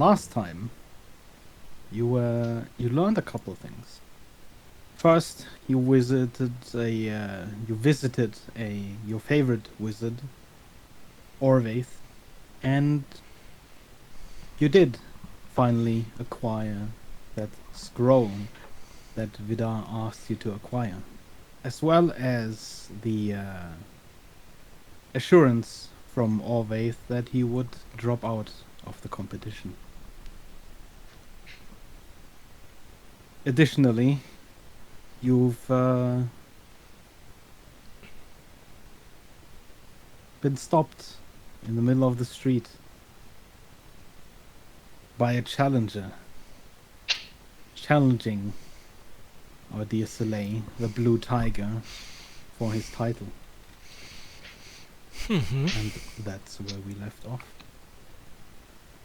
last time you learned a couple things. First, you visited your favorite wizard, Orvaith, and you did finally acquire that scroll that Vidar asked you to acquire, as well as the assurance from Orvaith that he would drop out of the competition. Additionally, you've been stopped in the middle of the street by a challenger challenging our dear Soleil, the Blue Tiger, for his title. And that's where we left off.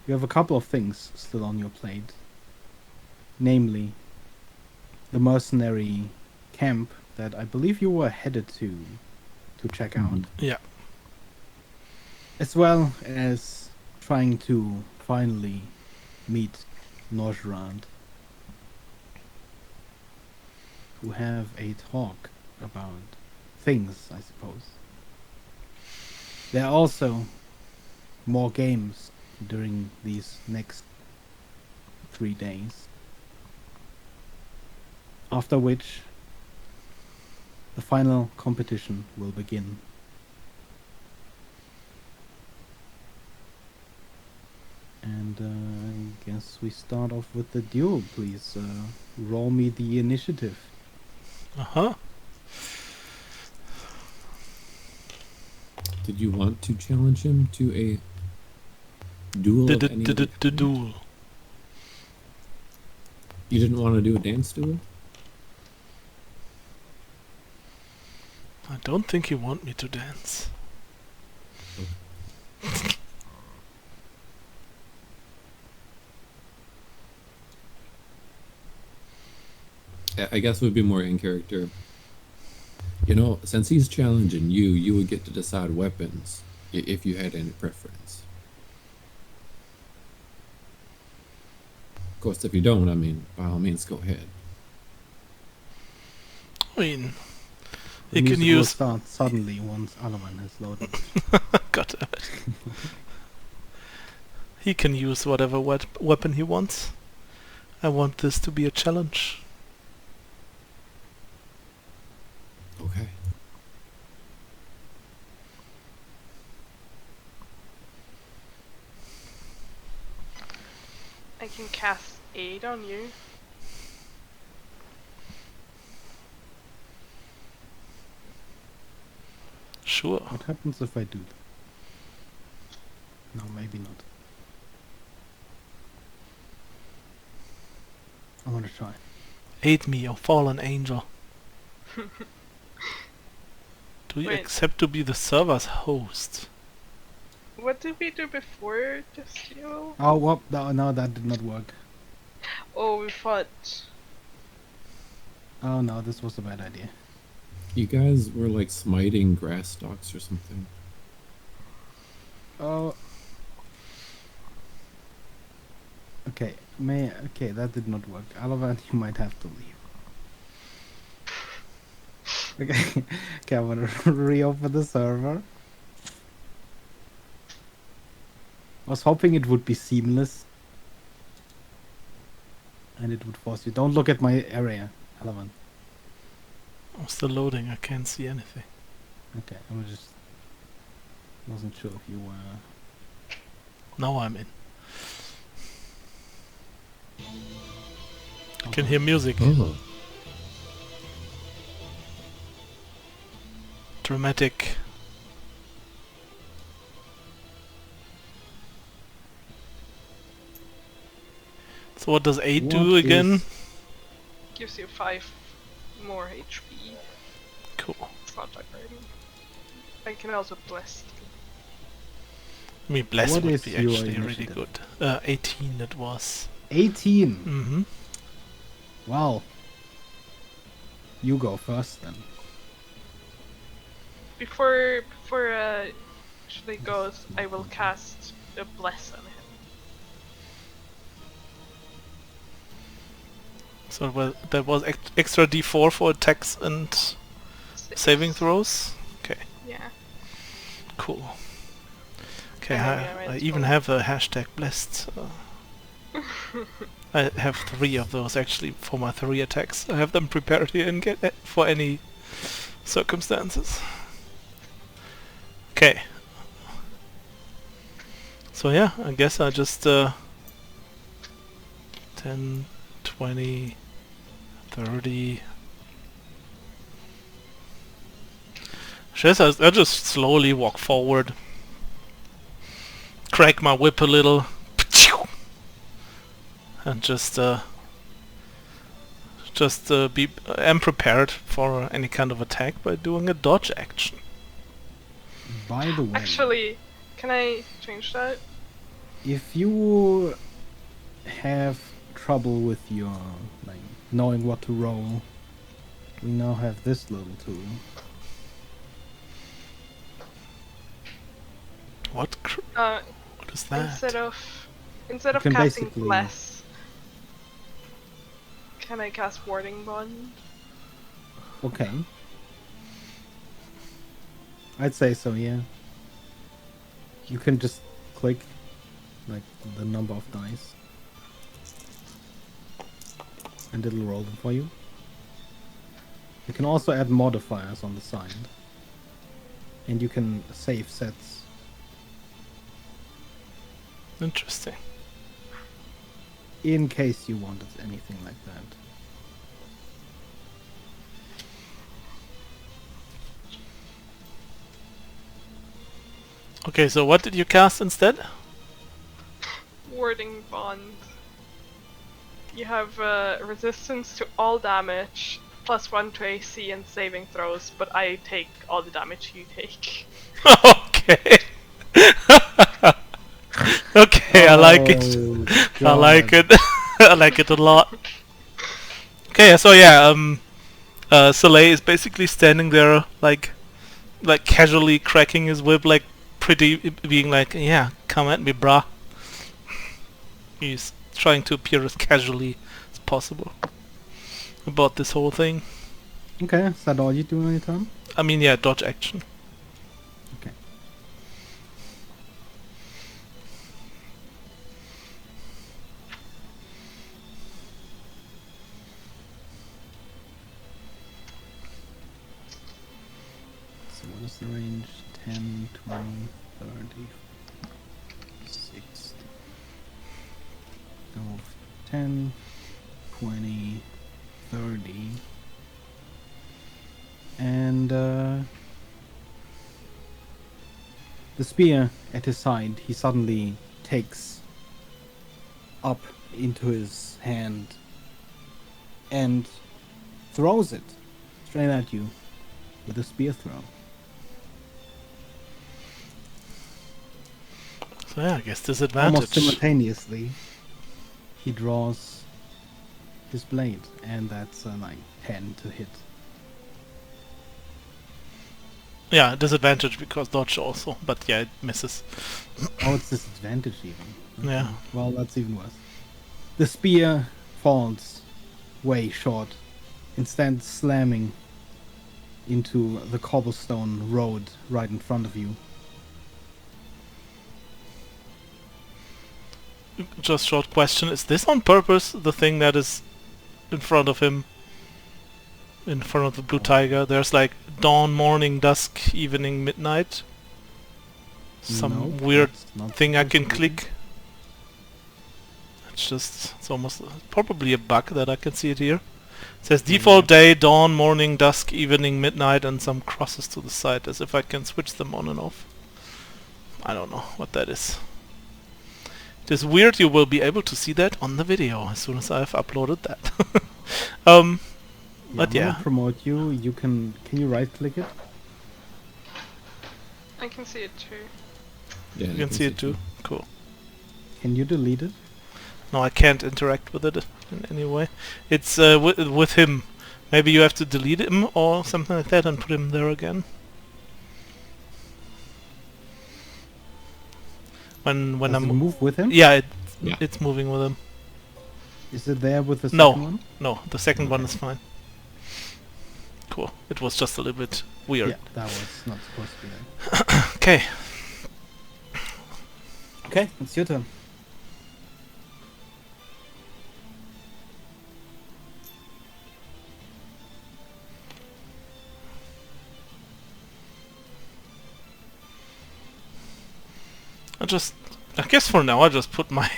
You have a couple of things still on your plate. Namely, the mercenary camp that I believe you were headed to check out. Yeah. As well as trying to finally meet Nojerand, to have a talk about things, I suppose. There are also more games during these next 3 days. After which, the final competition will begin. And I guess we start off with the duel, please. Roll me the initiative. Uh-huh. Did you want to challenge him to a duel of any other The kind? duel. You didn't want to do a dance duel? I don't think you want me to dance. I guess it would be more in character. You know, since he's challenging you, you would get to decide weapons if you had any preference. Of course, if you don't, I mean, by all means, go ahead. I mean, The he can music will use... start suddenly once Alaman has loaded. God damn it. He can use whatever weapon he wants. I want this to be a challenge. Okay. I can cast aid on you. Sure. What happens if I do that? No, maybe not. I want to try. Aid me, O fallen angel. Do you Wait. accept to be the server's host? What did we do before this duel? Oh, whoop, no, that did not work. Oh, we fought. Oh no, this was a bad idea. You guys were like smiting grass stalks or something. Oh. Okay, okay, that did not work. Alavan, you might have to leave. Okay, okay, I'm gonna reopen the server. I was hoping it would be seamless. And it would force you. Don't look at my area, Alavan. I'm still loading, I can't see anything. Okay, wasn't sure if you were... Now I'm in. I can hear music. Oh. Dramatic. So what does 8 do What again? is- Gives you 5 more HP. Cool. It's not that great. I can also bless. I mean, bless What would is be your actually really initiative? good. 18 it was. 18! Mm-hmm. Wow. You go first then. Before Ashley goes, I will cast a bless on him. So that was extra D4 for attacks and 6. saving throws. Okay, Yeah. cool. Okay, Yeah, I it's even fine. have a hashtag blessed. I have 3 of those actually for my 3 attacks. I have them prepared here and get for any circumstances. Okay. So yeah, I guess I just 10, 20, 30. I just slowly walk forward, crack my whip a little, and just am prepared for any kind of attack by doing a dodge action. By the way, Actually, can I change that? if you have trouble with your like knowing what to roll, we now have this little tool. What is that? Instead You of can casting basically- bless, can I cast warding bond? Okay. I'd say so, yeah. You can just click like the number of dice and it'll roll them for you. You can also add modifiers on the side. And you can save sets. Interesting. In case you wanted anything like that. Okay, so what did you cast instead? Warding bond. You have resistance to all damage, +1 to AC and saving throws, but I take all the damage you take. Okay. Okay, I like it. I like it. I like it a lot. Okay, so yeah, Soleil is basically standing there, like casually cracking his whip, like being like, yeah, come at me, brah. He's trying to appear as casually as possible about this whole thing. Okay, is that all you do on your turn? I mean, yeah, dodge action. Okay. So what is the range? 10, 20, 30, 60. Go 10, 20, 30. And the spear at his side, he suddenly takes up into his hand and throws it straight at you with a spear throw. So yeah, I guess Almost disadvantage. simultaneously, he draws his blade, and that's like 10 to hit. Yeah, disadvantage because dodge also, but yeah, it misses. Oh, it's disadvantage even. Yeah. Well, that's even worse. The spear falls way short, instead slamming into the cobblestone road right in front of you. Just short question, is this on purpose, the thing that is in front of him? In front of the blue tiger, there's like dawn, morning, dusk, evening, midnight. Some Nope, weird that's not thing I supposed can to be. click. It's almost probably a bug that I can see it here. It says default day, dawn, morning, dusk, evening, midnight, and some crosses to the side, as if I can switch them on and off. I don't know what that is. It is weird. You will be able to see that on the video as soon as I've uploaded that. But I'm yeah. gonna promote you. You can you right click it? I can see it too. Yeah, You I can see it too. Cool. Can you delete it? No, I can't interact with it in any way. It's with him. Maybe you have to delete him or something like that and put him there again. When Does it I'm move with him? yeah, Yeah. it's moving with him. Is it there with the No. second one? No, the second one Okay. is fine. Cool. It was just a little bit weird. Yeah, that was not supposed to be there. Okay. Okay, it's your turn. I guess for now I just put my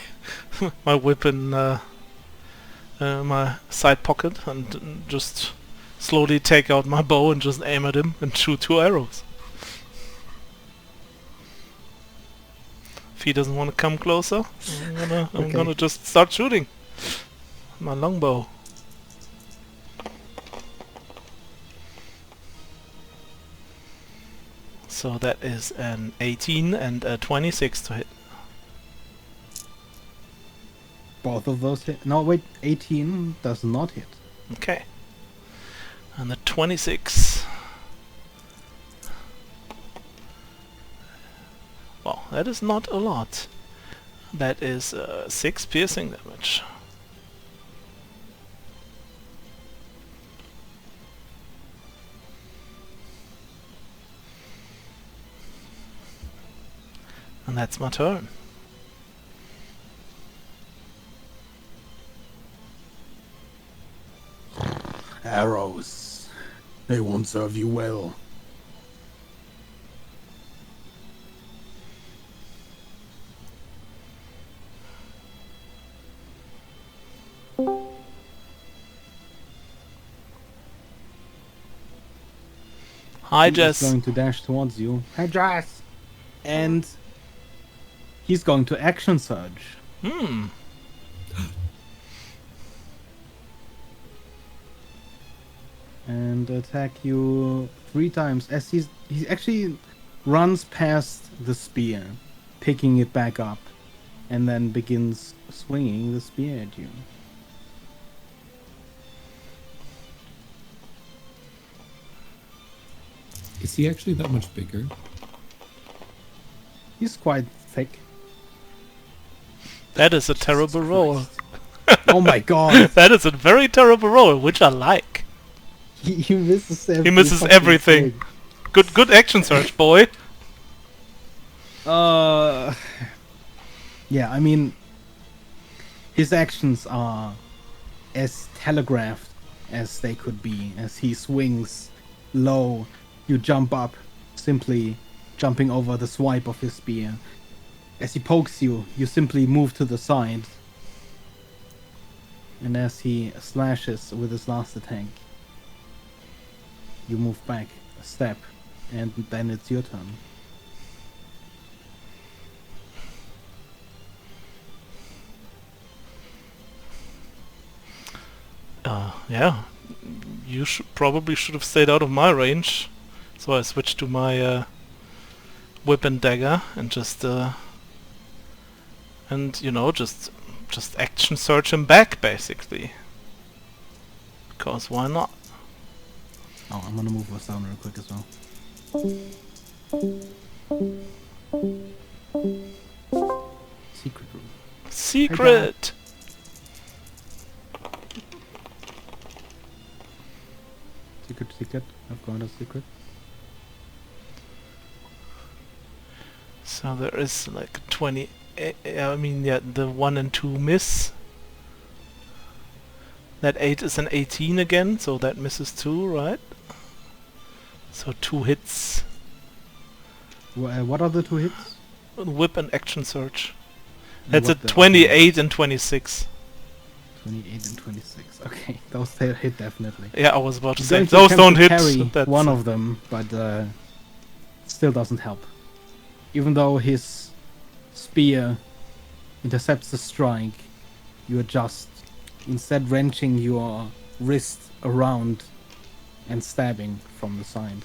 my whip in my side pocket and just slowly take out my bow and just aim at him and shoot 2 arrows. If he doesn't want to come closer, I'm Okay. gonna just start shooting my longbow. So that is an 18 and a 26 to hit. Both of those hit. No, wait, 18 does not hit. Okay. And the 26. Well, that is not a lot. That is 6 piercing damage. And that's my turn. Arrows. They won't serve you well. Hi, He is Jess. going to dash towards you. Hi, Jess. And he's going to action surge Hmm. and attack you 3 times as he actually runs past the spear, picking it back up, and then begins swinging the spear at you. Is he actually that much bigger? He's quite thick. That is a terrible roll. Oh my god! That is a very terrible roll, which I like. He misses everything. He misses everything. Good action search, boy. Yeah, I mean, his actions are as telegraphed as they could be. As he swings low, you jump up, simply jumping over the swipe of his spear. As he pokes you, you simply move to the side. And as he slashes with his last attack, you move back a step, and then it's your turn. Yeah. You probably should have stayed out of my range. So I switched to my whip and dagger and just and you know just action search him back basically. Because why not? Oh, I'm gonna move us down real quick as well. Secret room. Secret. Secret. I've got a secret. So there is like 20. I mean, yeah, the 1 and 2 miss. That 8 is an 18 again, so that misses 2, right? So 2 hits. What are the 2 hits? Whip and action search. And That's a what the- 28 and 26. 28 and 26. Okay, those hit definitely. Yeah, I was about to He's say going to those attempt don't to hit. carry That's one of them, but still doesn't help. Even though his spear intercepts the strike, you are just instead wrenching your wrist around and stabbing from the side.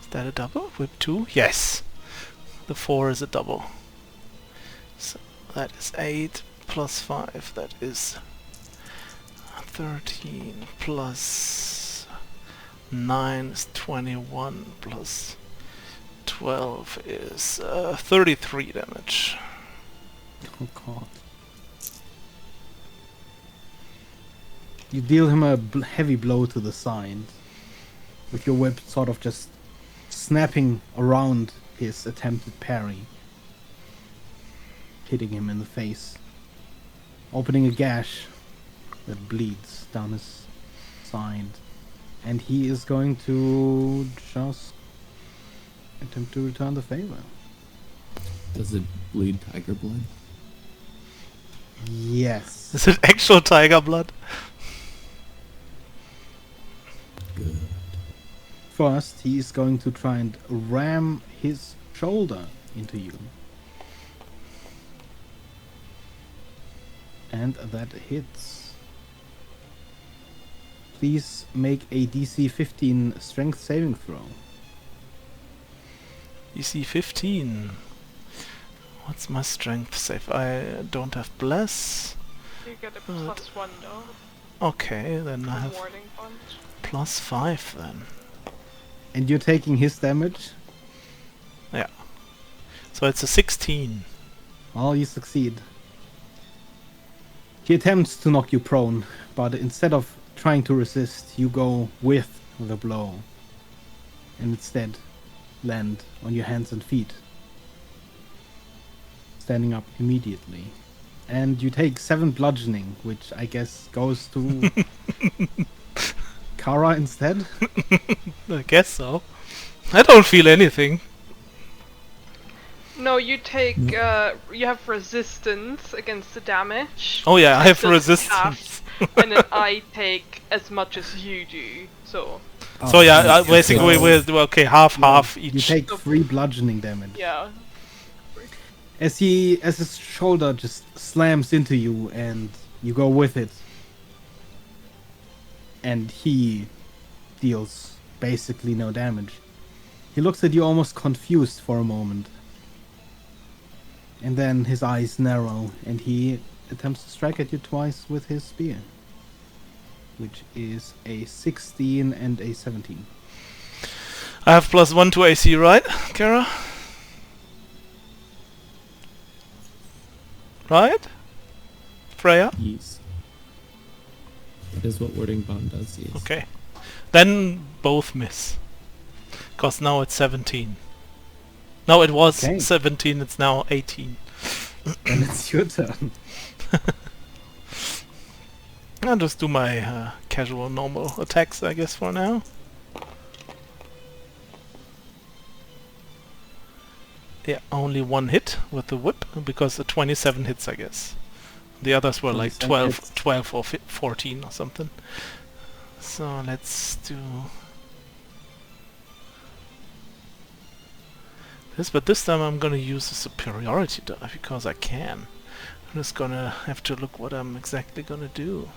Is that a double? Whip 2? Yes. The 4 is a double. So that is 8 plus 5. That is 13 plus 9 is 21 plus 12 is 33 damage. Oh god. You deal him a heavy blow to the side, with your whip sort of just snapping around his attempted parry, hitting him in the face, opening a gash that bleeds down his side, and he is going to just attempt to return the favor. Does it bleed tiger blood? Yes. Is it actual tiger blood? Good. First, he is going to try and ram his shoulder into you. And that hits. Please make a DC 15 strength saving throw. DC 15. What's my strength save? I don't have bless. You get a +1 though. Okay, then I From have warding punch. +5 then. And you're taking his damage? Yeah. So it's a 16. Well, you succeed. He attempts to knock you prone, but instead of trying to resist, you go with the blow. And instead land on your hands and feet. Standing up immediately. And you take 7 bludgeoning, which I guess goes to Kara instead. I guess so. I don't feel anything. No, you take, you have resistance against the damage. Oh yeah, I have Still resistance. half, and then I take as much as you do, so... So yeah, Oh, basically so- we're okay, half You each. take 3 bludgeoning damage. Yeah. As his shoulder just slams into you and you go with it. And he deals basically no damage. He looks at you almost confused for a moment. And then his eyes narrow and he attempts to strike at you twice with his spear. Which is a 16 and a 17. I have +1 to AC, right, Kara? Right? Freya? Yes. That is what warding bond does, yes. Okay. Then both miss. Cause now it's 17. No, it was Okay. 17, it's now 18. Then it's your turn. I'll just do my casual normal attacks, I guess, for now. Yeah, only 1 hit with the whip, because the 27 hits, I guess. The others were like 27 12 or 14 or something. So let's do this, but this time I'm gonna use a superiority die because I can. I'm just gonna have to look what I'm exactly gonna do.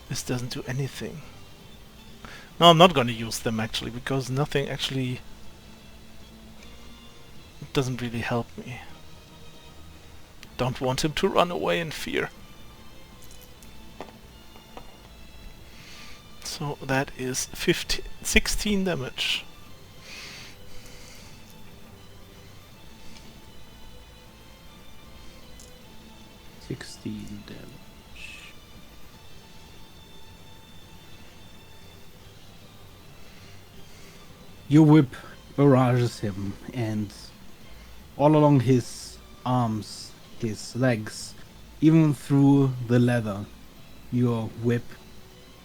This doesn't do anything. No, I'm not gonna use them actually, because nothing actually... It doesn't really help me. Don't want him to run away in fear. So that is 16 damage. damage. Your whip barrages him, and all along his arms, his legs, even through the leather, your whip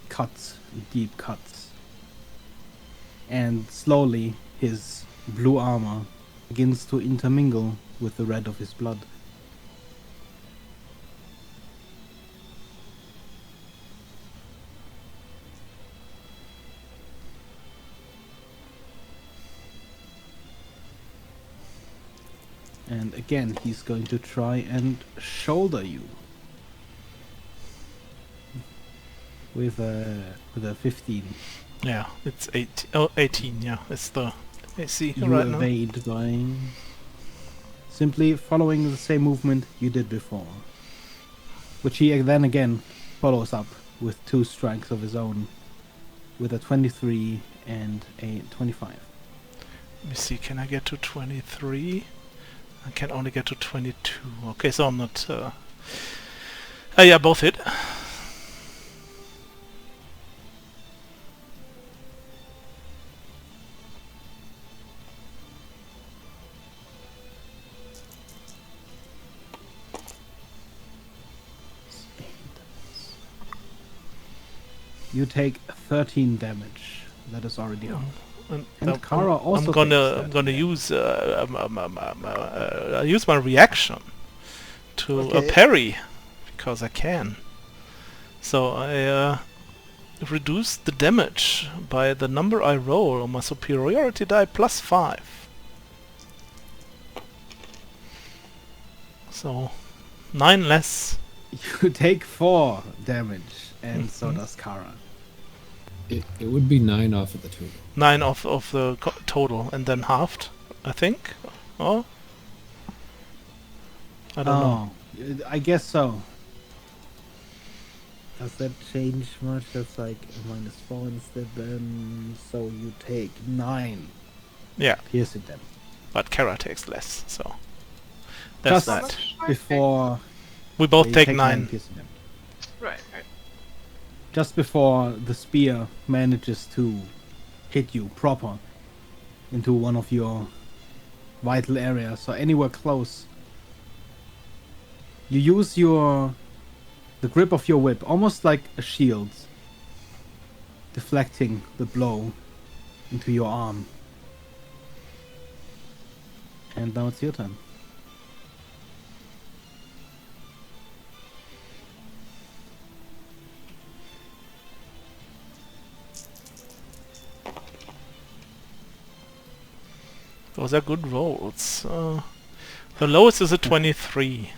cuts deep cuts. And slowly his blue armor begins to intermingle with the red of his blood. And again, he's going to try and shoulder you with a 15. Yeah, it's 18. Oh, 18. Yeah, it's the AC You right now. evade by simply following the same movement you did before, which he then again follows up with 2 strikes of his own, with a 23 and a 25. Let me see, can I get to 23? I can only get to 22. Okay, so I'm not... yeah, both hit. You take 13 damage. That is already up. And I'm- Kara also I'm gonna takes I'm gonna 13 use use my reaction to Okay. parry because I can. So I reduce the damage by the number I roll on my superiority die plus 5. So 9 less. You take 4 damage, and so Mhm. does Kara. It would be 9 off of the total. 9 of the total and then halved, I think. Oh, I don't know. I guess so. Does that change much? That's like a -4 instead then. So you take 9 Yeah, piercing damage. but Kara takes less, so that's Just that. Okay. before We both you take 9. piercing damage. Right, right. Just before the spear manages to hit you proper into one of your vital areas, so anywhere close. You use the grip of your whip, almost like a shield, deflecting the blow into your arm. And now it's your turn. Those are good rolls. The lowest is a 23.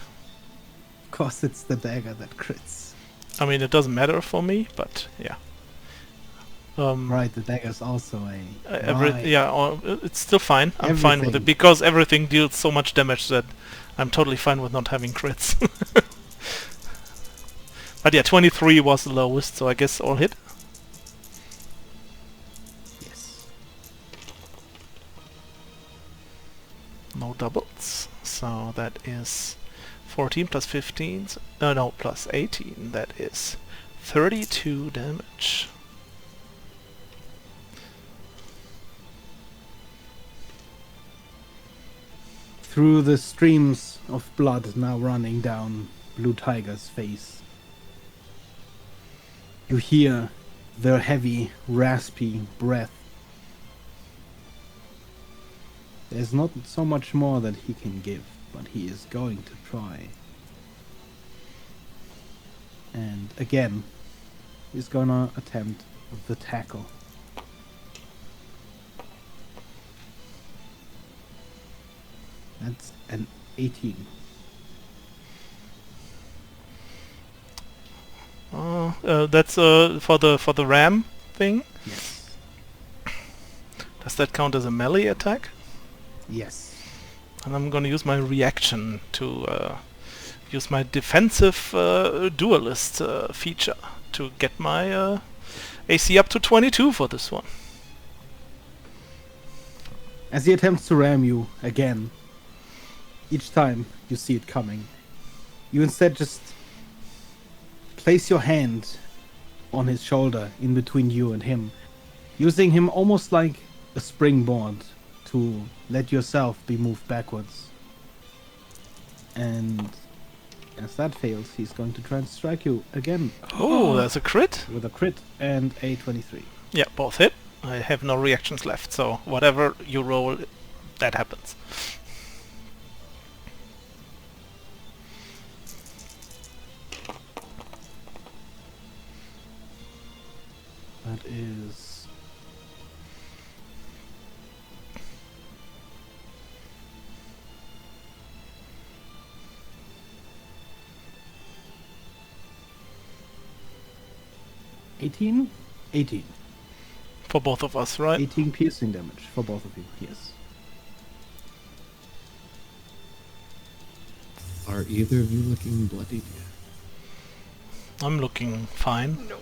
Of course, it's the dagger that crits. I mean, it doesn't matter for me, but yeah. Right, the dagger's also a... Right. It's still fine. I'm fine with it Everything. because everything deals so much damage that I'm totally fine with not having crits. But yeah, 23 was the lowest, so I guess all hit. Yes. No doubles. So that is 14 plus 15. No, plus 18. That is 32 damage. Through the streams of blood now running down Blue Tiger's face, you hear their heavy, raspy breath. There's not so much more that he can give, but he is going to try. And again, he's gonna attempt the tackle. That's an 18. That's for the ram thing. Yes. Does that count as a melee attack? Yes. And I'm gonna use my reaction to use my defensive duelist feature to get my AC up to 22 for this one. As he attempts to ram you again, each time you see it coming, you instead just place your hand on his shoulder in between you and him, using him almost like a springboard to let yourself be moved backwards. And as that fails, he's going to try and strike you again. Oh, that's a crit. With a crit and a 23. Yeah, both hit. I have no reactions left, so whatever you roll, that happens. That is... $18? 18. For both of us, right? 18 piercing damage for both of you, yes. Are either of you looking bloodied yet? I'm looking fine. No.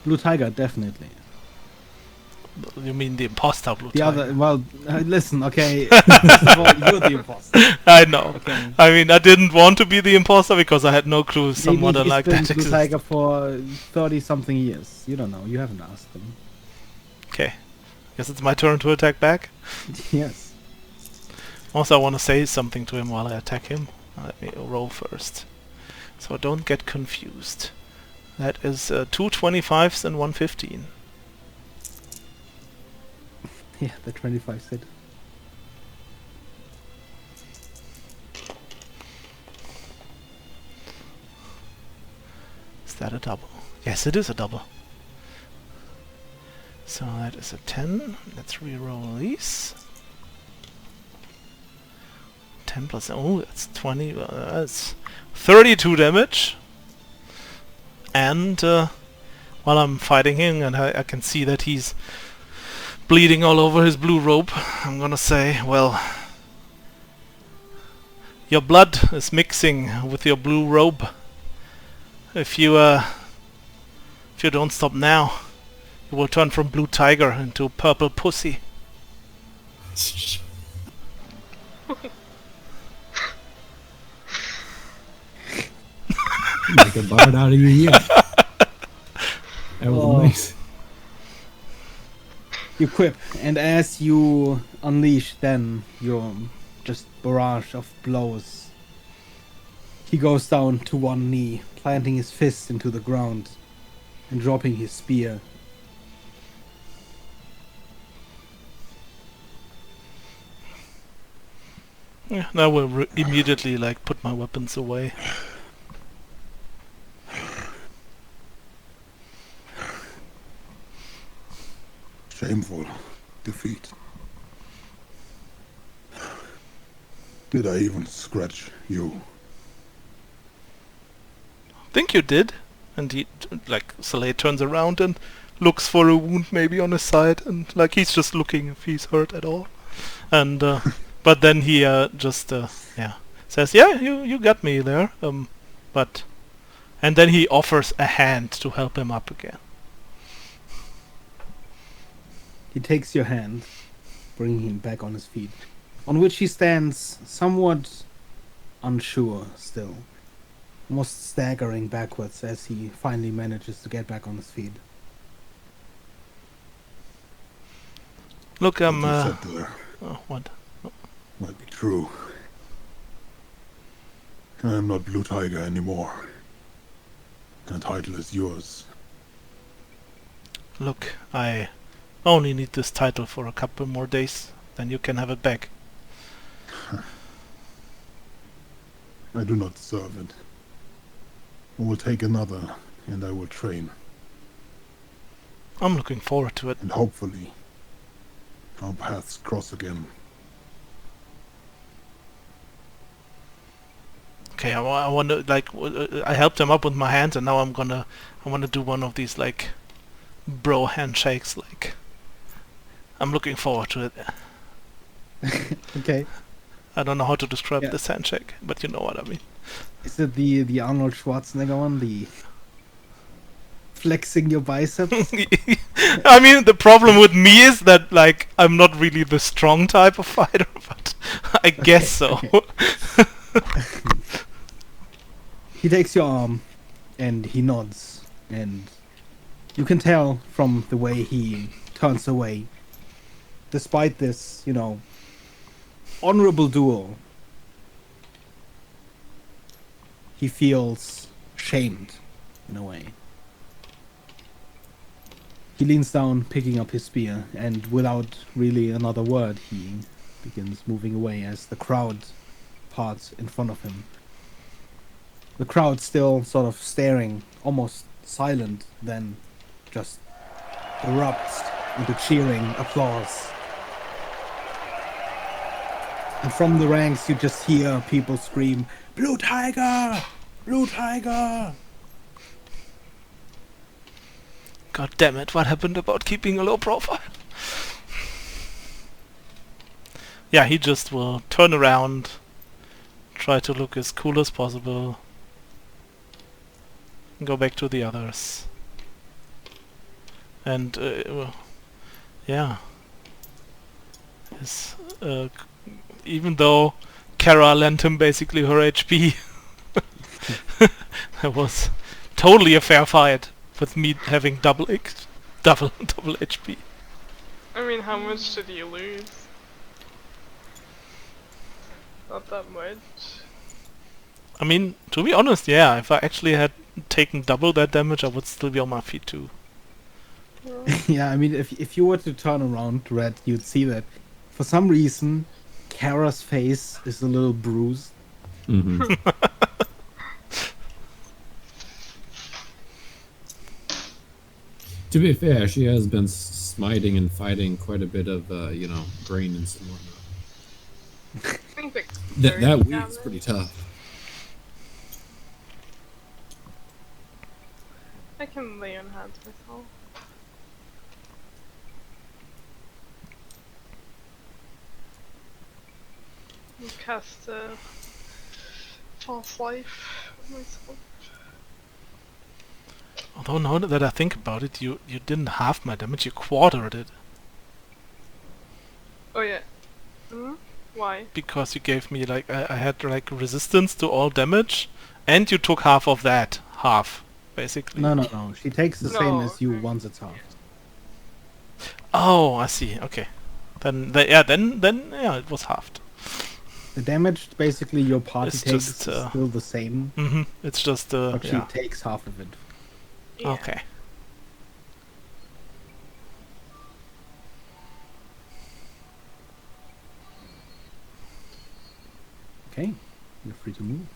Blue Tiger, definitely. You mean the imposter blue The tiger? other, well, listen, okay. First of all, you're the imposter. I know. Okay. I mean, I didn't want to be the imposter because I had no clue someone Maybe he's like been that Blue exists. Tiger for 30-something years. You don't know. You haven't asked him. Okay. Guess it's my turn to attack back. Yes. Also, I want to say something to him while I attack him. Let me roll first. So don't get confused. That is 2 25s and 1 15. Yeah, the 25 hit. Is that a double? Yes, it is a double. So that is a 10. Let's re-roll these. 10 plus... Oh, that's 20. That's 32 damage. And while I'm fighting him, and I can see that he's bleeding all over his blue robe, I'm gonna say, well, your blood is mixing with your blue robe. If you don't stop now, you will turn from blue tiger into purple pussy. Make a bard out of you yet. That was Oh. nice. You quip, and as you unleash then your just barrage of blows, he goes down to one knee, planting his fist into the ground and dropping his spear. Yeah, and I will immediately put my weapons away. Shameful defeat. Did I even scratch you? Think you did? And he, Soleil turns around and looks for a wound maybe on his side, and he's just looking if he's hurt at all. And but then he just says, "Yeah, you got me there." But and then he offers a hand to help him up again. He takes your hand, bringing him back on his feet, on which he stands somewhat unsure still, almost staggering backwards as he finally manages to get back on his feet. Look, What you said there oh, what? might be true. I am not Blue Tiger anymore. The title is yours. Look, I only need this title for a couple more days, then you can have it back. I do not deserve it. I will take another, and I will train, I'm looking forward to it. and hopefully our paths cross again. Okay, I want to I helped him up with my hands, and now I want to do one of these bro handshakes. I'm looking forward to it. Okay. I don't know how to describe Yeah. this handshake, but you know what I mean. Is it the Arnold Schwarzenegger one? The flexing your biceps? I mean, the problem with me is that I'm not really the strong type of fighter, but I guess so. okay. He takes your arm and he nods, and you can tell from the way he turns away, despite this, honorable duel, he feels shamed in a way. He leans down, picking up his spear, and without really another word, he begins moving away as the crowd parts in front of him. The crowd still sort of staring, almost silent, then just erupts into cheering applause. And from the ranks you just hear people scream, "Blue Tiger! Blue Tiger!" God damn it, what happened about keeping a low profile? Yeah, he just will turn around, try to look as cool as possible, can go back to the others. And yeah, his, even though Kara lent him basically her HP, that was totally a fair fight with me having double HP. I mean, how much did you lose? Not that much. I mean, to be honest, yeah, if I actually had taken double that damage, I would still be on my feet too. Yeah, I mean, if you were to turn around, Red, you'd see that for some reason, Kara's face is a little bruised. Mm-hmm. To be fair, she has been smiting and fighting quite a bit of, brains and whatnot. I think like That 30 weed's pretty tough. I can lay on hands myself. And cast false life on myself. Although now that I think about it, you didn't half my damage, you quartered it. Oh yeah. Why? Because you gave me like, I had like resistance to all damage, and you took half of that. Half, basically. No. She takes the same No, as you okay. once it's half. Oh, I see. Okay. Then it was halved. The damage basically your party It's takes just, is still the same, Mm-hmm. It's just but she yeah. takes half of it. Yeah. Okay. Okay, you're free to move.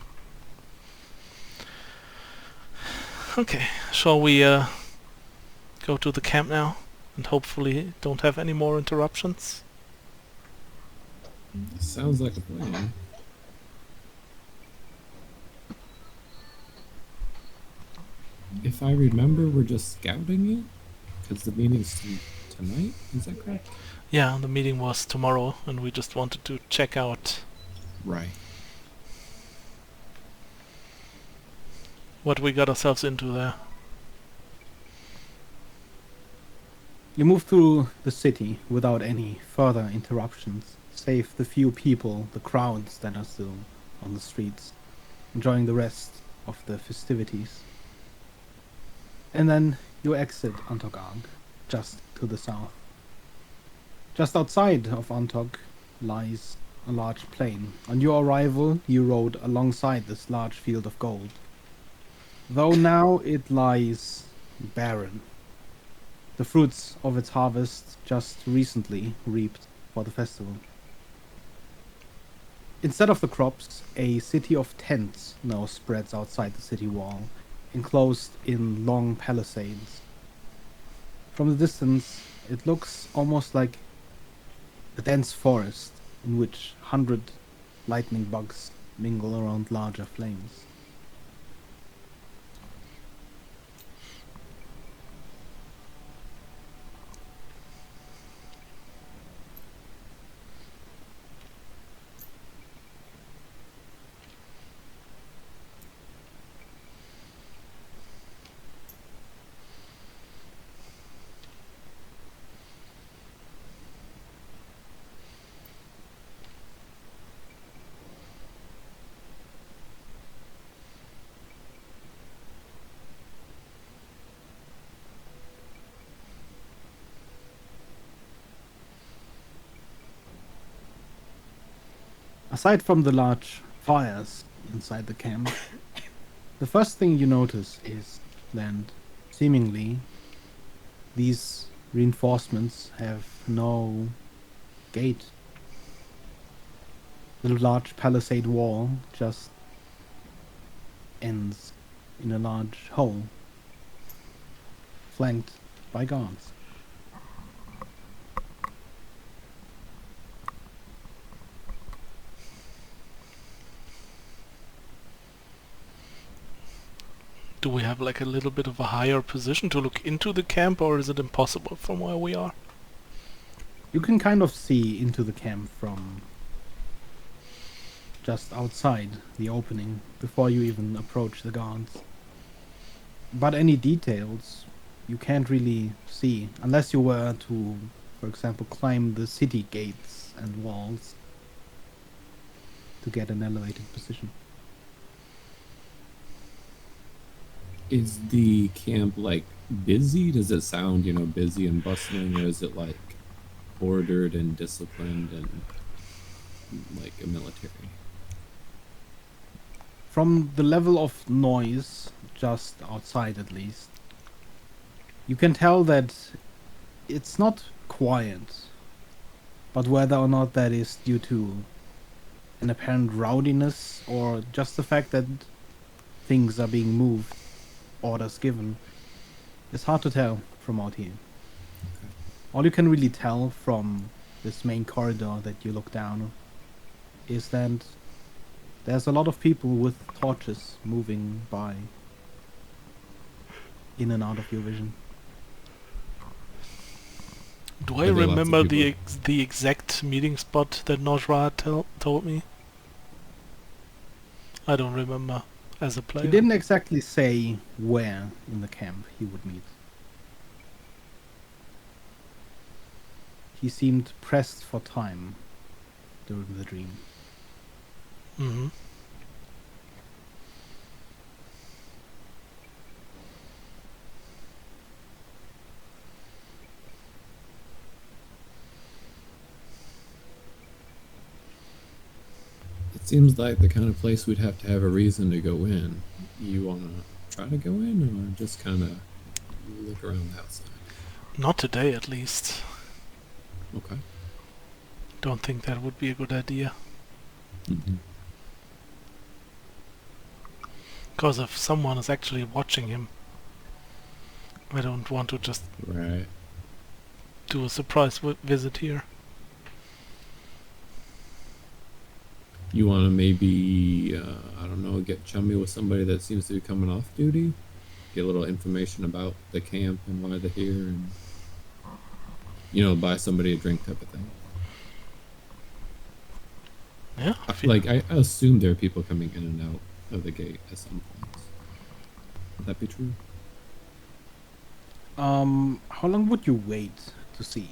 Okay. Shall we go to the camp now, and hopefully don't have any more interruptions? Sounds like a plan. If I remember, we're just scouting it? Because the meeting's tonight? Is that correct? Yeah, the meeting was tomorrow, and we just wanted to check out Right. what we got ourselves into there. You move through the city without any further interruptions, save the few people, the crowds that are still on the streets, enjoying the rest of the festivities. And then you exit Antog, just to the south. Just outside of Antog lies a large plain. On your arrival, you rode alongside this large field of gold, though now it lies barren. The fruits of its harvest just recently reaped for the festival. Instead of the crops, a city of tents now spreads outside the city wall, enclosed in long palisades. From the distance, it looks almost like a dense forest in which 100 lightning bugs mingle around larger flames. Aside from the large fires inside the camp, the first thing you notice is that seemingly these reinforcements have no gate. The large palisade wall just ends in a large hole, flanked by guards. Do we have like a little bit of a higher position to look into the camp, or is it impossible from where we are? You can kind of see into the camp from just outside the opening before you even approach the guards. But any details you can't really see unless you were to, for example, climb the city gates and walls to get an elevated position. Is the camp like busy? Does it sound, busy and bustling, or is it like ordered and disciplined and like a military? From the level of noise, just outside at least, you can tell that it's not quiet, but whether or not that is due to an apparent rowdiness or just the fact that things are being moved, orders given, it's hard to tell from out here. All you can really tell from this main corridor that you look down is that there's a lot of people with torches moving by in and out of your vision. Do Are I there lots of remember people? the exact meeting spot that Nojra told me? I don't remember as a player. He didn't exactly say where in the camp he would meet. He seemed pressed for time during the dream. Mm-hmm. It seems like the kind of place we'd have to have a reason to go in. You want to try to go in, or just kind of look around the outside? Not today, at least. Okay. Don't think that would be a good idea. Mm-hmm. Because if someone is actually watching him, I don't want to just Right. do a surprise visit here. You want to maybe, I don't know, get chummy with somebody that seems to be coming off duty? Get a little information about the camp and why they're here, and, buy somebody a drink type of thing. Yeah, I assume there are people coming in and out of the gate at some points. Would that be true? How long would you wait to see?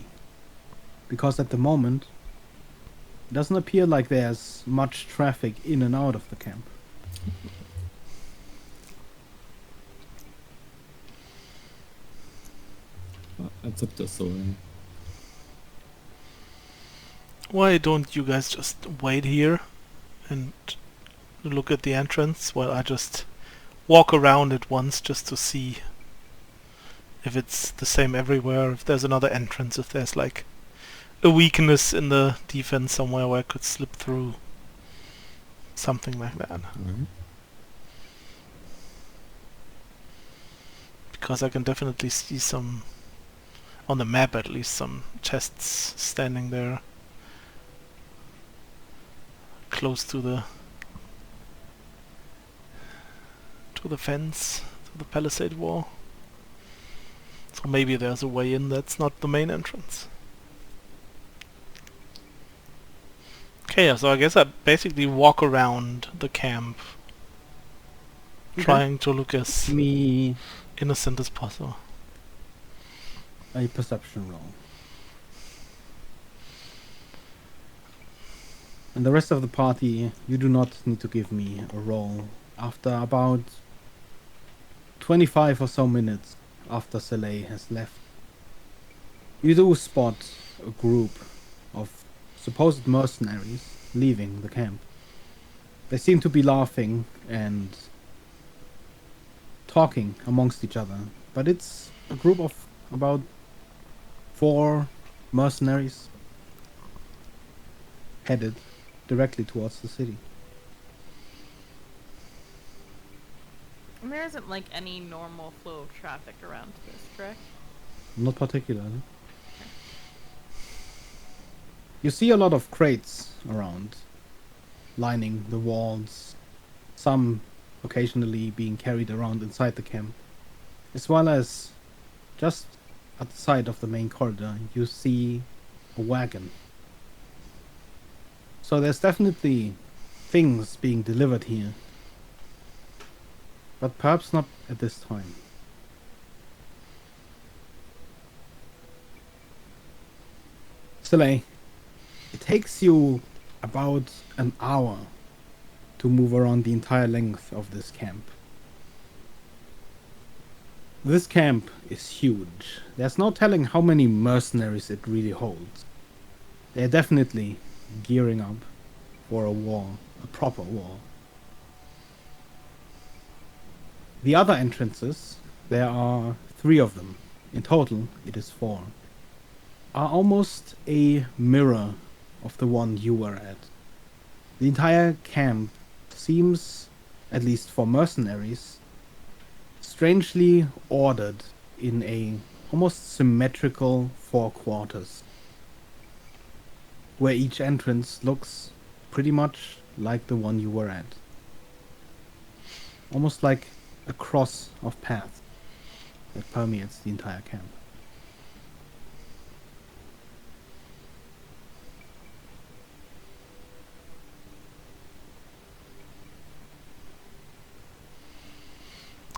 Because at the moment, it doesn't appear like there's much traffic in and out of the camp. That's up to Soren. Why don't you guys just wait here and look at the entrance while I just walk around it once just to see if it's the same everywhere, if there's another entrance, if there's like a weakness in the defense somewhere where I could slip through. Something like that. Alright. Because I can definitely see some, on the map at least, some chests standing there close to the fence, to the palisade wall. So maybe there's a way in that's not the main entrance. Okay, yeah, so I guess I basically walk around the camp, Okay. trying to look as Me innocent as possible. a perception roll. And the rest of the party, you do not need to give me a roll. After about 25 or so minutes after Soleil has left, you do spot a group of supposed mercenaries leaving the camp. They seem to be laughing and talking amongst each other, but it's a group of about 4 mercenaries headed directly towards the city. And there isn't like any normal flow of traffic around this, correct? Not particularly. You see a lot of crates around, lining the walls, some occasionally being carried around inside the camp, as well as just at the side of the main corridor you see a wagon. So there's definitely things being delivered here, but perhaps not at this time. Soleil, it takes you about an hour to move around the entire length of this camp. This camp is huge. There's no telling how many mercenaries it really holds. They're definitely gearing up for a war, a proper war. The other entrances, there are 3 of them. In total, it is 4. Are almost a mirror of the one you were at. The entire camp seems, at least for mercenaries, strangely ordered in a almost symmetrical 4 quarters, where each entrance looks pretty much like the one you were at. Almost like a cross of paths that permeates the entire camp.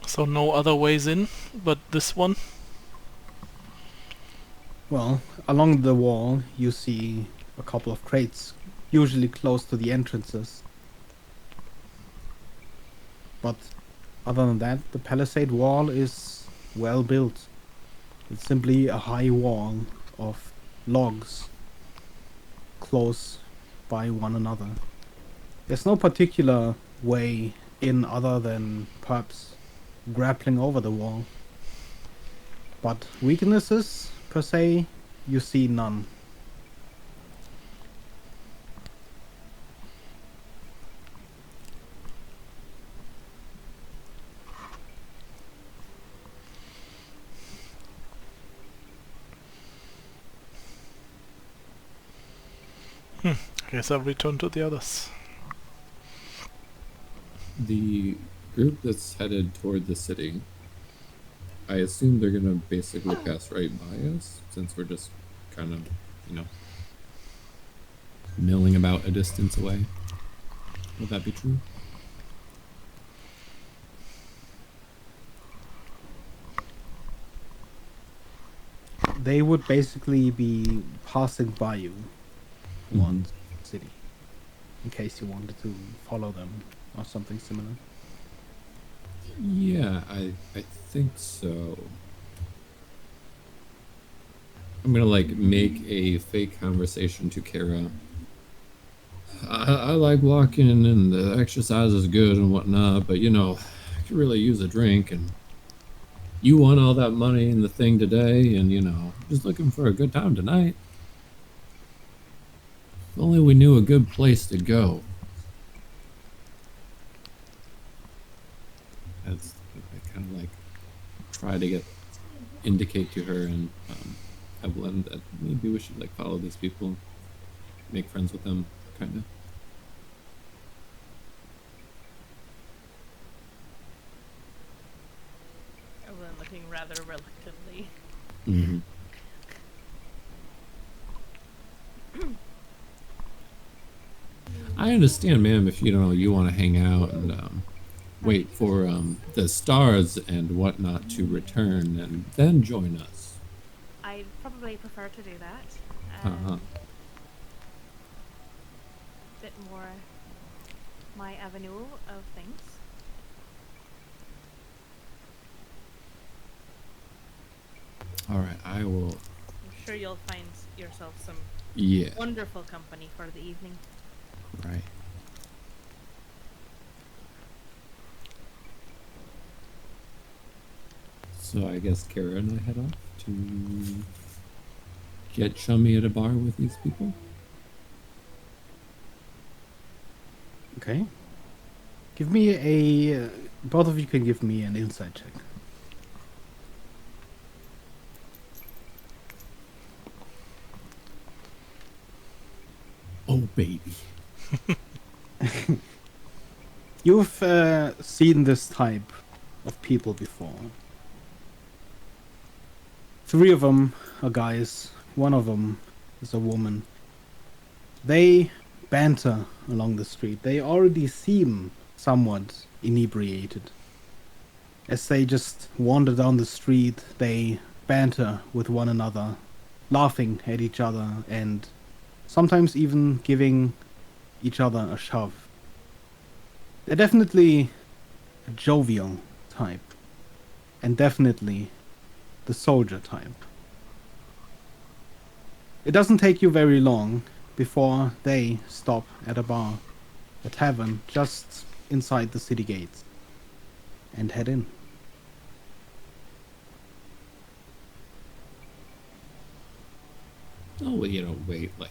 So no other ways in but this one? Well, along the wall you see a couple of crates, usually close to the entrances. But other than that, the palisade wall is well built. It's simply a high wall of logs close by one another. There's no particular way in other than perhaps grappling over the wall. But weaknesses, per se, you see none. I guess I'll return to the others. The group that's headed toward the city, I assume they're gonna basically pass right by us, since we're just kind of, milling about a distance away. Would that be true? They would basically be passing by you once city, in case you wanted to follow them or something similar. Yeah, I think so. I'm gonna make a fake conversation to Kara. I like walking and the exercise is good and whatnot, but I could really use a drink, and you won all that money in the thing today, and just looking for a good time tonight. If only we knew a good place to go. That's I kind of try to indicate to her and Evelyn that maybe we should follow these people, make friends with them, kind of. Evelyn looking rather reluctantly. Mm-hmm. I understand, ma'am, if you want to hang out and wait for the stars and whatnot to return and then join us. I'd probably prefer to do that. Uh-huh. Bit more my avenue of things. All right, I will. I'm sure you'll find yourself some Yeah. wonderful company for the evening. Right. So I guess Kara and I head off to get chummy at a bar with these people. Okay. Give me a... both of you can give me an insight check. Oh, baby. You've seen this type of people before. 3 of them are guys. 1 of them is a woman. They banter along the street. They already seem somewhat inebriated. As they just wander down the street, they banter with one another laughing at each other and sometimes even giving each other a shove. They're definitely a jovial type, and definitely the soldier type. It doesn't take you very long before they stop at a bar, a tavern just inside the city gates, and head in. Oh, well, wait like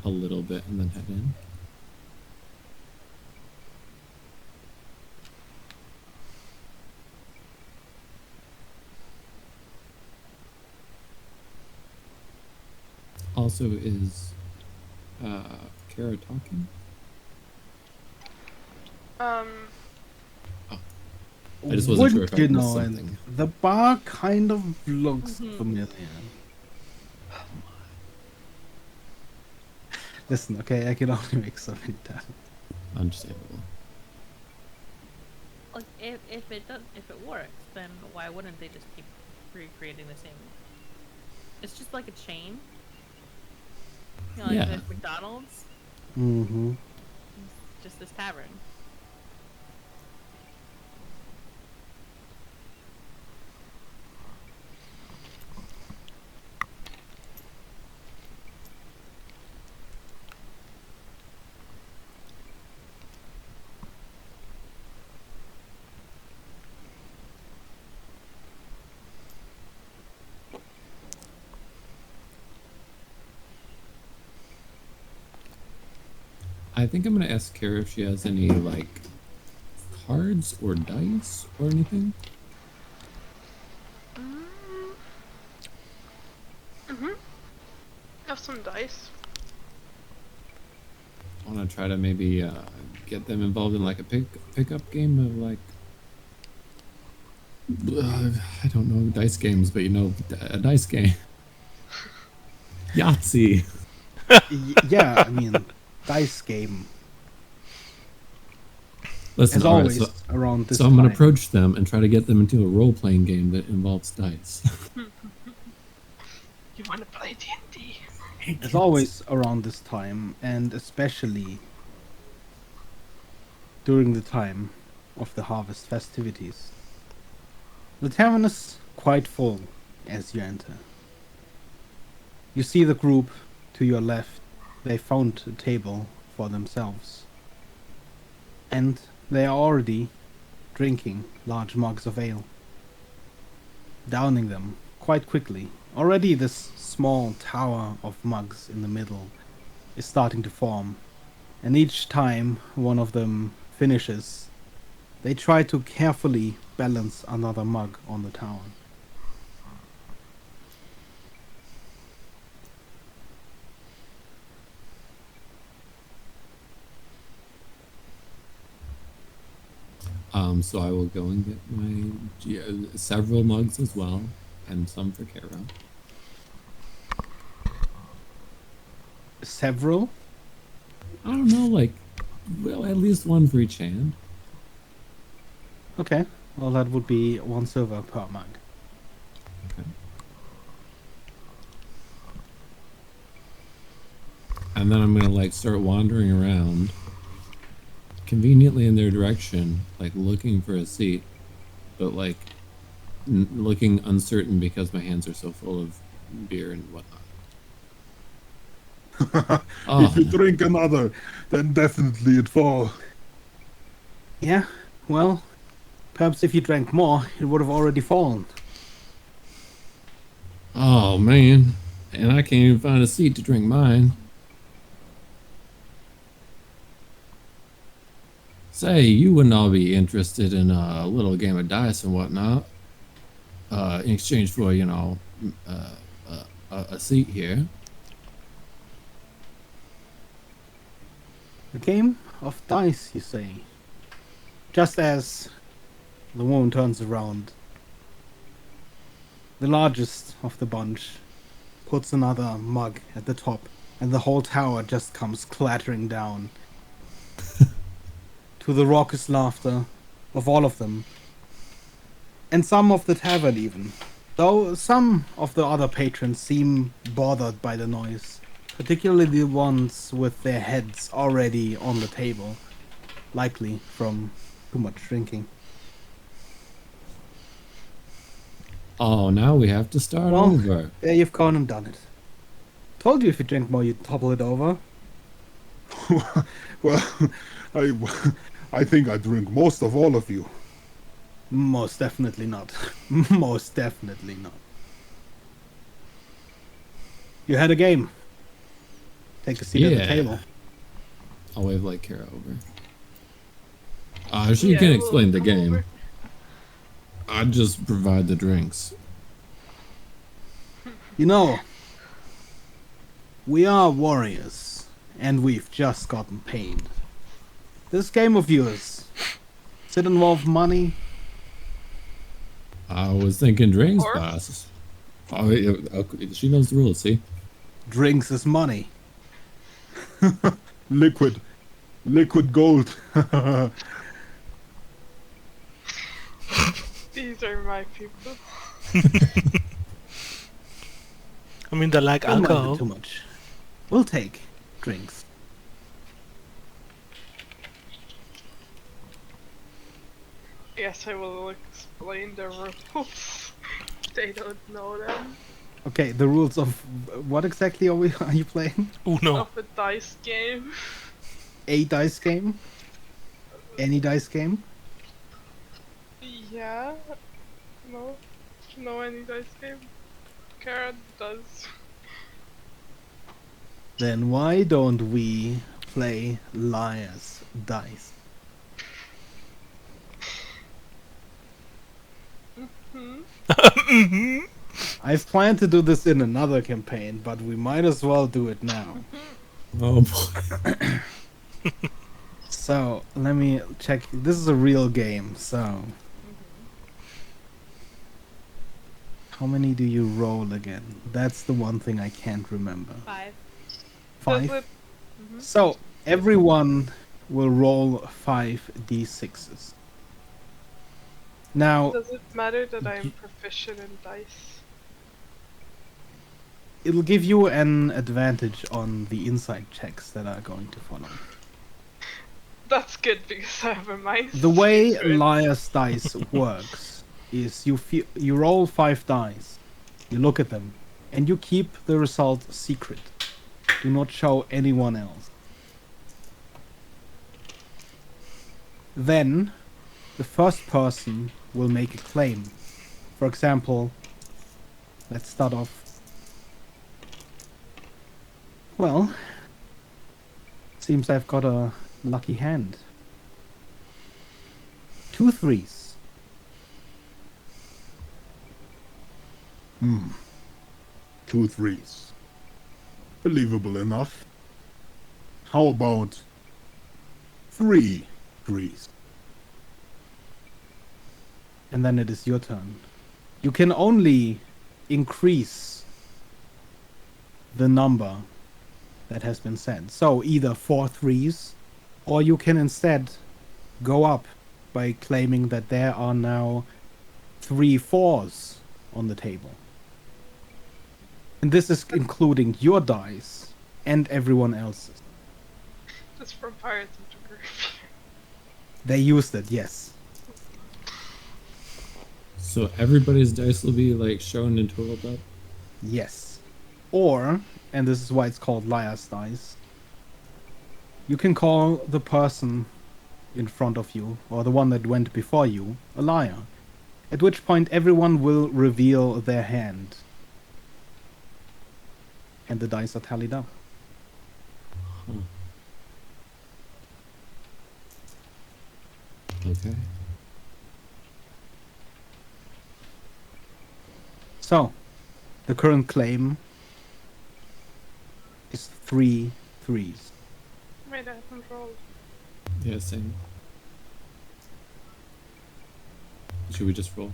a little bit and then head in. Also, is Kara talking? Um, I just wasn't sure if I Would you missed know, something. and the bar kind of looks familiar. Listen, okay, I can only make so many times. Understandable. Like, if it works, then why wouldn't they just keep recreating the same? It's just like a chain. You know, like Yeah. there's McDonald's, Mm-hmm. it's just this tavern. I think I'm gonna ask Kara if she has any like cards or dice or anything. have some dice. I want to try to maybe get them involved in like a pickup game of like I don't know dice games, but a dice game. Yahtzee. Yeah, I mean, dice game. Listen, As all right, always, around this so I'm gonna time. approach them and try to get them into a role-playing game that involves dice. You want to play D&D? As always around this time, and especially during the time of the harvest festivities, the tavern is quite full as you enter. You see the group to your left. They found a table for themselves, and they are already drinking large mugs of ale, downing them quite quickly. Already this small tower of mugs in the middle is starting to form, and each time one of them finishes, they try to carefully balance another mug on the tower. So I will go and get several mugs as well, and some for Kara. Several? I don't know, like, well, at least one for each hand. Okay, well that would be 1 silver per mug. Okay. And then I'm gonna like start wandering around, conveniently in their direction, like looking for a seat, but like looking uncertain because my hands are so full of beer and whatnot. If you drink another, then definitely it fall. Yeah, well, perhaps if you drank more, it would have already fallen. Oh man, and I can't even find a seat to drink mine. Say, you wouldn't all be interested in a little game of dice and whatnot, in exchange for, a seat here. A game of dice, you say? Just as the woman turns around, the largest of the bunch puts another mug at the top, and the whole tower just comes clattering down. To the raucous laughter of all of them, and some of the tavern even, Though some of the other patrons seem bothered by the noise, particularly the ones with their heads already on the table, likely from too much drinking. Oh, now we have to start Well, over. there you've gone and done it. Told you if you drink more, you'd topple it over. Well, I, I think I drink most of all of you. Most definitely not. Most definitely not. You had a game. Take a seat at the Yeah. table. I'll wave like Kara over. She Yeah, can we'll explain the come game. over. I just provide the drinks. You know, we are warriors, and we've just gotten paid. This game of yours, does it involve money? I was thinking drinks, Or- boss. Oh, yeah, okay, she knows the rules, see? Drinks is money. Liquid gold. These are my people. I mean, they like Don't mind it alcohol. too much. We'll take drinks. Yes, I will explain the rules. They don't know them. Okay, the rules of what exactly are you playing? Uno. Of a dice game. A dice game? Any dice game? Yeah. No. No any dice game. Kara does. Then why don't we play Liar's Dice? Hmm. I've planned to do this in another campaign, but we might as well do it now. Oh boy. So, let me check. This is a real game, so... How many do you roll again? That's the one thing I can't remember. 5. Five? Does it So, everyone will roll 5d6s. Now, does it matter that I'm proficient in dice? it'll give you an advantage on the insight checks that are going to follow. That's good because I have a mind. The way secret. Liar's Dice works is you roll 5 dice, you look at them, and you keep the result secret. Do not show anyone else. Then, the first person will make a claim. For example, let's start off. Well, seems I've got a lucky hand. 2 3s. 2 3s. Believable enough. How about 3 3s? And then it is your turn. You can only increase the number that has been said. So either 4 3s, or you can instead go up by claiming that there are now 3 4s on the table. And this is including your dice and everyone else's. That's from Pirates of the Caribbean. They used it, yes. So everybody's dice will be like shown and totaled up? Yes. Or, and this is why it's called Liar's Dice, you can call the person in front of you, or the one that went before you, a liar. At which point everyone will reveal their hand. And the dice are tallied up. Okay. So, the current claim is 3 3s. Wait, I haven't rolled. Yeah, same. Should we just roll?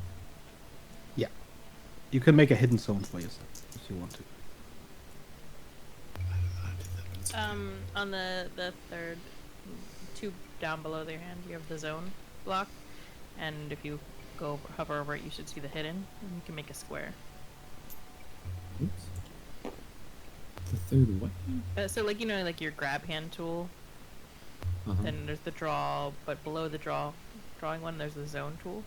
You can make a hidden zone for yourself if you want to. On the third, 2 down below their hand, you have the zone block, and if you hover over it, you should see the hidden, and you can make a square. Oops. The third what? So like, you know, like your grab hand tool, Uh-huh. then there's the draw, but below the drawing one, there's the zone tool,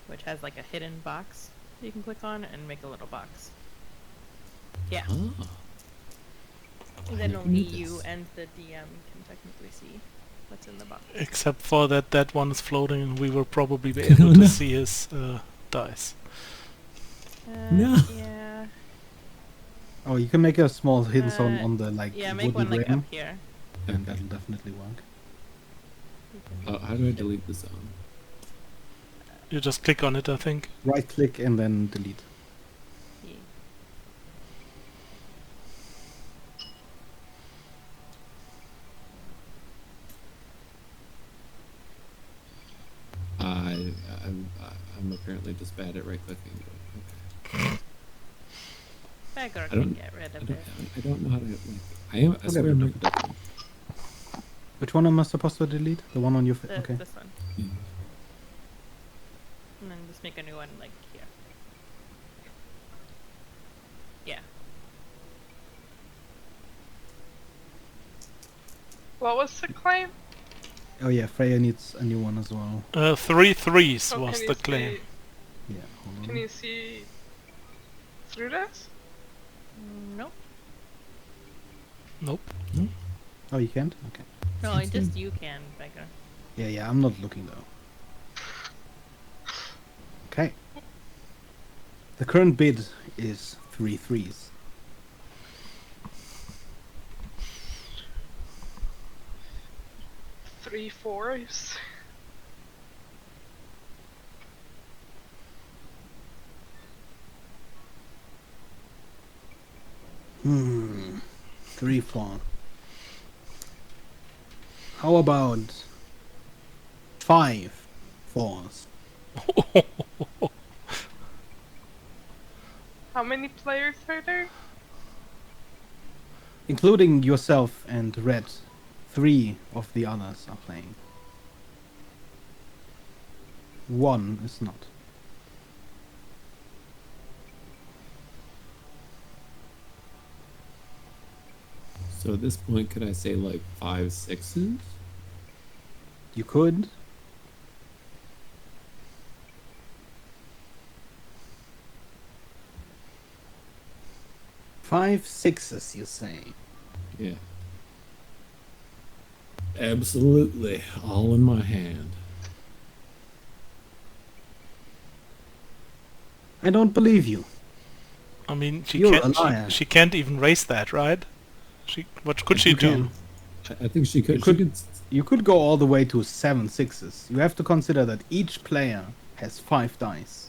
which has like a hidden box you can click on and make a little box. Yeah. Ah. And I then never only knew you this. and the DM can technically see what's in the box. Except for that one is floating, and we will probably be able to No. see his dice. No. Yeah. Oh, you can make a small hidden zone on the like Yeah, make wooden one like rim, up here. and Okay. that'll definitely work. You can How do I delete the zone? You just click on it, I think. Right click and then delete. see. I'm apparently just bad at right clicking. Okay. Beggar I don't- can get rid I of don't, it. I don't know how to like. I am. I Okay, swear but- I'm right clicking. Which one am I supposed to delete? The one on your okay. This one. Yeah. And then just make a new one like here. Yeah. What was the claim? Oh yeah, Freya needs a new one as well. 3 threes Oh, was can the you claim. see- Yeah, hold on. Can you see through this? Nope. Nope. Oh, you can't? Okay. No, I just you can, Beggar. Yeah, I'm not looking though. Okay. The current bid is 3 threes. Three fours. Hmm. 3 4. How about 5 fours? How many players are there? Including yourself and Red, 3 of the others are playing. 1 is not. So at this point, could I say like 5 6s? You could. Five sixes, you say? Yeah. Absolutely, all in my hand. I don't believe you. I mean, she You're can't. a liar. She can't even raise that, right? What could she You do? can. I think she could. You could- She could. You could go all the way to 7 sixes. You have to consider that each player has 5 dice.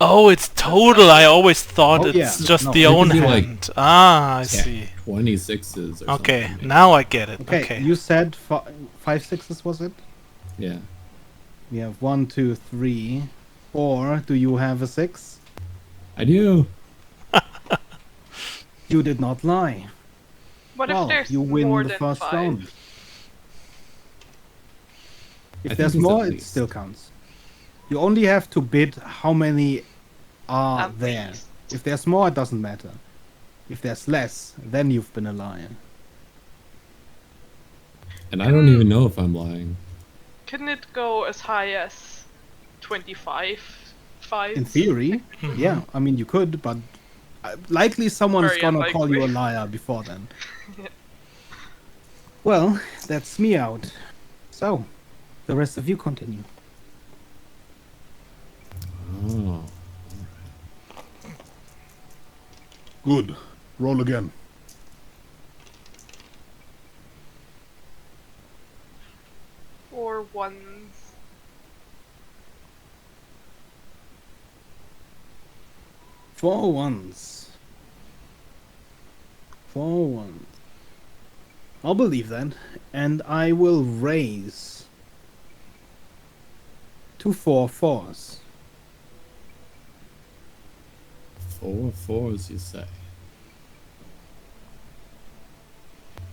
Oh, it's total. I always thought Oh, it's yeah. just No, the it own could be like hand. Ah, I Yeah, see. 26s or Okay, something. now I get it. Okay, Okay. you said 5 sixes, was it? Yeah. We have 1, 2, 3, 4. Do you have a 6? I do. You did not lie. What Well, if there's you win more the than first 5? round. If think there's it's more, at it least. still counts. You only have to bid how many are At there. least. If there's more, it doesn't matter. If there's less, then you've been a liar. And I don't even know if I'm lying. Couldn't it go as high as 25 fives? In theory, Mhm. yeah. I mean, you could, but likely someone's Very gonna call you a unlikely. liar before then. Well, that's me out. So, the rest of you continue. Oh. Good. Roll again. Or ones. Four ones. I'll believe that, and I will raise to 4 fours. 4 4s, you say?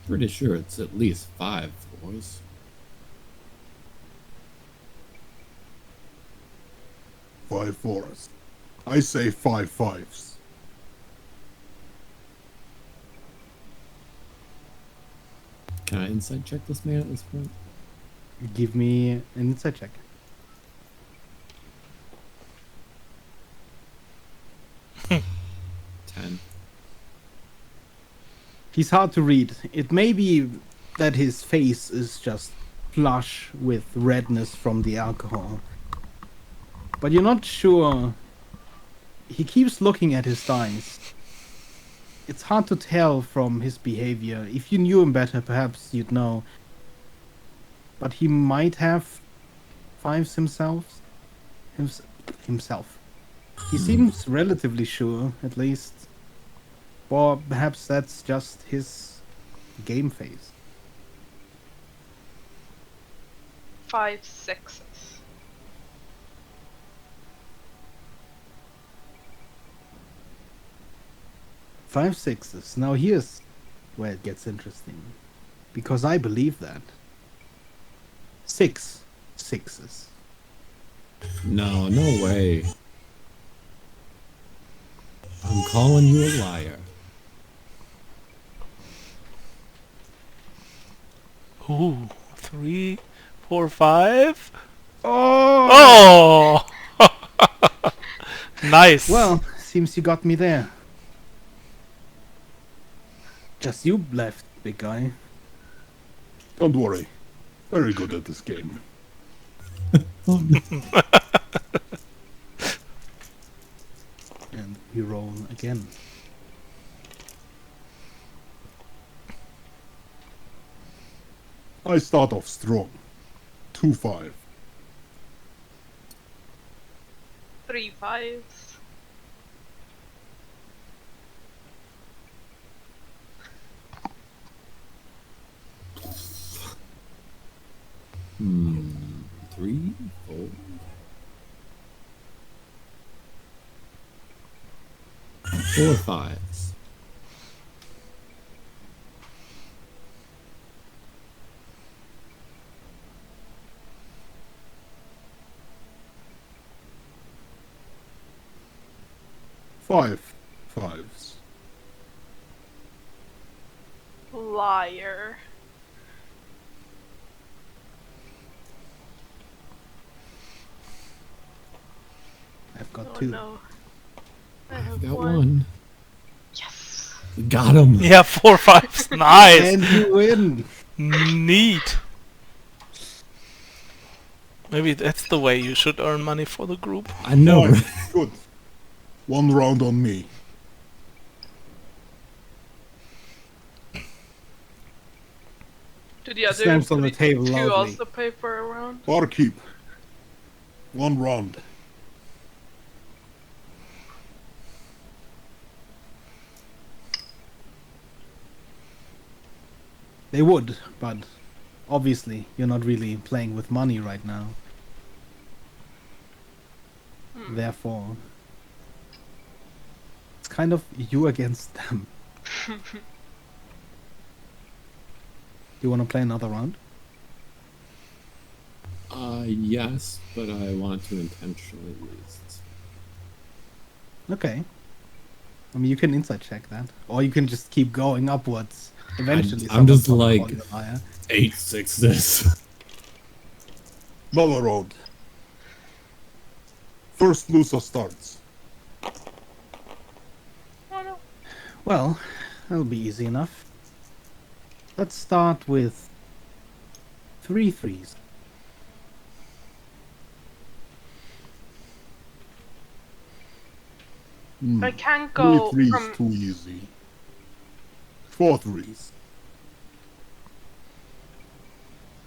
Pretty sure it's at least 5 4s. 5 fours. I say 5 fives. Can I insight check this man at this point? Give me an insight check. Ten. He's hard to read. It may be that his face is just flush with redness from the alcohol. But you're not sure. He keeps looking at his dice. It's hard to tell from his behavior. If you knew him better, perhaps you'd know. But he might have fives himself. Himself. He seems relatively sure, at least. Or perhaps that's just his game face. 5 sixes. 5 sixes. Now here's where it gets interesting. Because I believe that. 6 sixes. No, no way. I'm calling you a liar. Ooh, 3, 4, 5. Oh! Oh! Nice. Well, seems you got me there. Just you left, big guy. Don't worry. Very good at this game. And we roll again. I start off strong. 2-5. 3 fives. Hmm. 3, 4. 4 fives. Five fives. Liar. I've got Oh 2. no. I have Got one. one. Yes. Got him. Yeah, 4 5s. Nice. And you win! Neat. Maybe that's the way you should earn money for the group. I know. Fine. Right? Good. 1 round on me. Do the other Stamps on the table two loudly. also paper around? Barkeep. 1 round. They would, but obviously you're not really playing with money right now. Therefore, it's kind of you against them. You want to play another round? Yes, but I want to intentionally lose. Okay. I mean, you can insight check that, or you can just keep going upwards. Eventually, I'm just someone's gonna like- call you a liar. 8 sixes. Another round. First loser starts. Oh no. Well, that'll be easy enough. Let's start with 3 threes. I can't 3 go threes from too easy. 4 threes.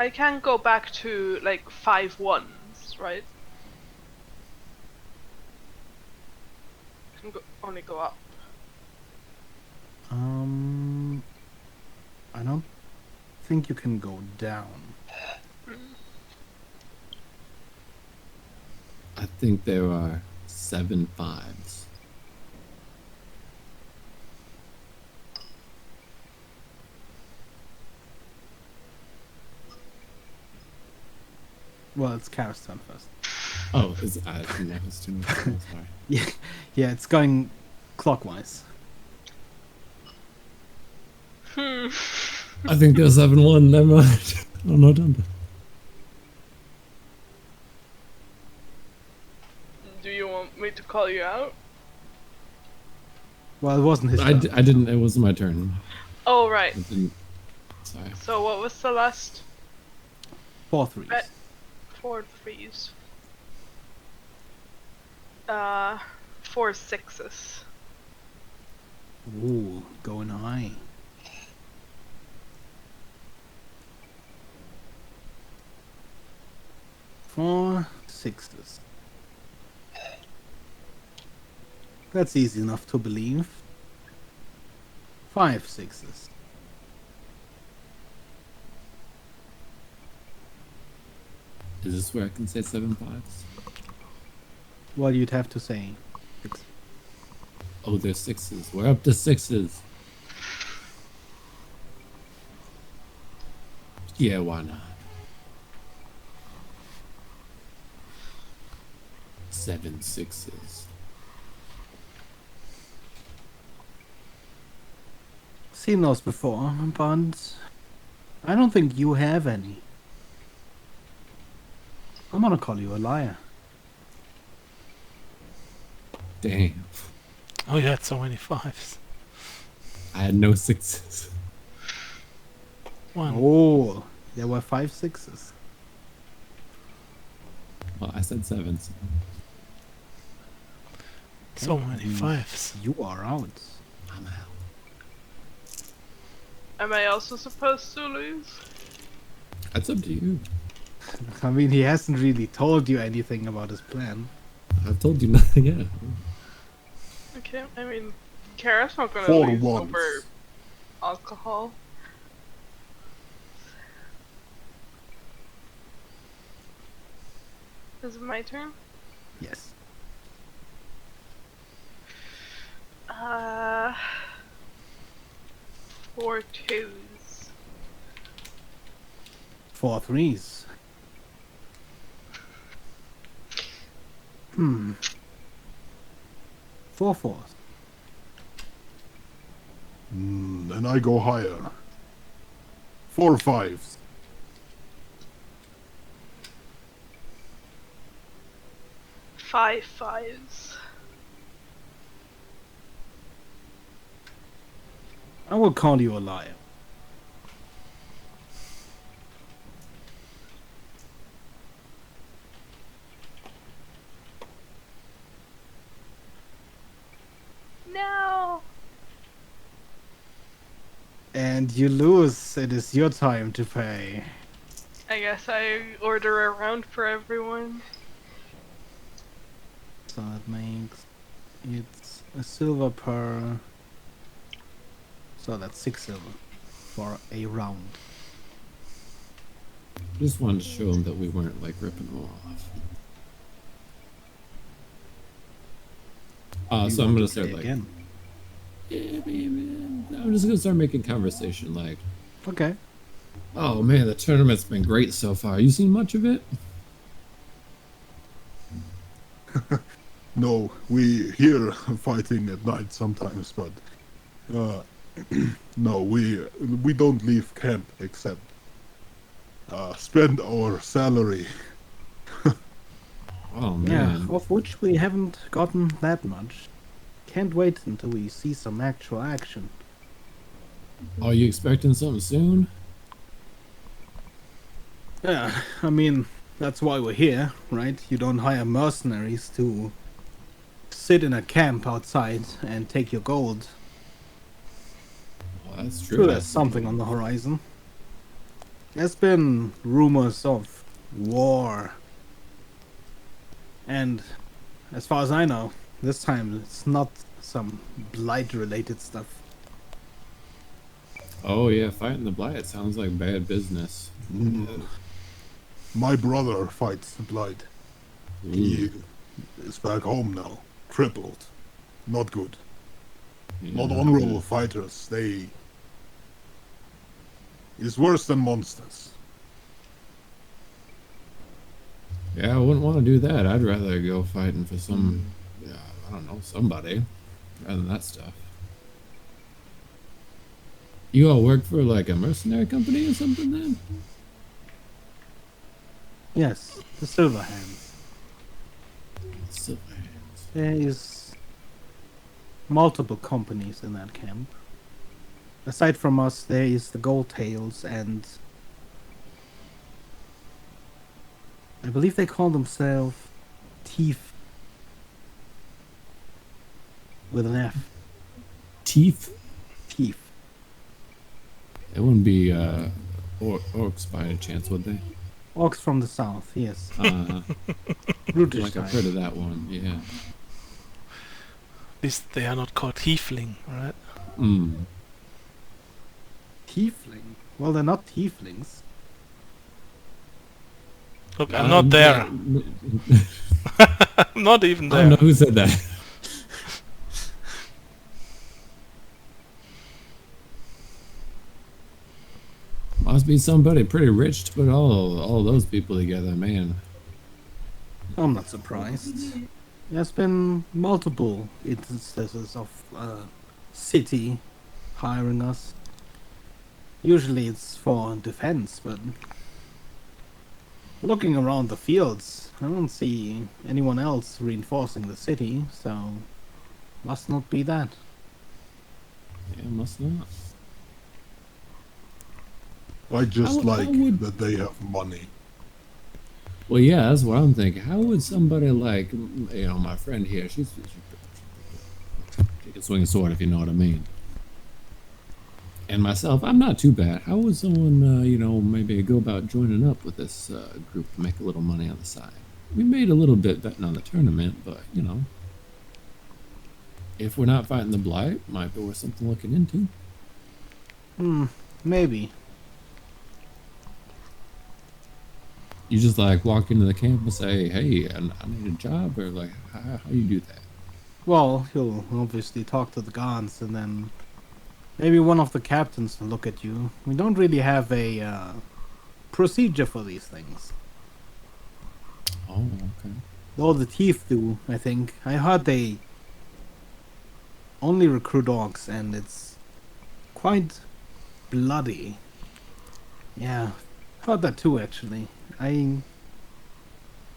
I can't go back to like 5 ones, right? I can only go up. I don't think you can go down. I think there are 7 fives. Well, it's Kara's turn first. Oh, I didn't know it was too much. I'm sorry. Yeah, yeah, it's going clockwise. Hmm. I think they're 7-1. Never mind. I'm not done. Do you want me to call you out? Well, it wasn't his I turn. didn't. It wasn't my turn. Oh, right. I didn't. Sorry. So what was the last? 4 threes. 4 threes. 4 sixes. Ooh, going high. Four sixes. That's easy enough to believe. 5 sixes. Is this where I can say 7 5s? Well, you'd have to say 6. Oh, there's 6s. We're up to 6s. Yeah, why not? 7 6s. Seen those before, but I don't think you have any. I'm gonna call you a liar. Damn. Oh, you had so many 5s. I had no 6s. 1. Oh, there were 5 sixes. Well, I said 7s. So many 5s. You are out. I'm out. Am I also supposed to lose? That's up to you. I mean, he hasn't really told you anything about his plan. I've told you nothing yet. Okay, I mean, Kara's not gonna 4 lose ones. over alcohol. Is it my turn? Yes. Uh, 4 twos. 4 threes. 4 fours. And I go higher. 4 5s. 5 5s. I will call you a liar. No! And you lose. It is your time to pay. I guess I order a round for everyone. So that makes it's a silver per. So that's 6 silver for a round. Just wanted to show him that we weren't like ripping him off. You So I'm want gonna to start play like, again. yeah, man. I'm just gonna start making conversation. Like, Okay. oh man, the tournament's been great so far. You seen much of it? No, we here fighting at night sometimes, but no, we don't leave camp except spend our salary. Oh Yeah, man. of which we haven't gotten that much. Can't wait until we see some actual action. Are you expecting something soon? Yeah, I mean, that's why we're here, right? You don't hire mercenaries to sit in a camp outside and take your gold. Well, that's Sure, true. there's something on the horizon. There's been rumors of war. And as far as I know, this time it's not some blight-related stuff. Oh yeah, fighting the blight sounds like bad business. My brother fights the Blight. He Ooh, is back home now, crippled. Not good. yeah, Not honorable fighters. They is worse than monsters. Yeah, I wouldn't want to do that. I'd rather go fighting for some, yeah, I don't know, somebody, rather than that stuff. You all work for like a mercenary company or something then? Yes, the Silver Hands. Silverhands. There is multiple companies in that camp. Aside from us, there is the Gold Tails, and I believe they call themselves Teeth with an F. Teeth? Teeth. It wouldn't be orcs by any chance, would they? Orcs from the south, yes. Like Brutish I've heard of that one, yeah. At least they are not called tiefling, right? Mm. Tiefling? Well, they're not tieflings. Look, I'm not there. I'm not even I don't know there. who said that. Must be somebody pretty rich to put all those people together, man. I'm not surprised. There's been multiple instances of city hiring us. Usually it's for defense, but looking around the fields, I don't see anyone else reinforcing the city, so must not be that. Yeah, must not. I just How like would- that they have money. Well, yeah, that's what I'm thinking. How would somebody like, you know, my friend here, she can swing a sword if you know what I mean. And myself, I'm not too bad. How would someone, you know, maybe go about joining up with this group to make a little money on the side? We made a little bit betting on the tournament, but, you know, if we're not fighting the Blight, might be worth something looking into. Maybe. You just like walk into the camp and say, "Hey, I need a job," or like, how you do that? Well, you'll obviously talk to the guards, and then maybe one of the captains will look at you. We don't really have a procedure for these things. Oh, okay. Though the Thief do, I think. I heard they only recruit orcs, and it's quite bloody. Yeah, heard that too, actually. I'm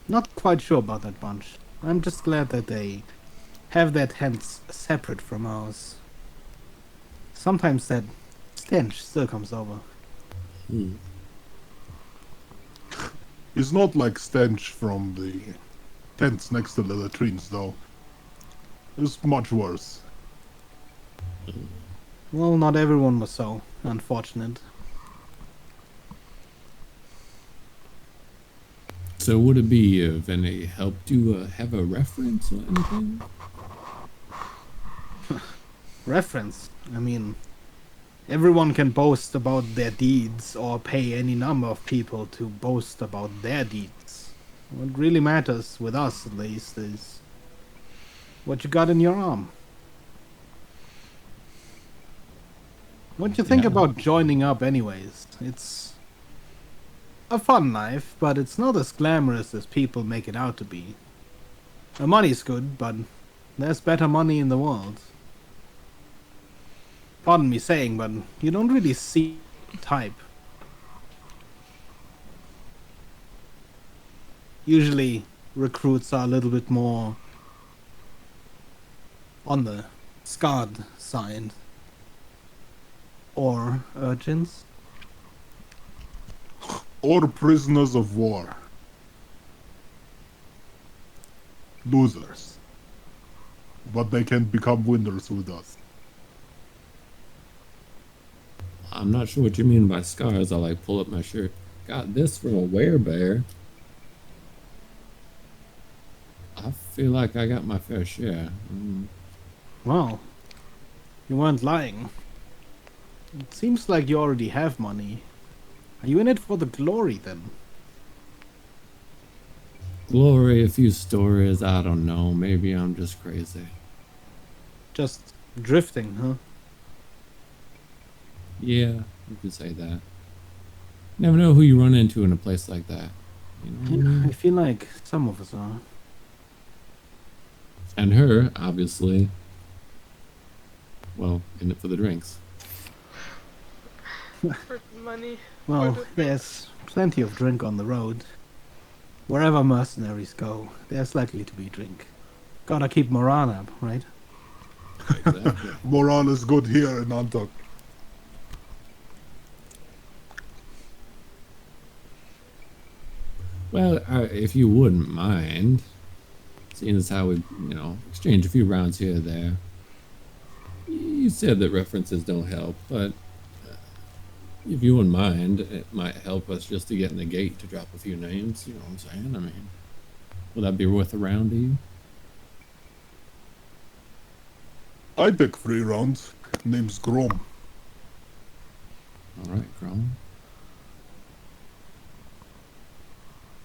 not quite sure about that bunch. I'm just glad that they have their tents separate from ours. Sometimes that stench still comes over. It's not like stench from the tents next to the latrines, though. It's much worse. Well, not everyone was so unfortunate. So would it be of any help to have a reference or anything? Reference. I mean, everyone can boast about their deeds or pay any number of people to boast about their deeds. What really matters, with us at least, is what you got in your arm. What do you think Yeah. about joining up anyways? It's a fun life, but it's not as glamorous as people make it out to be. The money's good, but there's better money in the world. Pardon me saying, but you don't really see the type. Usually, recruits are a little bit more on the scarred side. Or urchins. Or prisoners of war. Losers. But they can become winners with us. I'm not sure what you mean by scars. I like pull up my shirt. Got this from a werebear. I feel like I got my fair share. Well, you weren't lying. It seems like you already have money. Are you in it for the glory then? Glory, a few stories. I don't know. Maybe I'm just crazy. Just drifting, huh? Yeah, you could say that. Never know who you run into in a place like that. You know what I mean? I feel like some of us are. And her, obviously, well, in it for the drinks. For the money. Well, for the there's plenty of drink on the road. Wherever mercenaries go, there's likely to be drink. Gotta keep morale up, right? Exactly. Morale is good here in Antok. Well, if you wouldn't mind, seeing as how we, exchange a few rounds here or there. You said that references don't help, but if you wouldn't mind, it might help us just to get in the gate to drop a few names. You know what I'm saying? I mean, would that be worth a round to you? I pick 3 rounds. Name's Grom. All right, Chrome.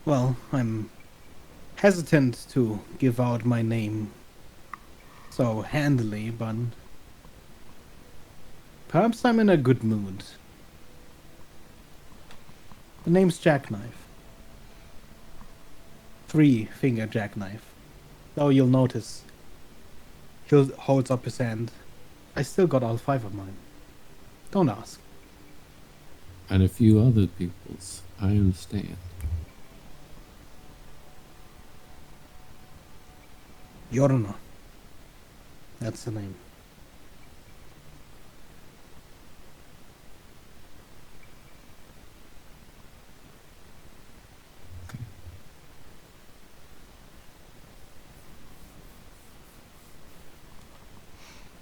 Well, I'm hesitant to give out my name so handily, but perhaps I'm in a good mood. The name's Jackknife. 3-finger jackknife. Though you'll notice, he holds up his hand. I still got all 5 of mine. Don't ask. And a few other people's. I understand. Yorna. That's the name.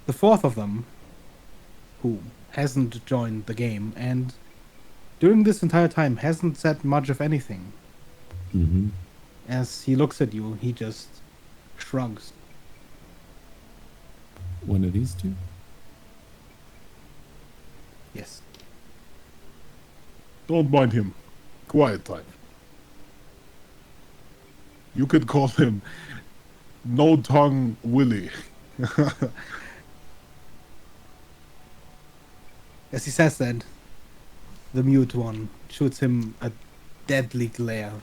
The 4th of them, who hasn't joined the game, and during this entire time hasn't said much of anything. Mm-hmm. As he looks at you, he just shrugs. One of these two? Yes. Don't mind him. Quiet time. You could call him No Tongue Willie. As he says that, the mute one shoots him a deadly glare.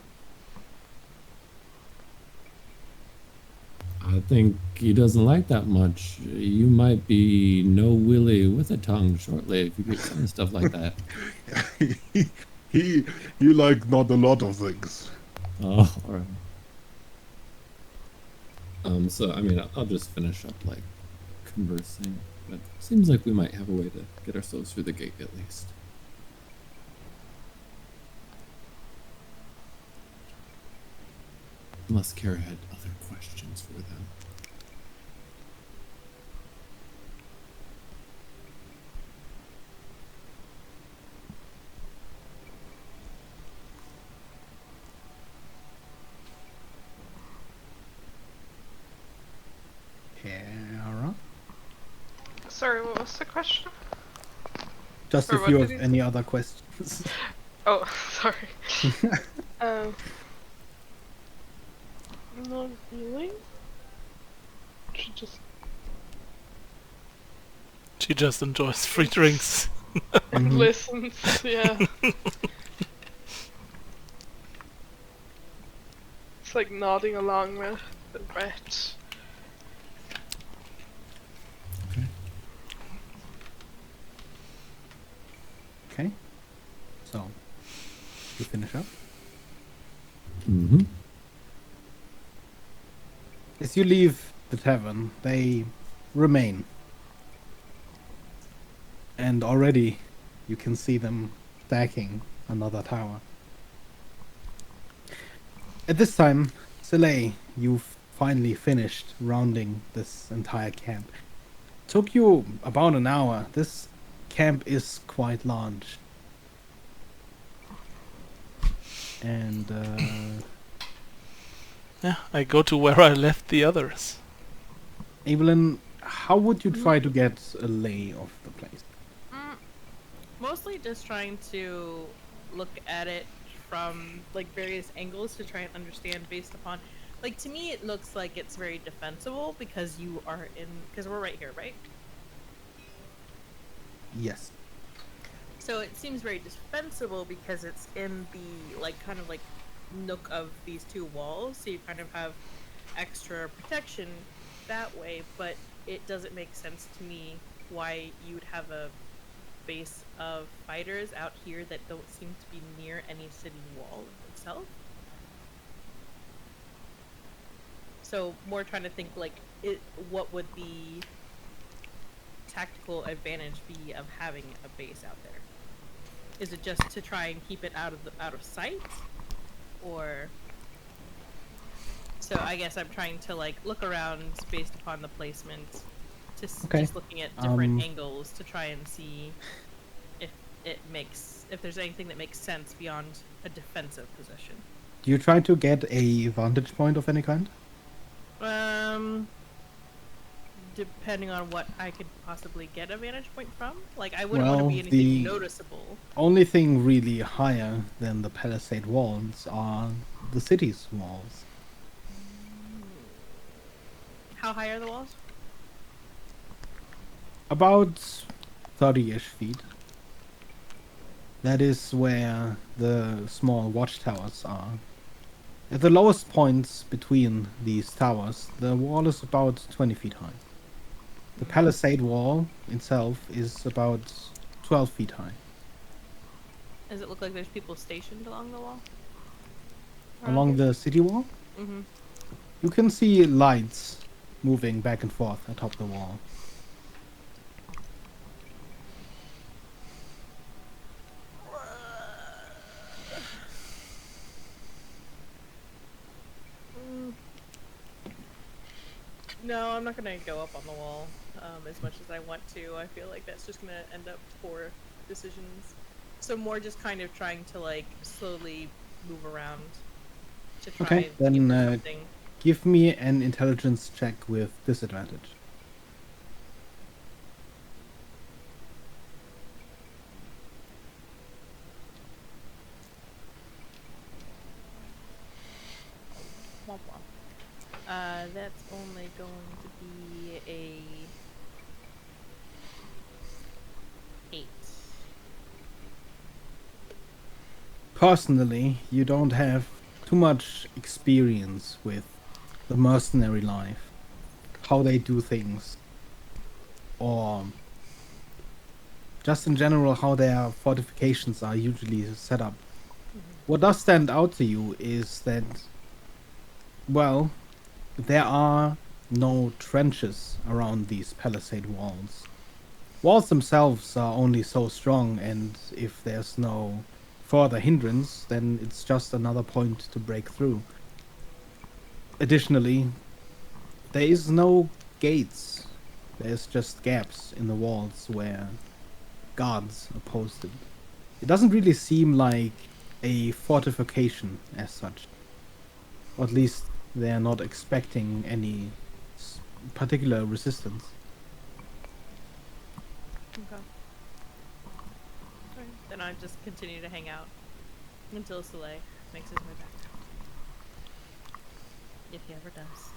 I think he doesn't like that much. You might be no Willie with a tongue shortly if you keep saying stuff like that. he like not a lot of things. Oh, all right. So I mean, I'll just finish up like conversing. But seems like we might have a way to get ourselves through the gate at least. Unless Kara had other questions for them. Kara? Sorry, what was the question? Just Or if what you did have he say? any other questions. Oh, sorry. um, not really. Should just She just enjoys free drinks. Mhm. listens. Yeah. It's like nodding along with the Brett. Okay. Okay. So, you finish up. Mm-hmm. As you leave the tavern, they remain. And already you can see them stacking another tower. At this time, Soleil, you've finally finished rounding this entire camp. Took you about an hour. This camp is quite large. And Yeah, I go to where I left the others. Evelyn, how would you try to get a lay of the place? Mostly just trying to look at it from like various angles to try and understand based upon, like, to me it looks like it's very defensible because we're right here, right? Yes. So it seems very defensible because it's in the like kind of like nook of these two walls, so you kind of have extra protection that way, but it doesn't make sense to me why you would have a base of fighters out here that don't seem to be near any city wall itself. So more trying to think like what would the tactical advantage be of having a base out there? Is it just to try and keep it out of sight, or? So I guess I'm trying to like look around based upon the placement, Okay. just looking at different angles to try and see if there's anything that makes sense beyond a defensive position. Do you try to get a vantage point of any kind? Depending on what I could possibly get a vantage point from. Like, I wouldn't want to be anything the noticeable. only thing really higher than the palisade walls are the city's walls. How high are the walls? About 30-ish feet. That is where the small watchtowers are. At the lowest points between these towers, the wall is about 20 feet high. The palisade wall itself is about 12 feet high. Does it look like there's people stationed along the wall? Along the city wall, Mm-hmm. you can see lights moving back and forth atop the wall. No, I'm not gonna go up on the wall as much as I want to. I feel like that's just gonna end up poor decisions. So more just kind of trying to like slowly move around to try Okay, and then, get something. Give me an intelligence check with disadvantage. Womp womp. That's only going to be a 8. Personally, you don't have too much experience with the mercenary life, how they do things, or just in general how their fortifications are usually set up. What does stand out to you is that, well, there are no trenches around these palisade walls. Walls themselves are only so strong, and if there's no further hindrance, then it's just another point to break through. Additionally, there is no gates. There's just gaps in the walls where guards are posted. It doesn't really seem like a fortification as such. Or at least they're not expecting any particular resistance. Okay. Then I just continue to hang out until Soleil makes his way back. If he ever does.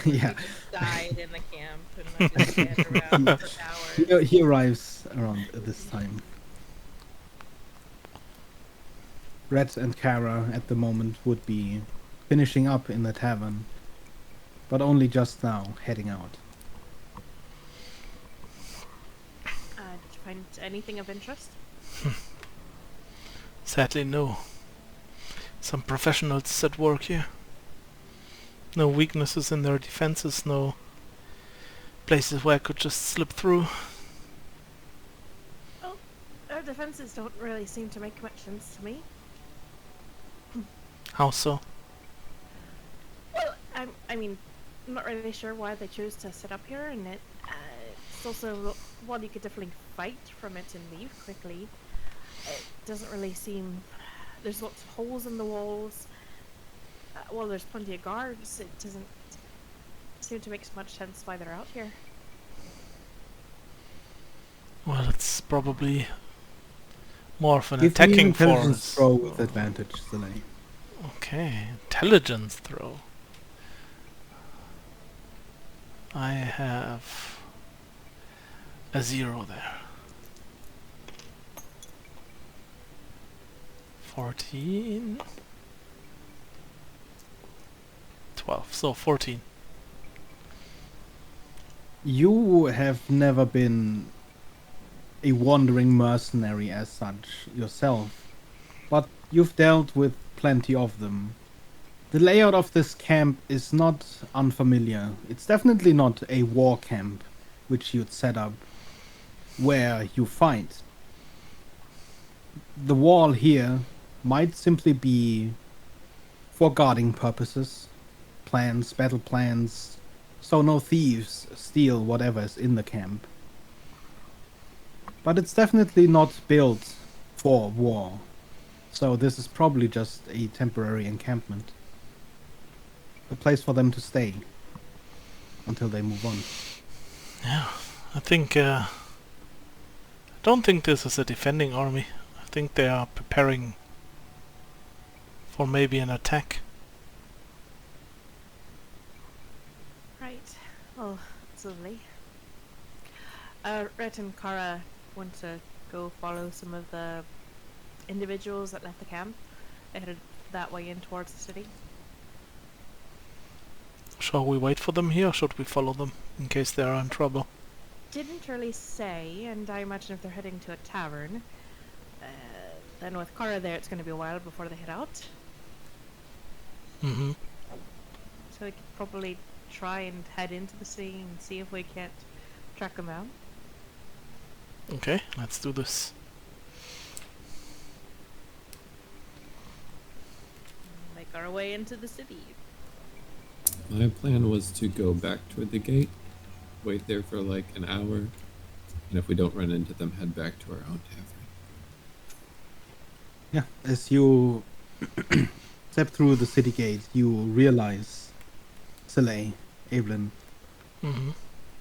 Yeah, He just died in the camp and I just stand around for hours. he arrives around this time. Red and Kara at the moment would be finishing up in the tavern, but only just now heading out. Did you find anything of interest? Sadly, no. Some professionals at work here. No weaknesses in their defenses, no places where I could just slip through. Well, our defenses don't really seem to make much sense to me. How so? Well, I mean, I'm not really sure why they chose to set up here, and it's also one you could definitely fight from it and leave quickly. It doesn't really seem. There's lots of holes in the walls. Well, there's plenty of guards. It doesn't seem to make so much sense why they're out here. Well, it's probably more of an Give me an attacking intelligence force. throw with advantage, Soleil. Okay, intelligence throw. I have a 0 there. 14. 12, so 14. You have never been a wandering mercenary as such yourself, but you've dealt with plenty of them. The layout of this camp is not unfamiliar. It's definitely not a war camp, which you'd set up where you fight. The wall here might simply be for guarding purposes, plans, battle plans, so no thieves steal whatever is in the camp. But it's definitely not built for war, so this is probably just a temporary encampment. A place for them to stay until they move on. Yeah, I think... I don't think this is a defending army. I think they are preparing for maybe an attack. Right. Well, it's lovely. Rhett and Kara want to go follow some of the individuals that left the camp. They headed that way in towards the city. Shall we wait for them here, or should we follow them in case they are in trouble? Didn't really say, and I imagine if they're heading to a tavern, then with Kara there, it's going to be a while before they head out. Mm-hmm. So we could probably try and head into the city and see if we can't track them down. Okay, let's do this. Make our way into the city. My plan was to go back toward the gate, wait there for like an hour, and if we don't run into them, head back to our own tavern. Yeah, as you step through the city gate, you realize, Soleil, Evelyn, Mm-hmm.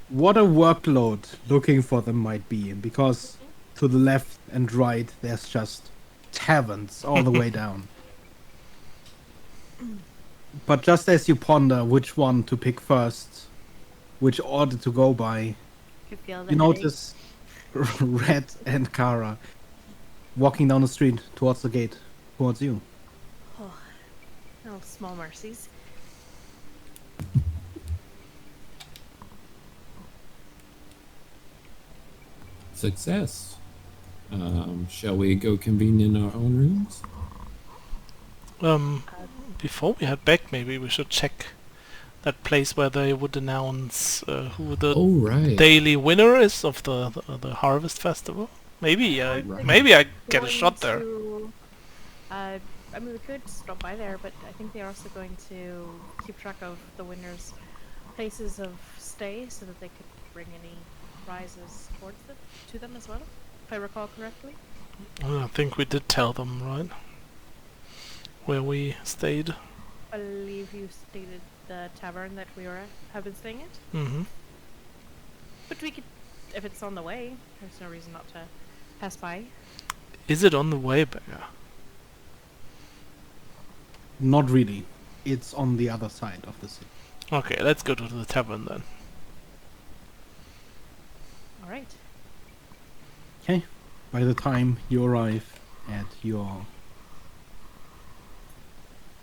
what a workload looking for them might be, because to the left and right there's just taverns all the way down. But just as you ponder which one to pick first, which order to go by, Could feel the you headache. notice Red and Kara walking down the street towards the gate, towards you. Oh, small mercies. Success. Shall we go convene in our own rooms? Before we head back, maybe we should check that place where they would announce who the Oh, right. daily winner is of the harvest festival. Maybe maybe I get a shot there. I mean, we could stop by there, but I think they're also going to keep track of the winners' places of stay so that they could bring any prizes towards them, to them as well, if I recall correctly. I think we did tell them, right? Where we stayed. I believe you stated the tavern that we have been staying at. Mm-hmm. But we could, if it's on the way, there's no reason not to pass by. Is it on the way back? Not really. It's on the other side of the city. Okay, let's go to the tavern then. All right. Okay. By the time you arrive at your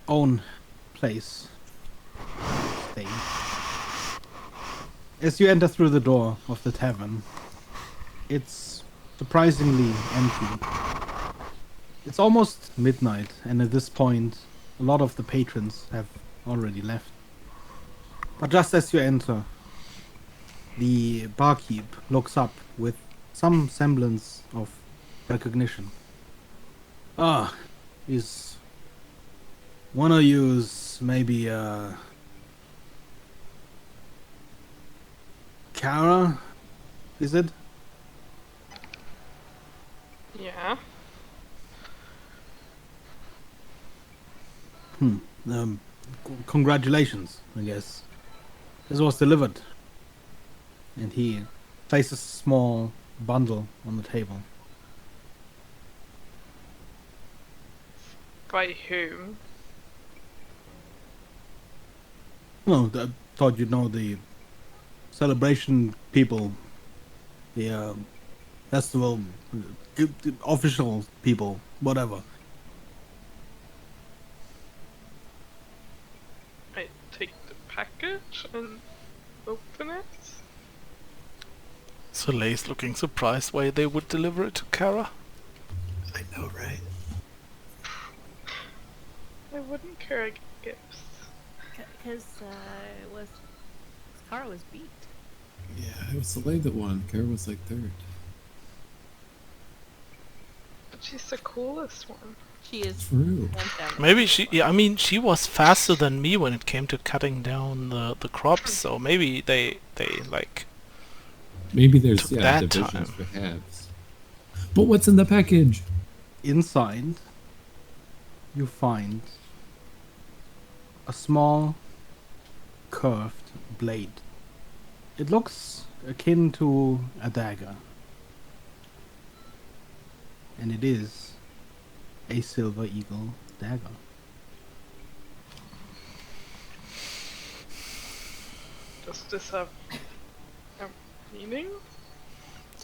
own place, stay. As you enter through the door of the tavern, it's surprisingly empty. It's almost midnight, and at this point, a lot of the patrons have already left. But just as you enter, the barkeep looks up with some semblance of recognition. Ah, is one of yous maybe Kara? Is it? Yeah. Congratulations, I guess. This was delivered. And he places a small bundle on the table. By whom? No, I thought you'd know the celebration people, the festival, official people, whatever. package and open it. Soleil's looking surprised why they would deliver it to Kara. I know, right? I wouldn't care gifts. Because it was Kara was beat. Yeah, it was Soleil that won. Kara was like third. But she's the coolest one. She is True. hands down the Maybe coolest she, one. yeah, I mean, she was faster than me when it came to cutting down the crops, so maybe they like... Maybe there's Took that divisions time. for halves. But what's in the package? Inside, you find a small curved blade. It looks akin to a dagger. And it is a silver eagle dagger. Does this have a meaning?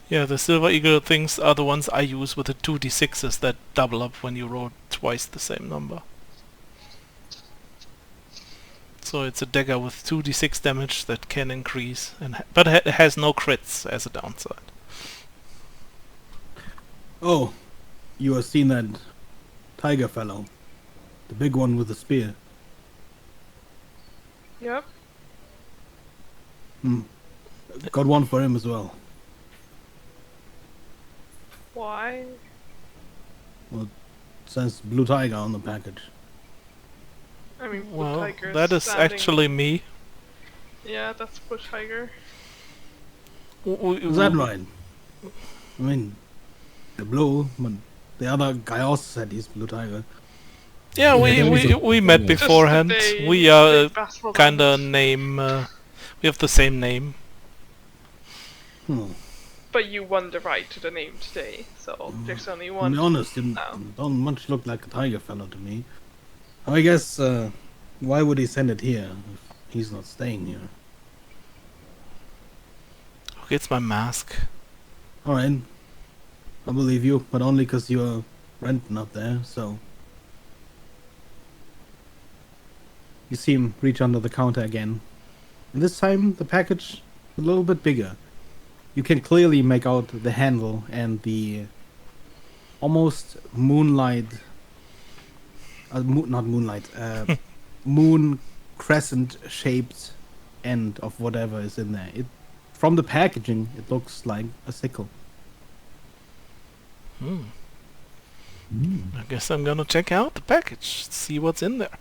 Yeah, the Silver Eagle things are the ones I use with the 2d6s that double up when you roll twice the same number. So it's a dagger with 2d6 damage that can increase, and but it has no crits as a downside. Oh, you have seen that tiger fellow. The big one with the spear. Yep. Got one for him as well. Why? Says Blue Tiger on the package. I mean, Blue Well, Tiger that is standing- actually me. Yeah, that's Blue Tiger. Is that right? I mean, the blue, but the other guy also said he's Blue Tiger. Yeah, Yeah, we met Just beforehand. Just that We they are battled kinda and- name. We have the same name. But you won the right to the name today, so there's only To one. be honest, didn't now. don't much look like a tiger fellow to me. I guess, why would he send it here if he's not staying here? Okay, it's my mask. Alright, I believe you, but only because you're renting up there, so... You see him reach under the counter again. And this time, the package a little bit bigger. You can clearly make out the handle and the almost moonlight... not moonlight, moon crescent-shaped end of whatever is in there. From the packaging, it looks like a sickle. I guess I'm gonna check out the package, see what's in there.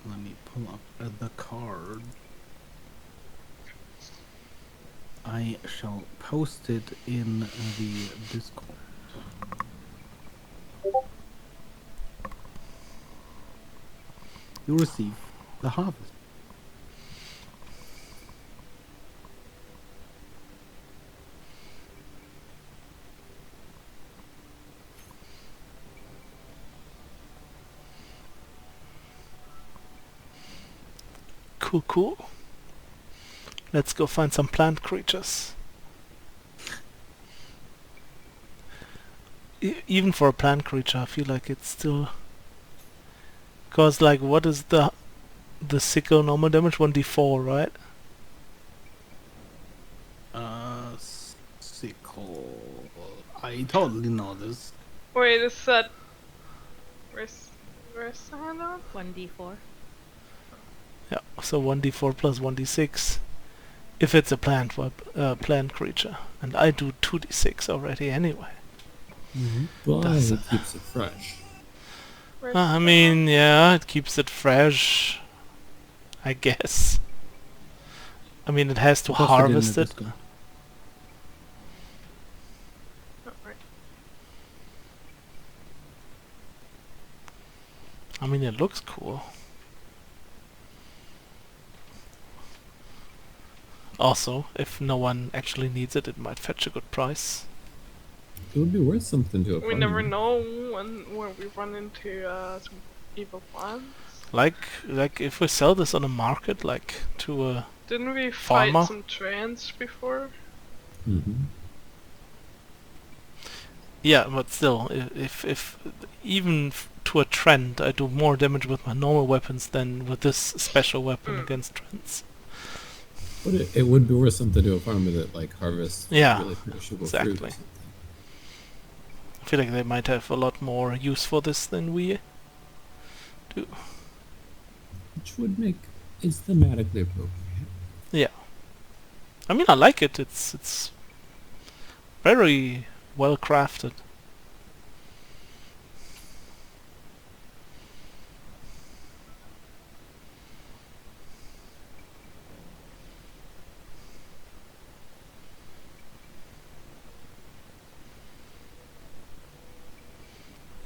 Let me pull up the card. I shall post it in the Discord. You receive the harvest. Cool, cool. Let's go find some plant creatures. Even for a plant creature, I feel like it's still... Cause like, what is the sickle normal damage? 1d4, right? Sickle. I totally know this. Wait, is that... Where's the handout? 1d4. Yeah, so 1d4 plus 1d6 if it's a plant plant creature, and I do 2d6 already anyway. But Does it keeps it fresh. Where's I the- mean, yeah, it keeps it fresh, I guess. I mean, it has to Post it in the harvest it. Discord. Oh, right. I mean, it looks cool. Also, if no one actually needs it, it might fetch a good price. It would be worth something to a We never party. know when we run into some evil plans. Like if we sell this on a market, like to a Didn't we Farmer? fight some trains before? Mm-hmm. Yeah, but still, if even to a trend, I do more damage with my normal weapons than with this special weapon against trends. But it would be worth something to a farmer that like harvests Yeah, really perishable fruit exactly. or something. I feel like they might have a lot more use for this than we do. Which would make it thematically appropriate. Yeah. I mean, I like it. It's very well crafted.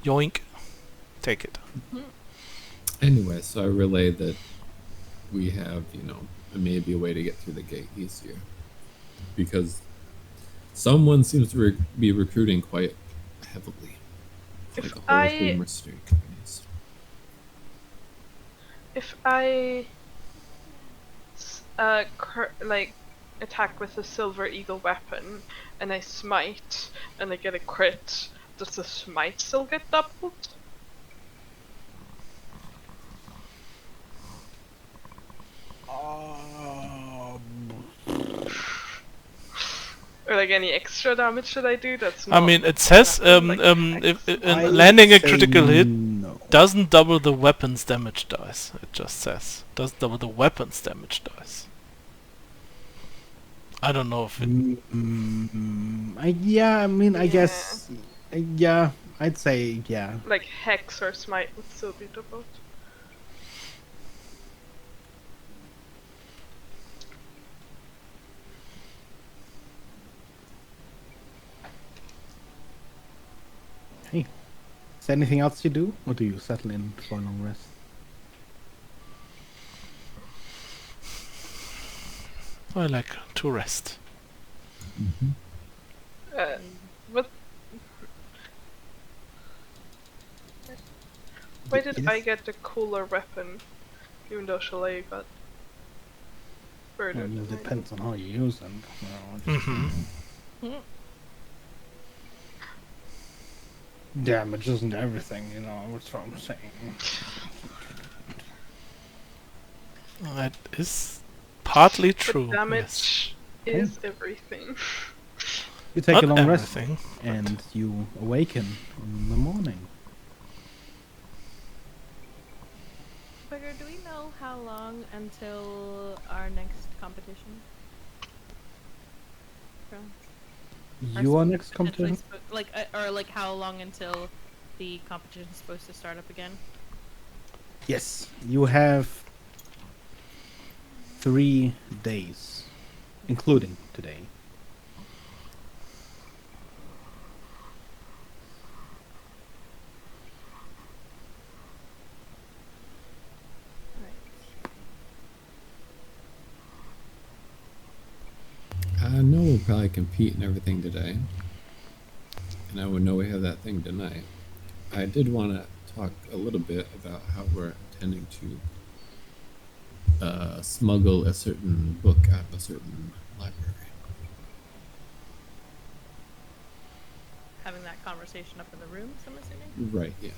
Yoink. Take it. Anyway, so I relay that we have, maybe a way to get through the gate easier. Because someone seems to be recruiting quite heavily. If Like a whole three I- mercenary companies. If I attack with a silver eagle weapon and I smite and I get a crit, does the smite still get doubled? Or like any extra damage that I do that's I not mean, it says like I would landing a say critical hit no. doesn't double the weapon's damage dice. It just says doesn't double the weapon's damage dice. I don't know if it. I guess. Yeah, I'd say yeah. like hex or smite would still be doubled. Hey, is there anything else you do, or do you settle in for a long rest? I like to rest. What? Why did I get the cooler weapon, even though Chalet got further Well, than it I depends on how you use them. Damage isn't everything, that's what I'm saying. That is partly did. true. But damage is everything. You take Not a long rest, everything. and you awaken in the morning. Bugger, do we know how long until our next competition? Your next competition? Or how long until the competition is supposed to start up again? Yes, you have 3 days, including today. I know we'll probably compete and everything today. And I would know we have that thing tonight. I did want to talk a little bit about how we're intending to smuggle a certain book out of a certain library. Having that conversation up in the rooms, I'm assuming? Right, yeah.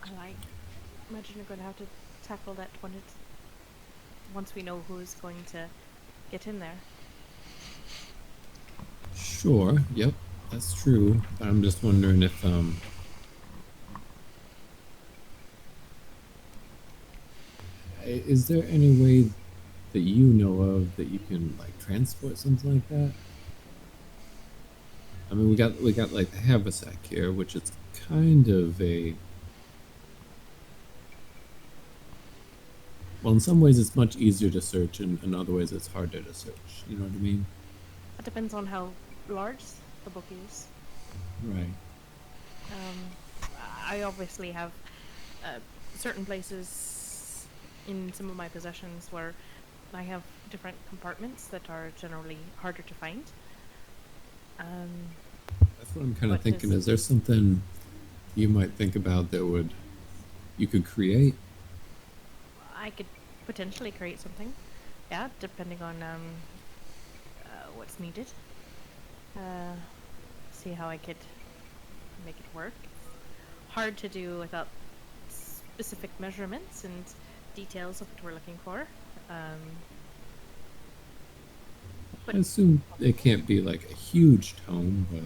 I imagine you're going to have to tackle that once we know who's going to get in there. Sure, yep, that's true. But I'm just wondering if, is there any way that you know of that you can, like, transport something like that? I mean, we got like the haversack here, which is kind of a... Well, in some ways it's much easier to search, and in other ways it's harder to search. You know what I mean? It depends on how large the book is. Right. I obviously have certain places in some of my possessions where I have different compartments that are generally harder to find. That's what I'm kind of But thinking. just- Is there something you might think about that would you could create? I could potentially create something. Yeah, depending on what's needed. See how I could make it work. It's hard to do without specific measurements and details of what we're looking for. I assume it can't be like a huge tome, but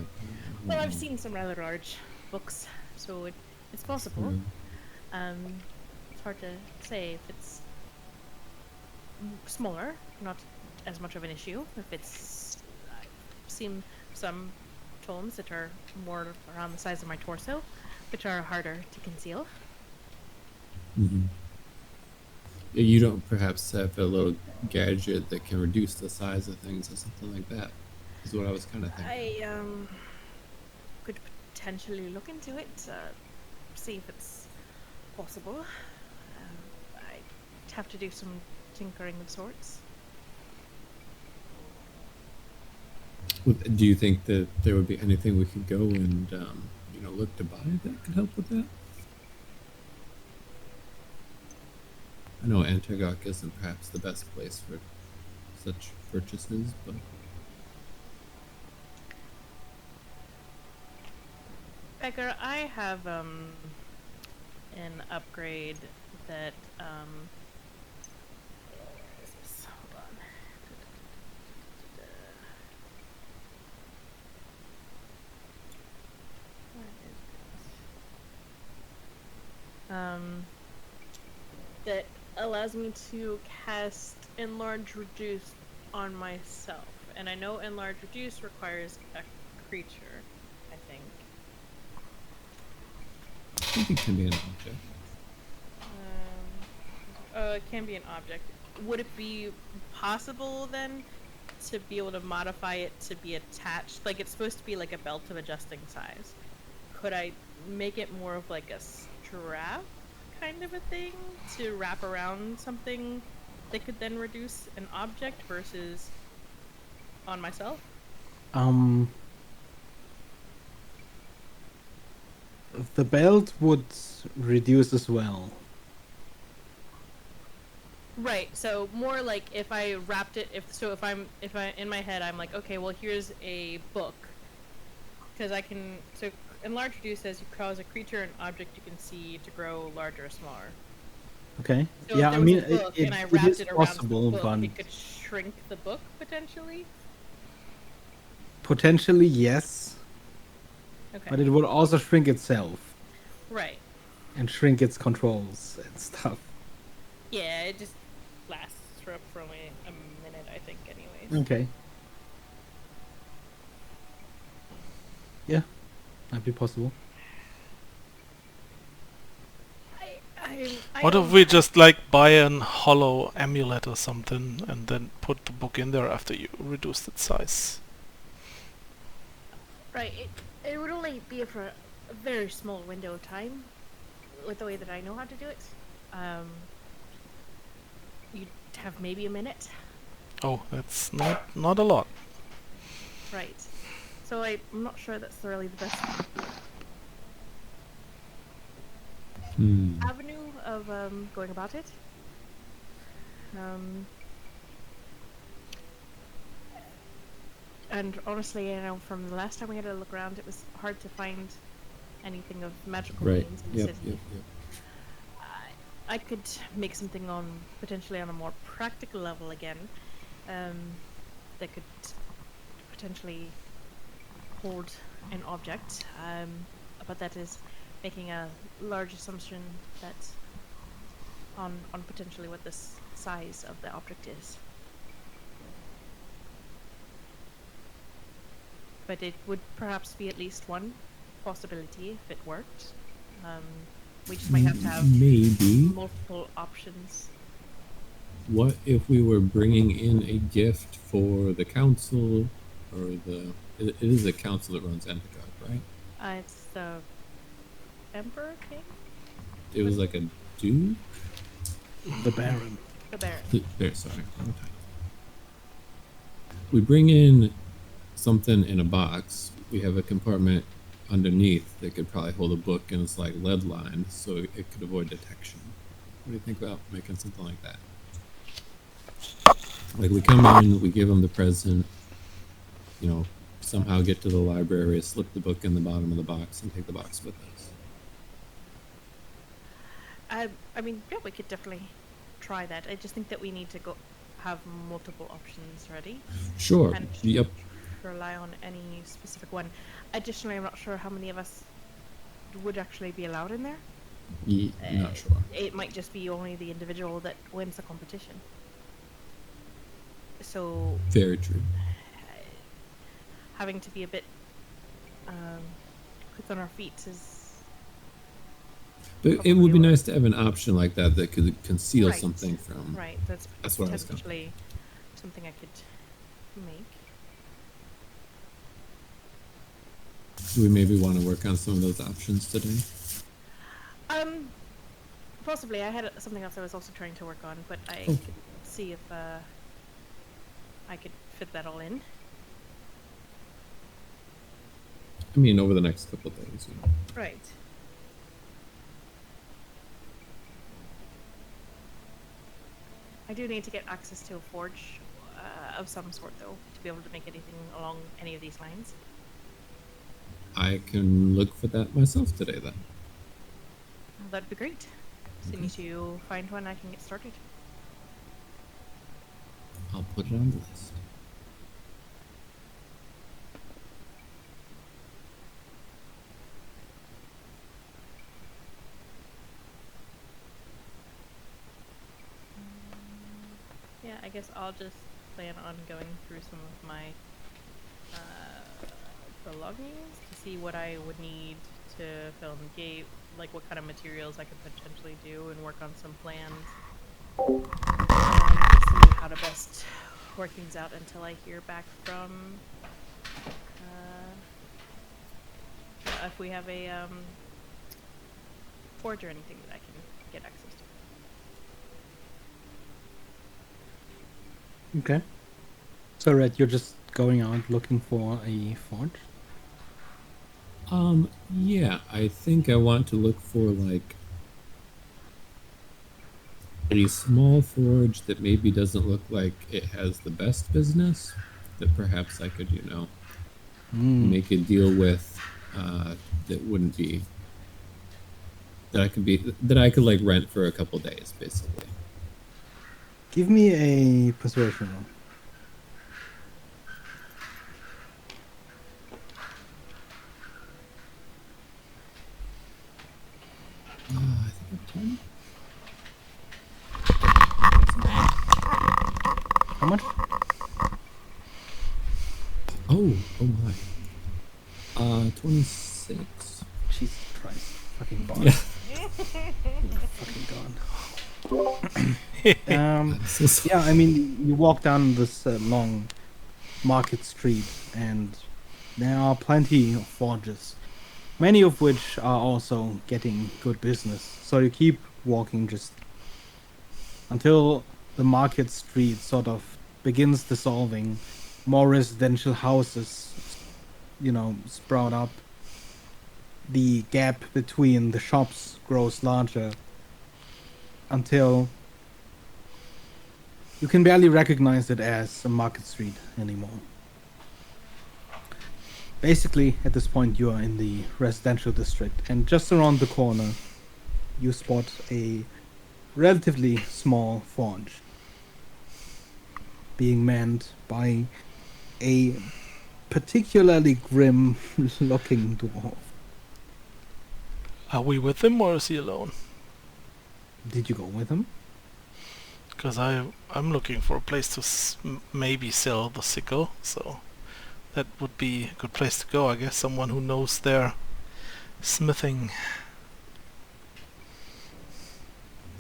Well, I've seen some rather large books, so it's possible. It's hard to say if it's smaller, not as much of an issue. If it's, I've seen some tomes that are more around the size of my torso, which are harder to conceal. You don't perhaps have a little gadget that can reduce the size of things or something like that, is what I was kind of thinking. I could potentially look into it, see if it's possible. I'd have to do some tinkering of sorts. Do you think that there would be anything we could go and look to buy that could help with that? I know Antagok isn't perhaps the best place for such purchases, but Becker, I have an upgrade that hold on. That allows me to cast Enlarge Reduce on myself. And I know Enlarge Reduce requires a creature, I think. I think it can be an object. It can be an object. Would it be possible then to be able to modify it to be attached? Like, it's supposed to be like a belt of adjusting size. Could I make it more of like a strap kind of a thing to wrap around something that could then reduce an object versus on myself? The belt would reduce as well. Right. So more like if I wrapped it, if I in my head I'm like, okay, well here's a book, because I can. So Enlarge Reduce says you cause a creature and object you can see to grow larger or smaller. Okay. So Yeah, if there I was mean, a book and I it wrapped is it around possible, the book, but it could shrink the book potentially. potentially yes. Okay. But it would also shrink itself Right. and shrink its controls and stuff. Yeah, it just lasts for only a minute, I think, anyways. Okay. Yeah, that'd be possible. What if we just like buy an hollow amulet or something and then put the book in there after you reduced its size? Right, it would only be for a very small window of time, with the way that I know how to do it. You'd have maybe a minute. Oh, that's not a lot. Right. So I'm not sure that's really the best avenue of going about it. And honestly, you know, from the last time we had a look around, it was hard to find anything of magical Right. means in the Yep. city. Yep. I could make something potentially on a more practical level again, that could potentially hold an object, but that is making a large assumption that on potentially what the size of the object is. But it would perhaps be at least one possibility if it worked. We just might have to have Maybe. multiple options. What if we were bringing in a gift for the council, or it is the council that runs Antagog, right? It's the Emperor King? It was like a dude? The Baron. The Baron. There, sorry. wrong title. We bring in something in a box. We have a compartment underneath that could probably hold a book and it's like lead lined, so it could avoid detection. What do you think about making something like that? Like we come in, we give them the present, you know, somehow get to the library, slip the book in the bottom of the box, and take the box with us. I mean, yeah, we could definitely try that. I just think that we need to have multiple options ready Sure. and Yep. rely on any specific one. Additionally, I'm not sure how many of us would actually be allowed in there. Not sure. It might just be only the individual that wins the competition. So Very true. having to be a bit quick on our feet is. But it would be nice to have an option like that that could conceal Right. something from. Right, that's what I was going. potentially something I could make. Do we maybe want to work on some of those options today? Possibly. I had something else I was also trying to work on, but I Oh. could see if I could fit that all in. I mean, over the next couple of days, you know. Right. I do need to get access to a forge of some sort, though, to be able to make anything along any of these lines. I can look for that myself today, then. Well, that'd be great. As soon as you find one, I can get started. I'll put it on the list. Yeah, I guess I'll just plan on going through some of my belongings to see what I would need to film the gate, like what kind of materials I could potentially do, and work on some plans. See how to best work things out until I hear back from if we have a forge or anything that I can get access to. Okay. So, Red, you're just going out looking for a forge? Yeah, I think I want to look for, like, a small forge that maybe doesn't look like it has the best business, that perhaps I could, you know, make a deal with, that wouldn't be, that I could, like, rent for a couple days, basically. Give me a persuasion roll. I think I'm 10. How much? Oh my. 26. Jesus Christ. Fucking bond. Yeah. Fucking gone. I'm so sorry. Yeah, I mean, you walk down this long market street, and there are plenty of forges, many of which are also getting good business. So you keep walking just until the market street sort of begins dissolving. More residential houses, you know, sprout up. The gap between the shops grows larger until you can barely recognize it as a market street anymore. Basically, at this point, you are in the residential district, and just around the corner, you spot a relatively small forge being manned by a particularly grim-looking dwarf. Are we with him or is he alone? Did you go with him? Because I'm looking for a place to maybe sell the sickle, so that would be a good place to go, I guess. Someone who knows their smithing.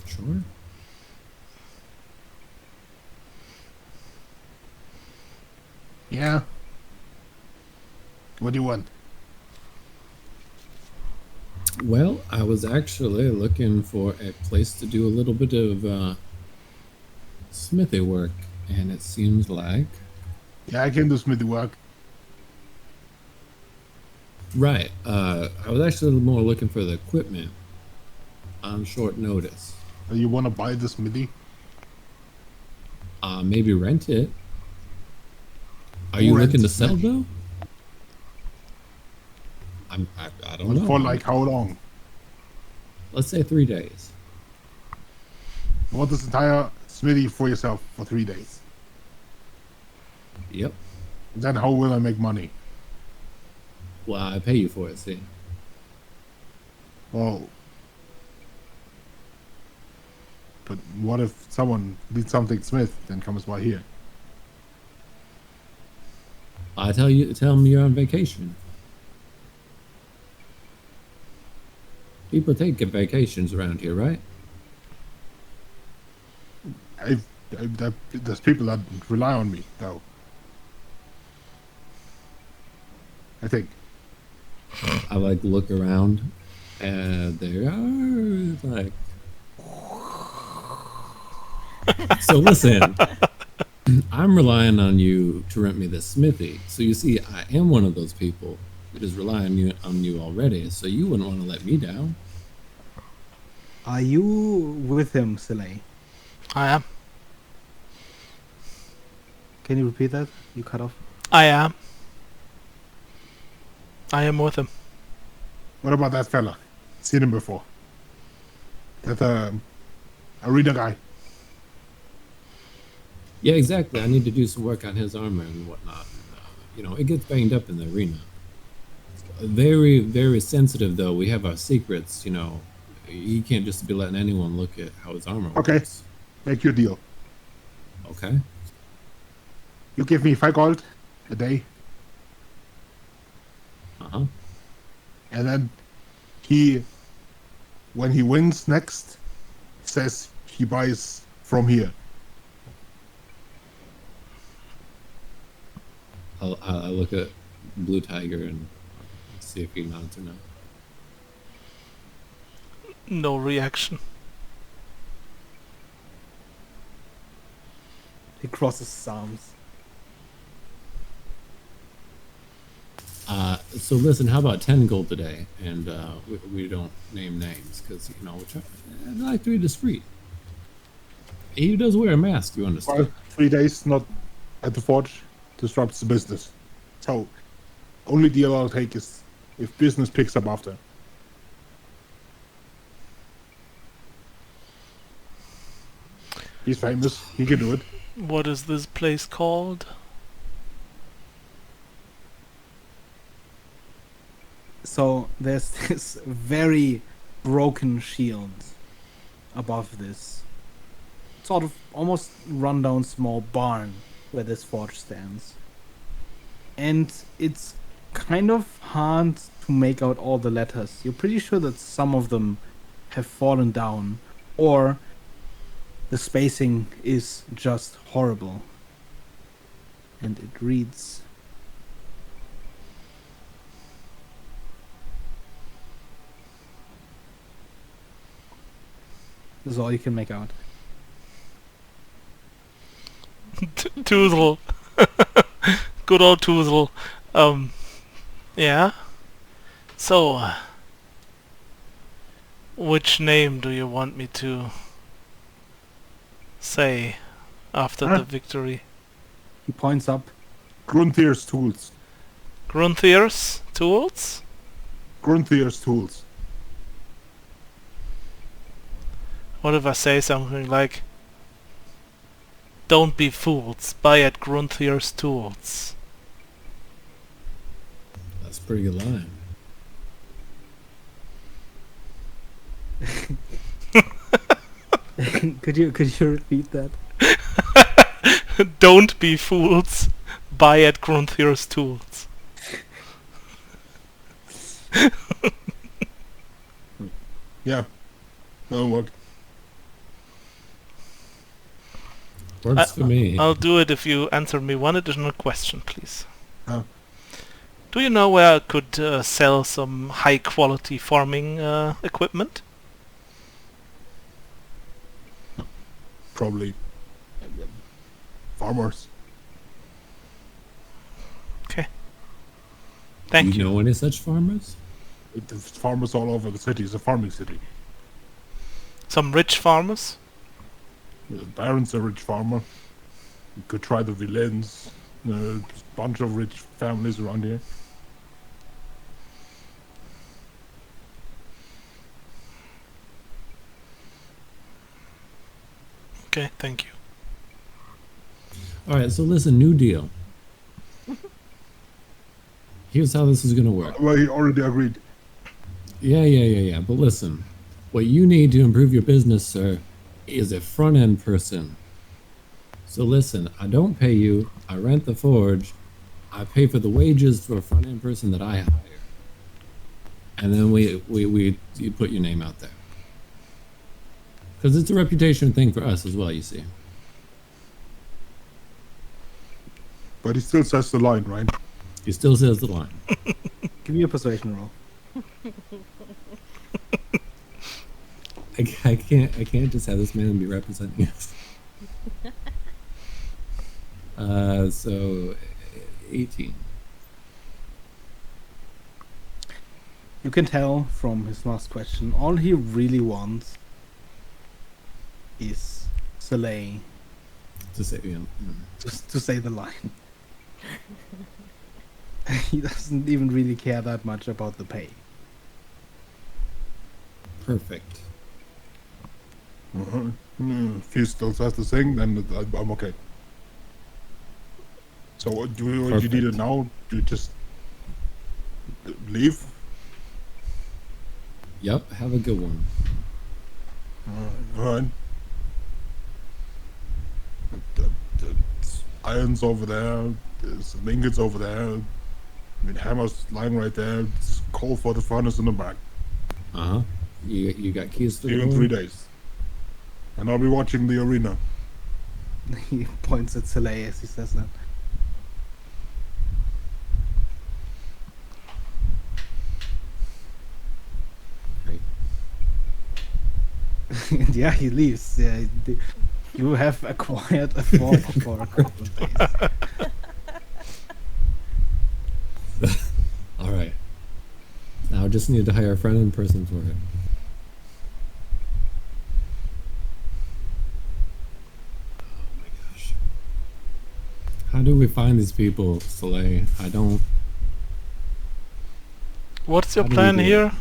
Sure. Yeah. What do you want? Well, I was actually looking for a place to do a little bit of smithy work, and it seems like Yeah, I can do smithy work. Right. I was actually more looking for the equipment on short notice. You want to buy this MIDI? Maybe rent it. Are Who you looking to rents sell MIDI? though? I don't Well, know. for like how long? Let's say 3 days. You want this entire smithy for yourself for 3 days? Yep. Then how will I make money? Well, I pay you for it, see. Well, but what if someone needs something smith then comes by here? Tell them you're on vacation. People take vacations around here, right? There's people that rely on me, though. I think. I like look around and they are like. So listen, I'm relying on you to rent me this smithy. So you see, I am one of those people that is relying on you already. So you wouldn't want to let me down. Are you with him, Silay? I am. Can you repeat that? You cut off. I am. I am with him. What about that fella? Seen him before. That arena guy. Yeah, exactly. I need to do some work on his armor and whatnot. It gets banged up in the arena. Very, very sensitive, though. We have our secrets, He can't just be letting anyone look at how his armor works. Okay. Make your deal. Okay. You give me 5 gold a day, Uh-huh. and then when he wins next, says he buys from here. I'll look at Blue Tiger and see if he nods or not. No reaction. He crosses his arms. So listen, how about 10 gold today? And we don't name names because, I like to be discreet. He does wear a mask, you understand? Well, 3 days not at the forge disrupts the business. So, only deal I'll take is if business picks up after. He's famous. He can do it. What is this place called? So there's this very broken shield above this sort of almost rundown small barn where this forge stands. And it's kind of hard to make out all the letters. You're pretty sure that some of them have fallen down, or the spacing is just horrible. And it reads, this is all you can make out. Toozle. Good old Toozle. Yeah. So, which name do you want me to say after Huh? the victory? He points up. Grunthier's tools. Grunthier's tools? Grunthier's tools. What if I say something like, don't be fools, buy at Grunthier's tools? That's a pretty good line. Could you repeat that? Don't be fools, buy at Grunthier's tools. Yeah. That'll work. Works for me. I'll do it if you answer me one additional question, please. Oh. Do you know where I could sell some high-quality farming equipment? Probably. Farmers. Okay. Thank You you. know any such farmers? There's farmers all over the city. It's a farming city. Some rich farmers? The Baron's a rich farmer. You could try the Villains. There's a bunch of rich families around here. Okay, thank you. All right, so listen, new deal. Here's how this is gonna work. Well, he already agreed. Yeah. But listen, what you need to improve your business, sir, is a front end person. So listen, I don't pay you. I rent the forge. I pay for the wages for a front end person that I hire, and then you put your name out there because it's a reputation thing for us as well. You see. But he still says the line, right? He still says the line. Give me a persuasion roll. I can't just have this man be representing us. So 18. You can tell from his last question, all he really wants is Soleil To say, yeah. to say the line. He doesn't even really care that much about the pay. Perfect. If he still says the thing, then I'm okay. So do you need it now? Do you just leave? Yep. Have a good one. Alright. The iron's over there. There's some ingots over there. I mean, hammer's lying right there. It's coal for the furnace in the back. Uh huh. You got keys for See the you in door? 3 days. And I'll be watching the arena. He points at Soleil as he says that. Great. And yeah, he leaves. Yeah, you have acquired a form for a couple of days. All right. Now I just need to hire a friend in person for it. Oh my gosh. How do we find these people, Soleil? I don't. What's your How do we plan do it? here?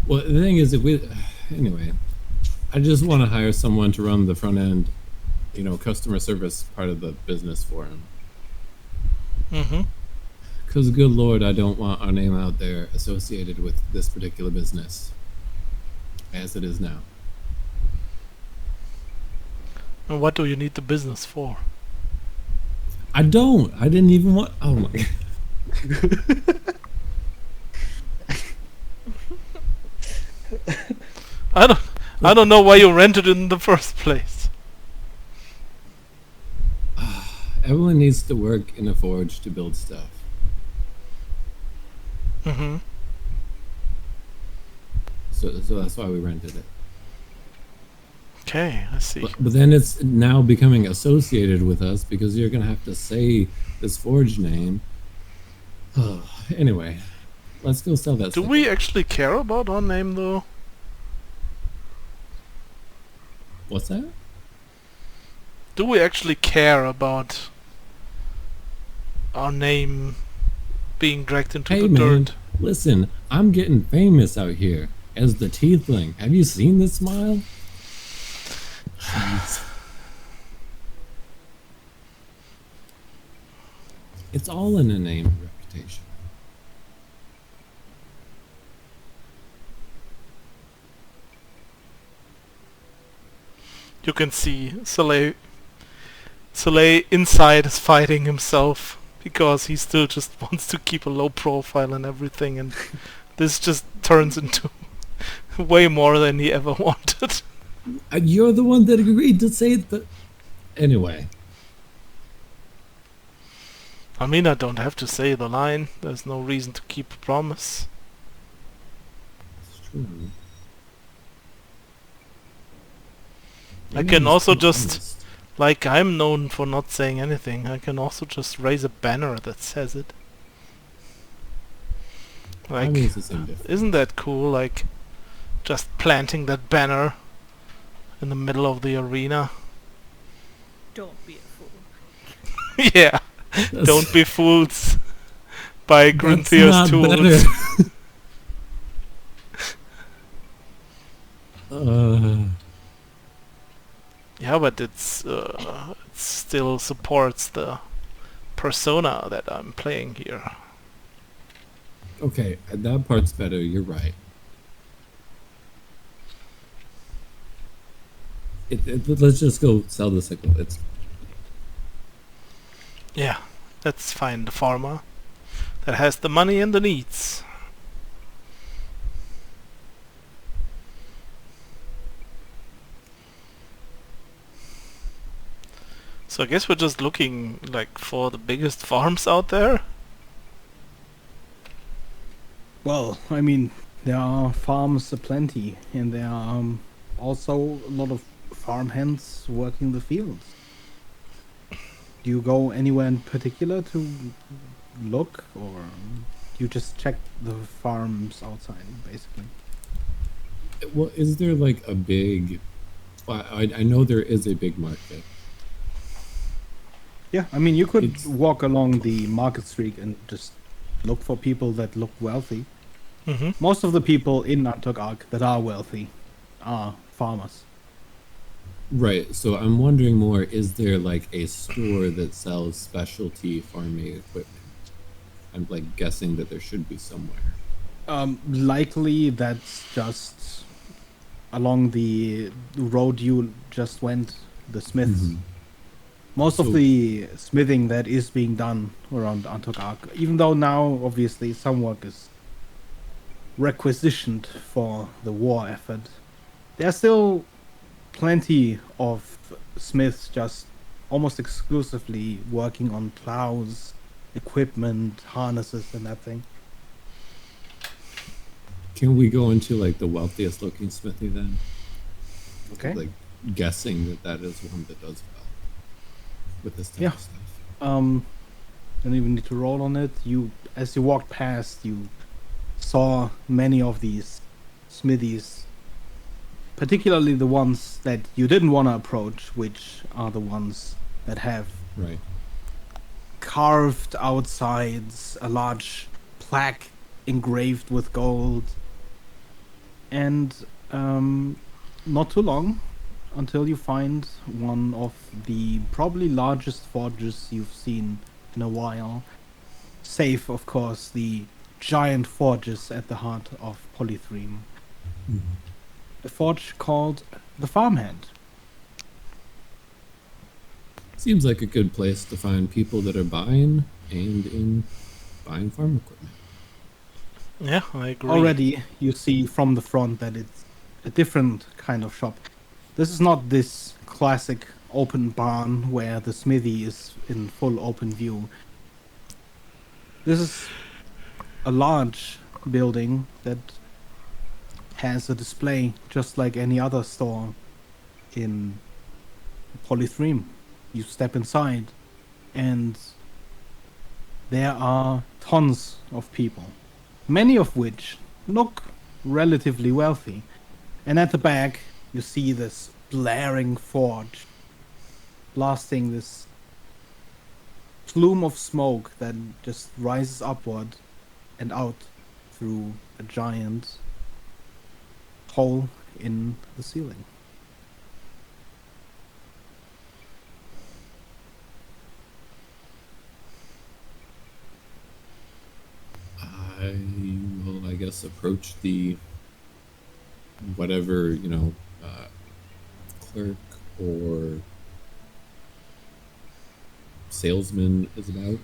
Well, the thing is, if we. Anyway, I just want to hire someone to run the front end, customer service part of the business for him. Mm-hmm. Because, good lord, I don't want our name out there associated with this particular business as it is now. And what do you need the business for? I don't. I didn't even want. Oh my. I don't know why you rented it in the first place. Everyone needs to work in a forge to build stuff. Mm-hmm. So that's why we rented it. Okay, I see. But then it's now becoming associated with us because you're gonna have to say this forge name. Anyway, let's go sell that. Do we actually care about our name though? What's that? Do we actually care about our name being dragged into Hey the man, dirt? listen, I'm getting famous out here as the Tiefling. Have you seen this smile? Jeez. It's all in the name and reputation. You can see Soleil inside is fighting himself because he still just wants to keep a low profile and everything, and this just turns into way more than he ever wanted. You're the one that agreed to say that. Anyway, I mean, I don't have to say the line. There's no reason to keep a promise. it's true. I can also just Like, I'm known for not saying anything. I can also just raise a banner that says it. I Like, mean, it's the same difference. isn't that cool? Like, just planting that banner in the middle of the arena. Don't be a fool. Yeah, That's- don't be fools by That's Grintheo's not tools. better. Yeah, but it still supports the persona that I'm playing here. Okay, that part's better. You're right. Let's just go sell the sickle. It's Yeah, that's fine. The farmer that has the money and the needs. So I guess we're just looking like for the biggest farms out there. Well, I mean, there are farms aplenty, and there are also a lot of farmhands working the fields. Do you go anywhere in particular to look, or you just check the farms outside, basically? well, is there like a big? I know there is a big market. Yeah, I mean, you could It's- walk along the market street and just look for people that look wealthy. Mm-hmm. Most of the people in Antogag that are wealthy are farmers. Right. So I'm wondering more. Is there like a store that sells specialty farming equipment? I'm like guessing that there should be somewhere. Likely that's just along the road you just went, the smiths. Mhm. Most of So- the smithing that is being done around Antogag, even though now obviously some work is requisitioned for the war effort, there are still plenty of smiths just almost exclusively working on plows, equipment, harnesses, and that thing. Can we go into like the wealthiest looking smithy then? Okay. Like guessing that is one that does well with this type Yeah. of stuff. Don't even need to roll on it. As you walked past, you saw many of these smithies, particularly the ones that you didn't want to approach, which are the ones that have Right. carved outsides, a large plaque engraved with gold, and not too long until you find one of the probably largest forges you've seen in a while, save of course the giant forges at the heart of Polythreme. Mhm. A forge called the Farmhand. Seems like a good place to find people that are buying and in buying farm equipment. Yeah, I agree. Already you see from the front that it's a different kind of shop. This is not this classic open barn where the smithy is in full open view. This is a large building that has a display just like any other store in Polythreme. You step inside and there are tons of people, many of which look relatively wealthy. And at the back, you see this blaring forge, blasting this plume of smoke that just rises upward and out through a giant hole in the ceiling. I will, I guess, approach the whatever, clerk or salesman is about.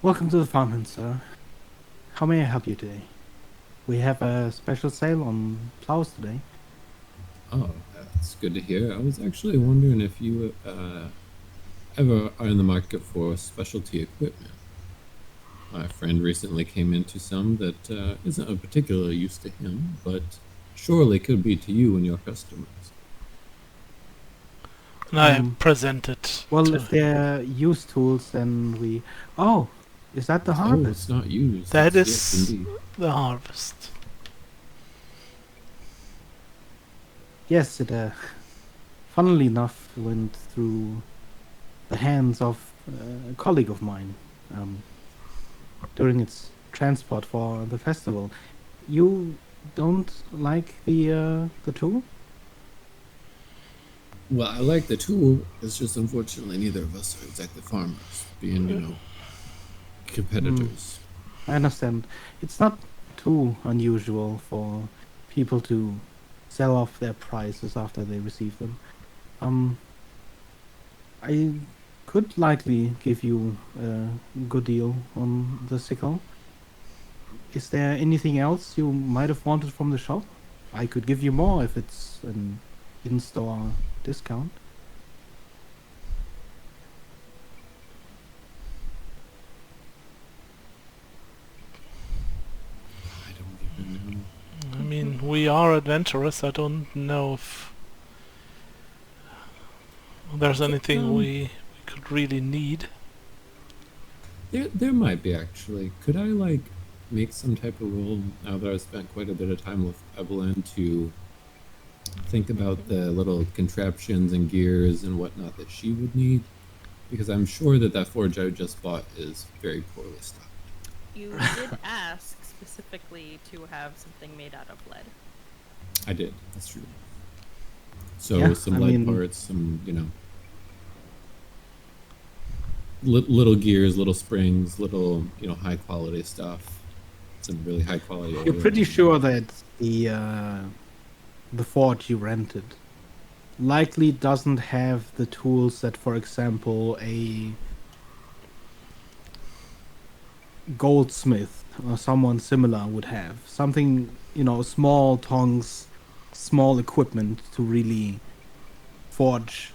Welcome to the farmhouse, sir. How may I help you today? We have a special sale on plows today. Oh, that's good to hear. I was actually wondering if you ever are in the market for specialty equipment. My friend recently came into some that isn't of particular use to him, but surely could be to you and your customers. And I Um, presented Well, to if they're used tools, then we. Oh, is that the Oh, harvest? it's not used. That It's, is yes, indeed. the harvest. Yes, it. Funnily enough, went through the hands of a colleague of mine during its transport for the festival. You don't like the tool? Well, I like the tool. It's just unfortunately neither of us are exactly farmers, being, competitors. I understand. It's not too unusual for people to sell off their prices after they receive them. I could likely give you a good deal on the sickle. Is there anything else you might have wanted from the shop? I could give you more if it's an in-store discount. I don't even know. I mean, we are adventurous. I don't know if there's anything we could really need. There might be actually. Could I make some type of roll now that I've spent quite a bit of time with Evelyn to think about the little contraptions and gears and whatnot that she would need? Because I'm sure that forge I just bought is very poorly stocked. You did ask specifically to have something made out of lead. I did. That's true. So Yeah, some I lead mean- parts, some little gears, little springs, little high quality stuff. Some really high quality. You're oil. pretty sure that the forge you rented likely doesn't have the tools that, for example, a goldsmith or someone similar would have. Something, small tongs, small equipment to really forge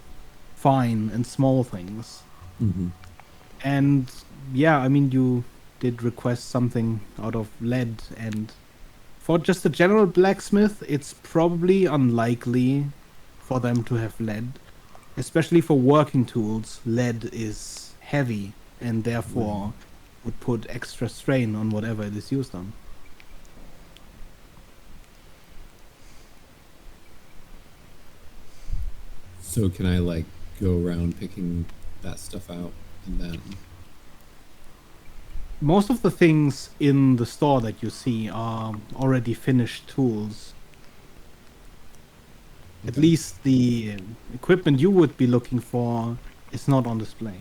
fine and small things. Mhm. And yeah, I mean, you did request something out of lead, and for just a general blacksmith, it's probably unlikely for them to have lead. Especially for working tools, lead is heavy and therefore would put extra strain on whatever it is used on. So can I go around picking that stuff out and then? Most of the things in the store that you see are already finished tools. At Okay. least the equipment you would be looking for is not on display.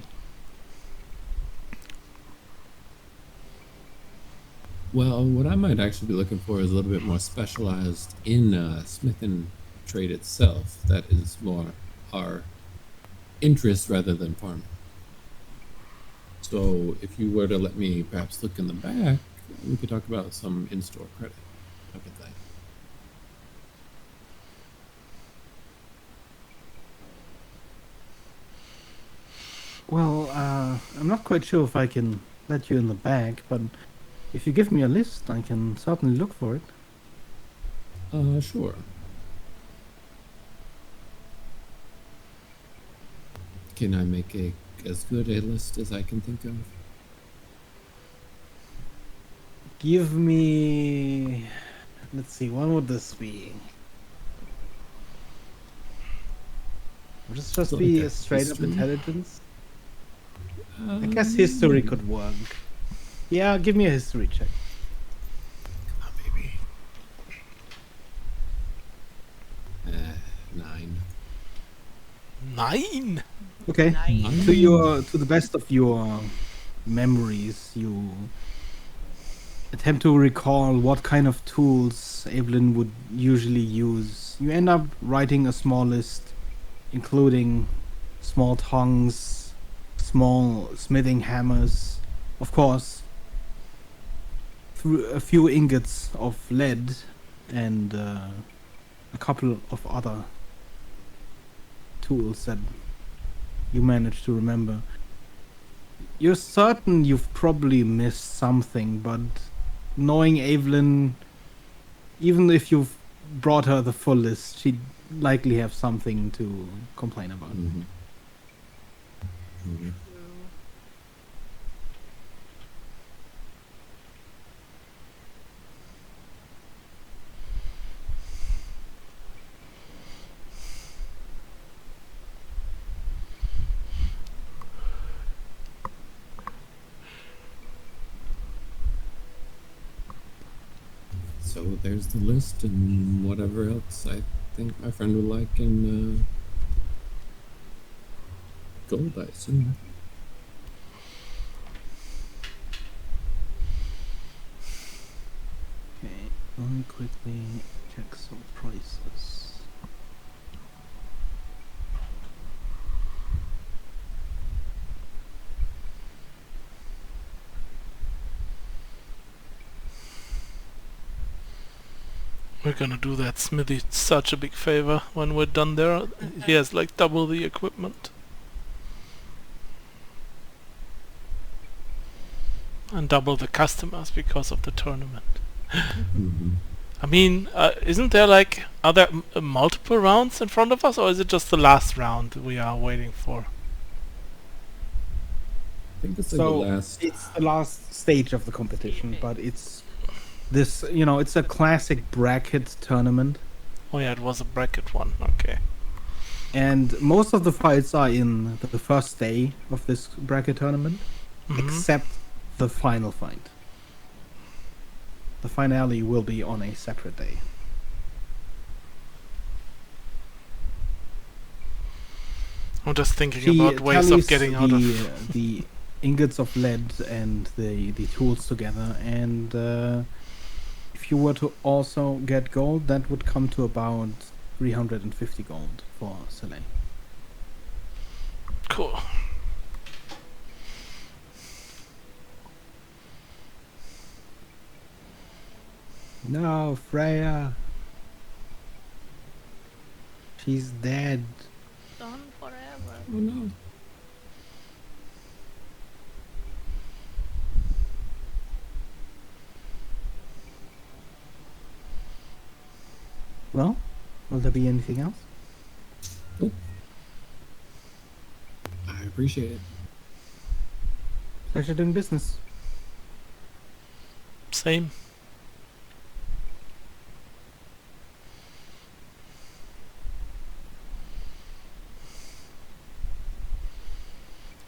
Well, what I might actually be looking for is a little bit more specialized in smithing trade itself. That is more our interest rather than farming. So if you were to let me perhaps look in the back, we could talk about some in-store credit type of thing. Well, I'm not quite sure if I can let you in the bag, but if you give me a list, I can certainly look for it. Sure. Can I make as good a list as I can think of? Give me... Let's see, what would this be? Would this just So, be okay, a straight up history? intelligence? I guess history could work. Yeah, give me a history check. Come on, baby. 9. 9? Okay. Nice. To the best of your memories, you attempt to recall what kind of tools Evelyn would usually use. You end up writing a small list, including small tongs, small smithing hammers, of course, a few ingots of lead, and a couple of other tools that you managed to remember. You're certain you've probably missed something, but knowing Evelyn, even if you've brought her the full list, she'd likely have something to complain about. Mhm. Mhm. So there's the list and whatever else I think my friend would like in gold, I assume. Okay, let me quickly check some prices. We're gonna do that Smithy such a big favor when we're done there. He has like double the equipment. And double the customers because of the tournament. Mhm. I mean, isn't there like other multiple rounds in front of us, or is it just the last round we are waiting for? I think it's like So the last. it's the last stage of the competition, but it's this, it's a classic bracket tournament, Oh yeah, it was a bracket one. Okay. and most of the fights are in the first day of this bracket tournament, Mhm. except the final fight. The finale will be on a separate day. I'm just thinking She about ways of tallies getting out of. the ingots of lead and the tools together, and if you were to also get gold, that would come to about 350 gold for Soleil. Cool. No, Freya. She's dead. Gone forever. Oh no. Well, will there be anything else? Nope. I appreciate it. Pleasure doing business. Same.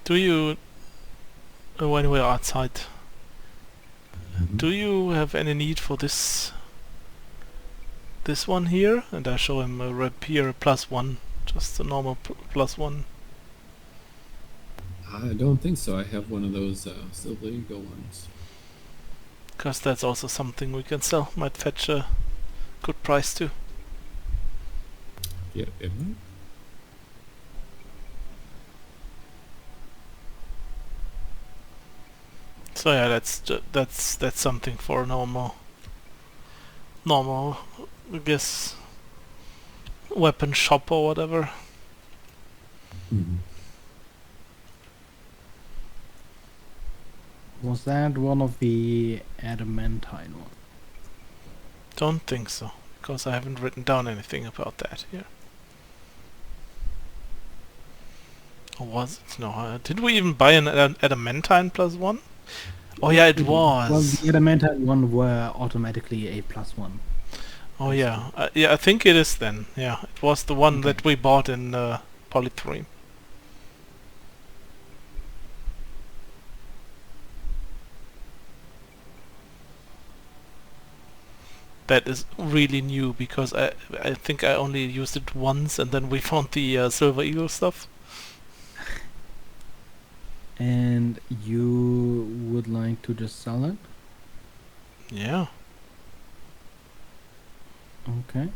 Do you, when we're outside, do you have any need for this one here? And I show him a rapier +1, just a normal +1. I don't think so. I have one of those Silver Eagle ones. Because that's also something we can sell. Might fetch a good price too. Yeah, it might. So yeah, that's something for a normal, I guess, weapon shop or whatever. Mhm. Was that one of the adamantine ones? Don't think so, because I haven't written down anything about that here. Or was it? No, did we even buy an adamantine +1? Oh yeah, it was. Well, the adamantine one were automatically a +1. Oh yeah, yeah, I think it is then. Yeah, it was the one Okay. that we bought in Polythreme. That is really new because I think I only used it once, and then we found the Silver Eagle stuff. And you would like to just sell it? Yeah, Okay.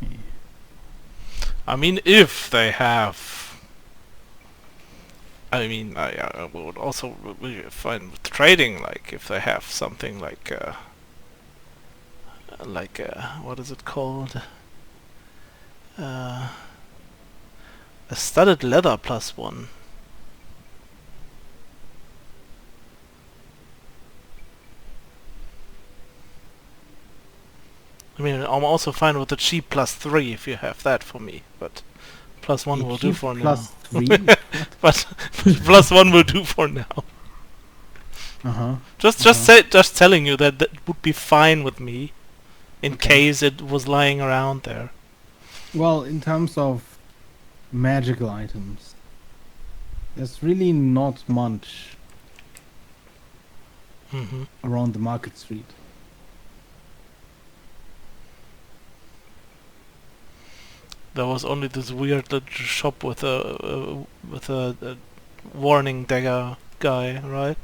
I mean if they have. I mean, I would also be fine with trading, like if they have something like what is it called? A studded leather +1. I mean, I'm also fine with the cheap +3 if you have that for me, but +1 will do Cheap for now. plus 3. But +1 will do for now. Uh-huh. Just telling you that that would be fine with me, in Okay. case it was lying around there. Well, in terms of magical items, there's really not much Hmm. around the market street. There was only this weird little shop with a warning dagger guy, right?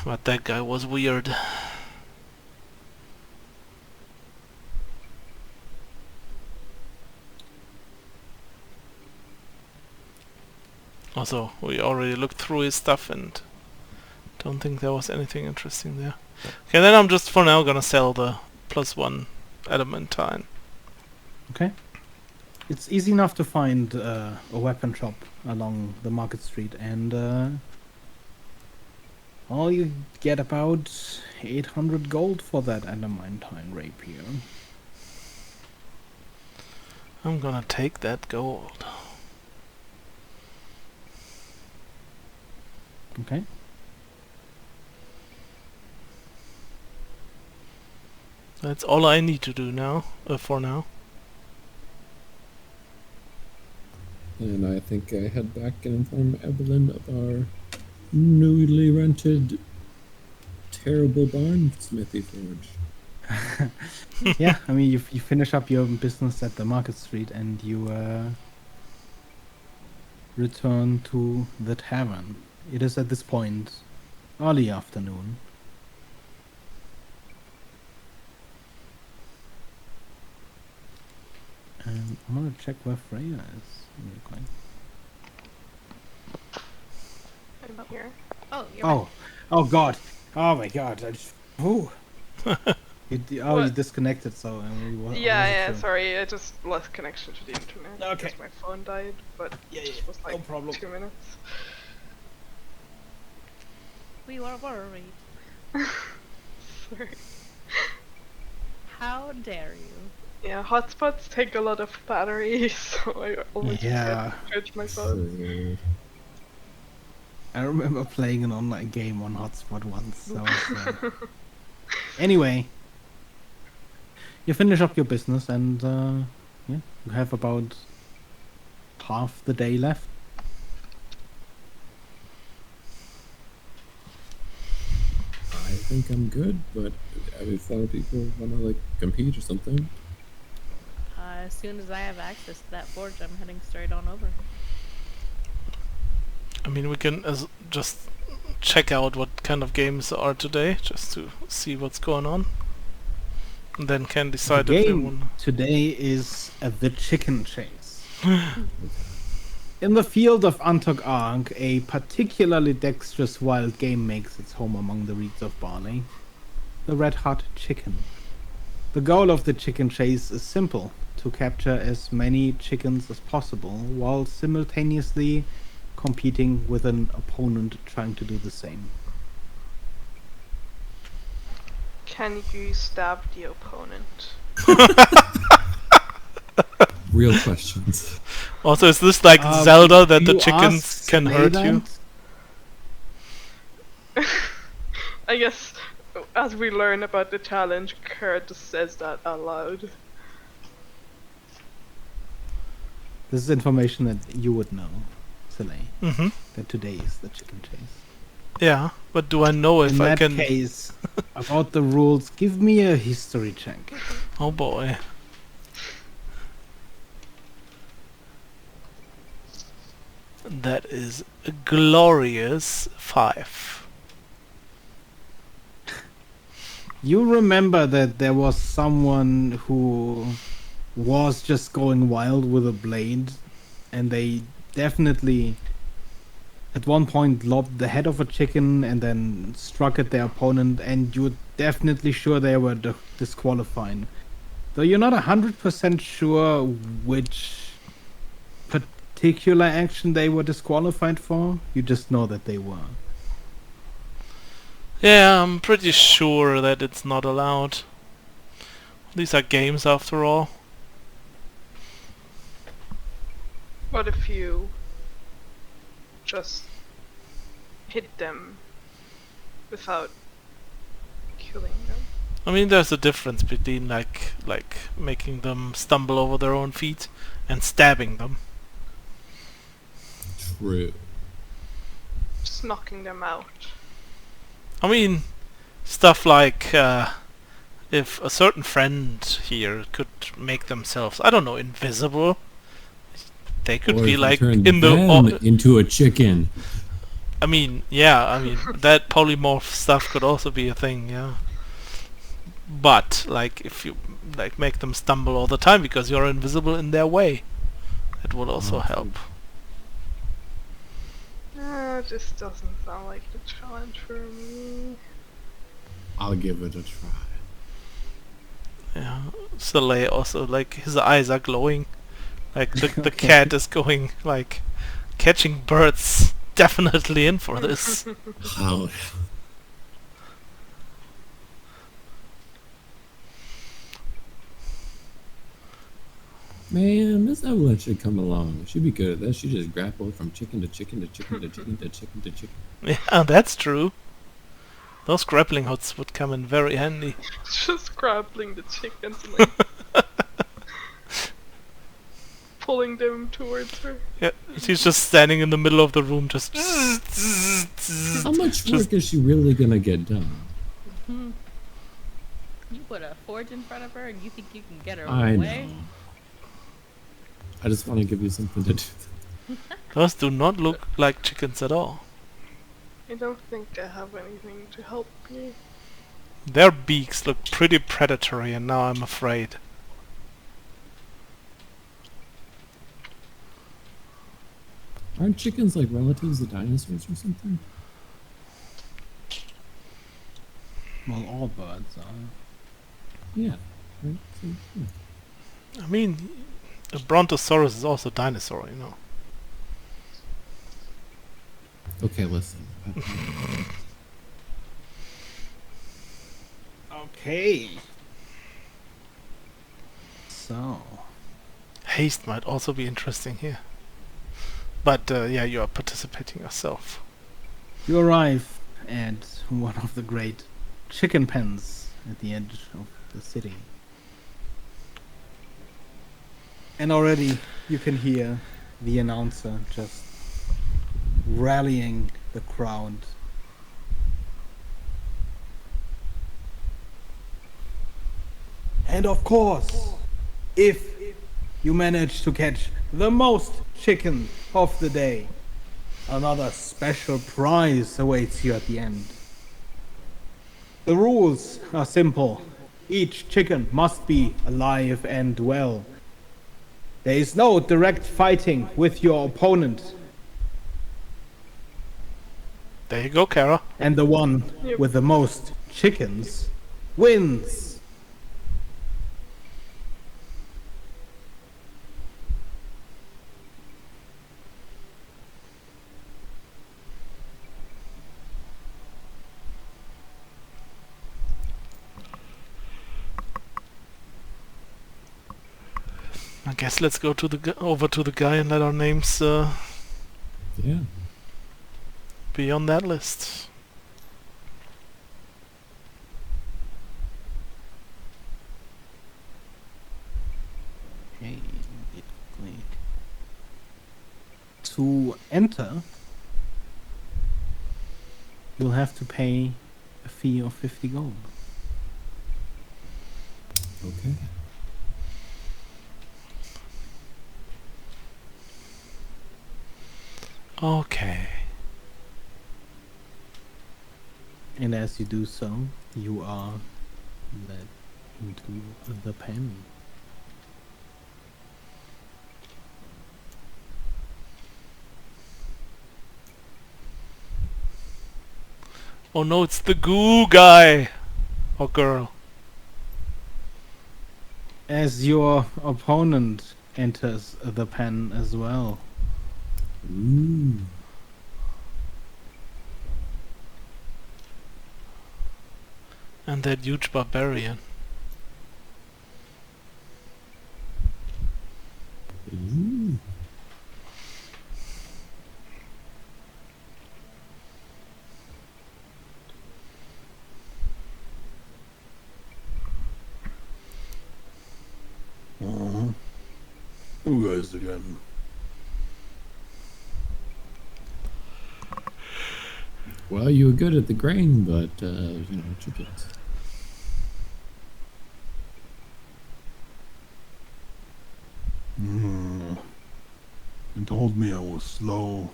But that guy was weird. Also, we already looked through his stuff and don't think there was anything interesting there. Okay, then I'm just for now gonna sell the +1 adamantine. Okay. It's easy enough to find a weapon shop along the market street, and all you get about 800 gold for that adamantine rapier. I'm gonna take that gold. Okay. That's all I need to do now, for now. And I think I head back and inform Evelyn of our newly rented terrible barnsmithy forge. Yeah, I mean, you finish up your business at the market street and you return to the tavern. It is at this point early afternoon. And I'm gonna check where Freya is real quick. I'm here. Oh, you're Oh, oh God! Oh my God! I just ooh. You What? disconnected, so I Yeah, wasn't sure. sorry, I just lost connection to the internet. Okay. Because my phone died, but Yeah, it yeah, was no like problem. 2 minutes. We were worried. Sorry. How dare you? Yeah, hotspots take a lot of battery, so I always Yeah. forget to charge my phone. True. I remember playing an online game on hotspot once. So anyway, you finish up your business, and yeah, you have about half the day left. I think I'm good, but if other people want to like compete or something, As soon as I have access to that forge, I'm heading straight on over. I mean, we can just check out what kind of games are today, just to see what's going on. And then can decide The if we game want. today is the chicken chase. In the field of Antok Ark, a particularly dexterous wild game makes its home among the reeds of barley. The red hot chicken. The goal of the chicken chase is simple: to capture as many chickens as possible, while simultaneously competing with an opponent trying to do the same. Can you stab the opponent? real questions. Also, is this like Zelda that the chickens can hurt you? I guess as we learn about the challenge, Kurt says that out loud. This is information that you would know, Soleil, Mm-hmm. that today is the chicken chase. Yeah, but do I know if In I that can... case, about the rules, give me a history check. Oh boy. That is a glorious 5. You remember that there was someone who was just going wild with a blade, and they definitely at one point lobbed the head of a chicken and then struck at their opponent, and you're definitely sure they were disqualifying. Though you're not 100% sure which particular action they were disqualified for, you just know that they were. Yeah, I'm pretty sure that it's not allowed. These are games after all. What if you just hit them without killing them? I mean, there's a difference between like making them stumble over their own feet and stabbing them. True. Just knocking them out. I mean, stuff like if a certain friend here could make themselves, I don't know, invisible, they could Or be if you like turn in the. them into a chicken. I mean, yeah, I mean that polymorph stuff could also be a thing, yeah. But like if you like make them stumble all the time because you're invisible in their way, it would also help. It just doesn't sound like the challenge for me. I'll give it a try. Yeah, Soleil also, like, his eyes are glowing. Like, the cat is going, like, catching birds. Definitely in for this. How? Man, Miss Evelyn should come along. She'd be good at that. She just grapple from chicken to chicken to chicken to chicken to chicken to chicken. Yeah, that's true. Those grappling hooks would come in very handy. Just grappling the chickens and like pulling them towards her. Yeah, she's just standing in the middle of the room, just. How much work is she really gonna get done? You put a forge in front of her and you think you can get her I away? know. I just want to give you something to do. Those do not look like chickens at all. I don't think I have anything to help me. Their beaks look pretty predatory, and now I'm afraid. Aren't chickens like relatives of dinosaurs or something? Well, all birds are. Yeah. Right? So, yeah. I mean, a brontosaurus is also a dinosaur, you know. Okay, listen. Okay. So. Haste might also be interesting here. But yeah, you are participating yourself. You arrive at one of the great chicken pens at the edge of the city. And already you can hear the announcer just rallying the crowd. And of course, if you manage to catch the most chicken of the day, another special prize awaits you at the end. The rules are simple. Each chicken must be alive and well. There is no direct fighting with your opponent, There you go, Kara. and the one Yep. with the most chickens wins. I guess let's go to the over to the guy and let our names Yeah. be on that list. Okay, to enter, you'll have to pay a fee of 50 gold. Okay. Okay. And as you do so, you are led into the pen. Oh no, it's the goo guy or girl. As your opponent enters the pen as well. Ooh. And that huge barbarian. Uh-huh. You guys again. Well, you were good at the grain, but chickens. You told me I was slow.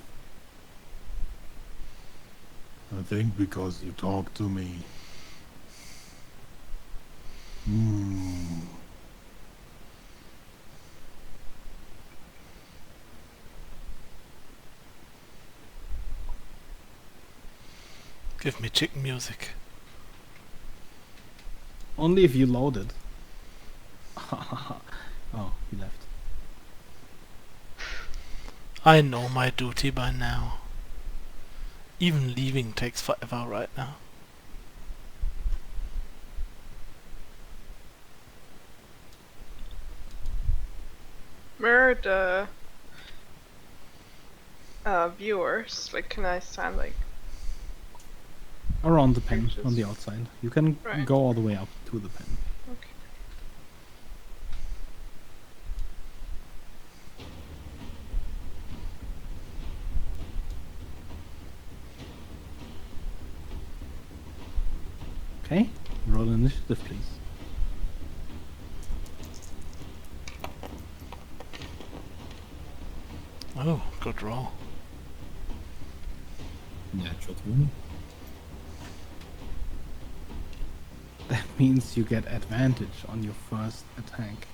I think because you talked to me. Give me chicken music. Only if you load it. Oh, he left. I know my duty by now. Even leaving takes forever right now. Where are the viewers? Like, can I stand like? Around the pen, Pictures. on the outside. You can Right. go all the way up to the pen. Okay. Okay, roll initiative, please. Oh, good roll. Natural 20. That means you get advantage on your first attack.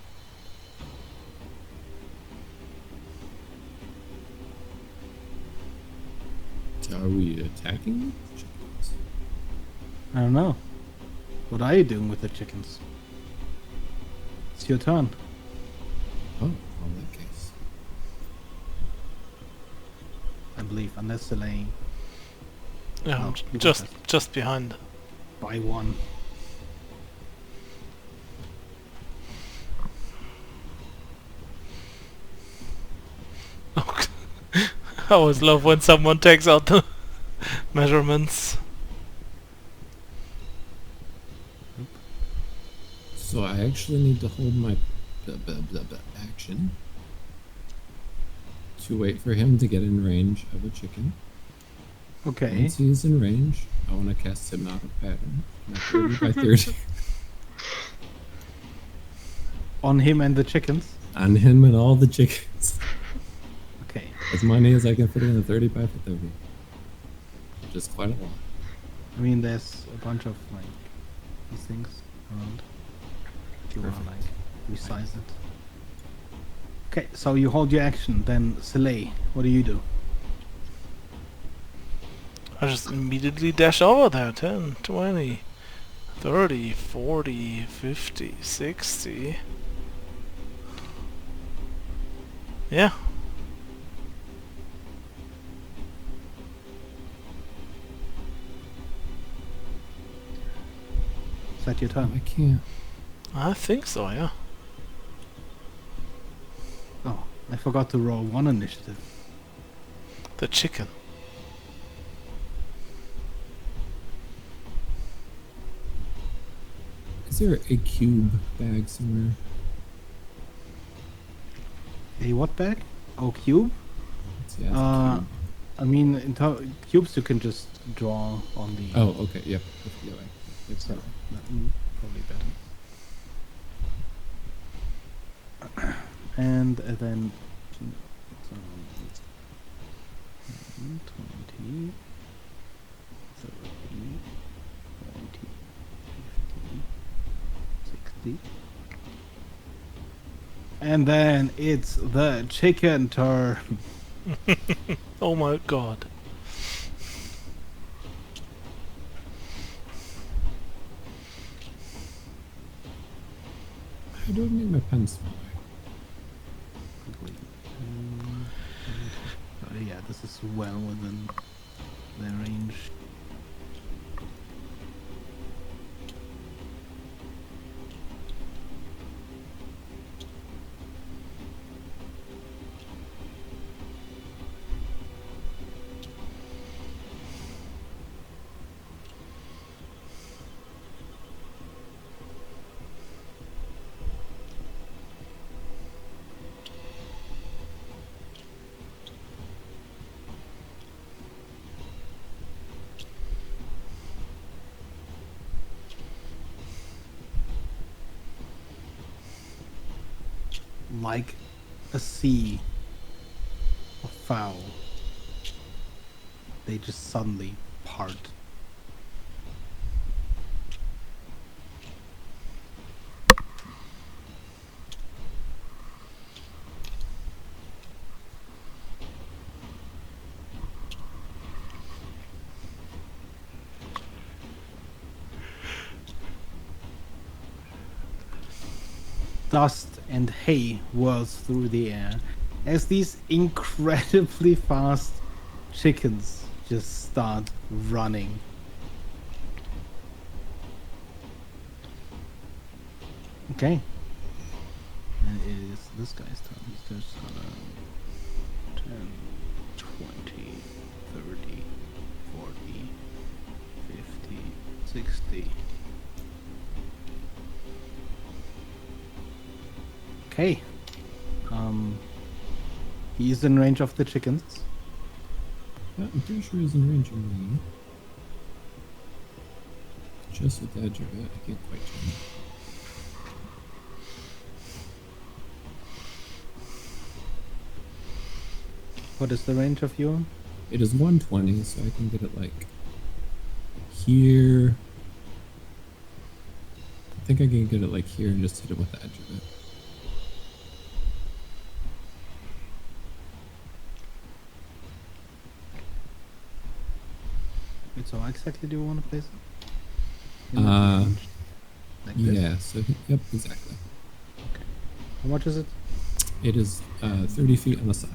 So are we attacking chickens? I don't know. What are you doing with the chickens? It's your turn. Oh, in that case. I believe, unless Delay Yeah, No, I'm you just go first. just behind. by one. I always love when someone takes out the measurements. So I actually need to hold my action to wait for him to get in range of a chicken. Okay. Once he's in range, I want to cast Hypnotic Pattern. 30 by 30 On him and the chickens. on him and all the chickens. Okay. As many as I can fit in a 30 by 30. Which is quite a lot. I mean, there's a bunch of like these things around. If you want to Perfect. like resize it. Okay, so you hold your action. Then Soleil, what do you do? I just immediately dash over there. 10, 20, 30, 40, 50, 60. Yeah. Is that your I turn? can't. I think so, yeah. Oh, I forgot to roll one initiative. The chicken. Is there a cube bag somewhere? A what bag? Oh, cube? Yeah, it's a cube. I mean, cubes you can just draw on the. Oh, okay. Yep. Yeah, right. Yep, So sorry. probably better. And then so, 20, 30, 40, 50, 60. And then it's the chicken turn. Oh my god. How do I make my pen smaller? Yeah, this is well within their range. like a sea of fowl, they just suddenly part. Dust and hay whirls through the air as these incredibly fast chickens just start running. Okay. And it is this guy's turn. He's just gonna 10, 20, 30, 40, 50, 60. Okay. He's in range of the chickens. I'm pretty sure he's in range of me. Just with the edge of it, I can't quite tell. What is the range of you? It is 120, so I can get it like here. I think I can get it like here and just hit it with the edge of it. Wait, so how exactly do you want to place it? Like this? Yeah, so, yep, exactly. Okay. How much is it? It is 30 feet on the side.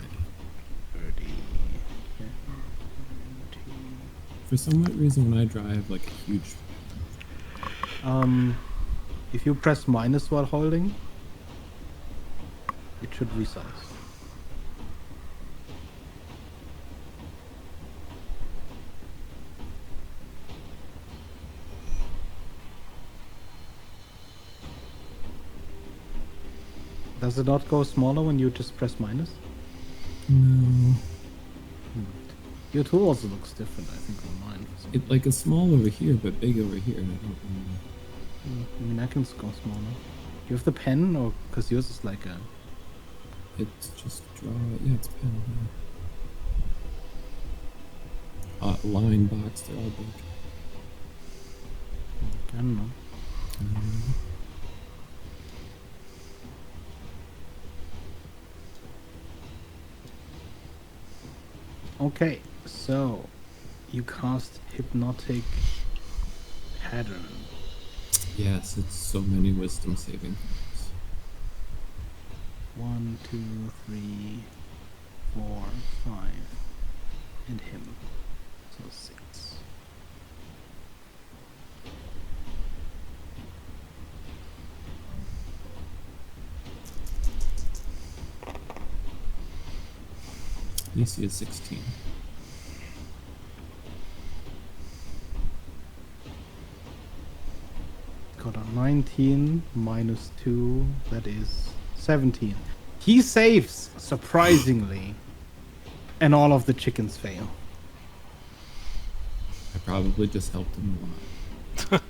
30. For some reason, when I drive, like a huge... If you press minus while holding, it should resize. Does it not go smaller when you just press minus? No. Your tool also looks different, I think, on mine. For some It like it's small over here, but big over here. And I don't know. I mean, I can go smaller. Do you have the pen, or because yours is like a? It's just draw. Yeah, it's pen. Yeah. Line box. They're all big. I don't know. Okay, so you cast Hypnotic Pattern. Yes, it's so many wisdom saving throws. 1, 2, 3, 4, 5, and him. So 6. DC is 16. Got a 19 minus 2, that is 17. He saves, surprisingly, and all of the chickens fail. I probably just helped him a lot.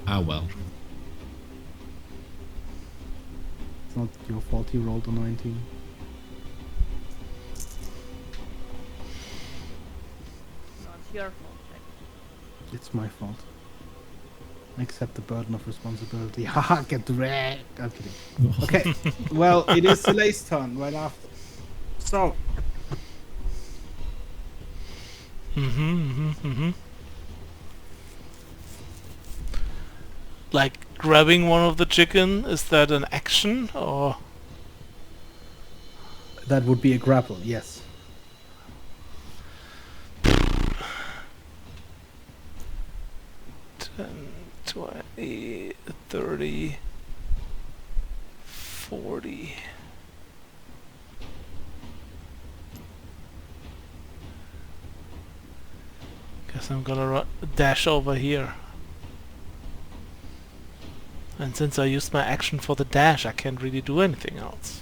Ah well. It's not your fault he rolled a 19. No, it's your fault, Jack. It's my fault. I accept the burden of responsibility. Haha, get wrecked. I'm kidding. Okay, well, it is Soleil's turn right after. So, Like grabbing one of the chicken, is that an action or? that would be a grapple, yes. Ten, 20, 30, 40. Guess I'm gonna dash over here. And since I used my action for the dash, I can't really do anything else.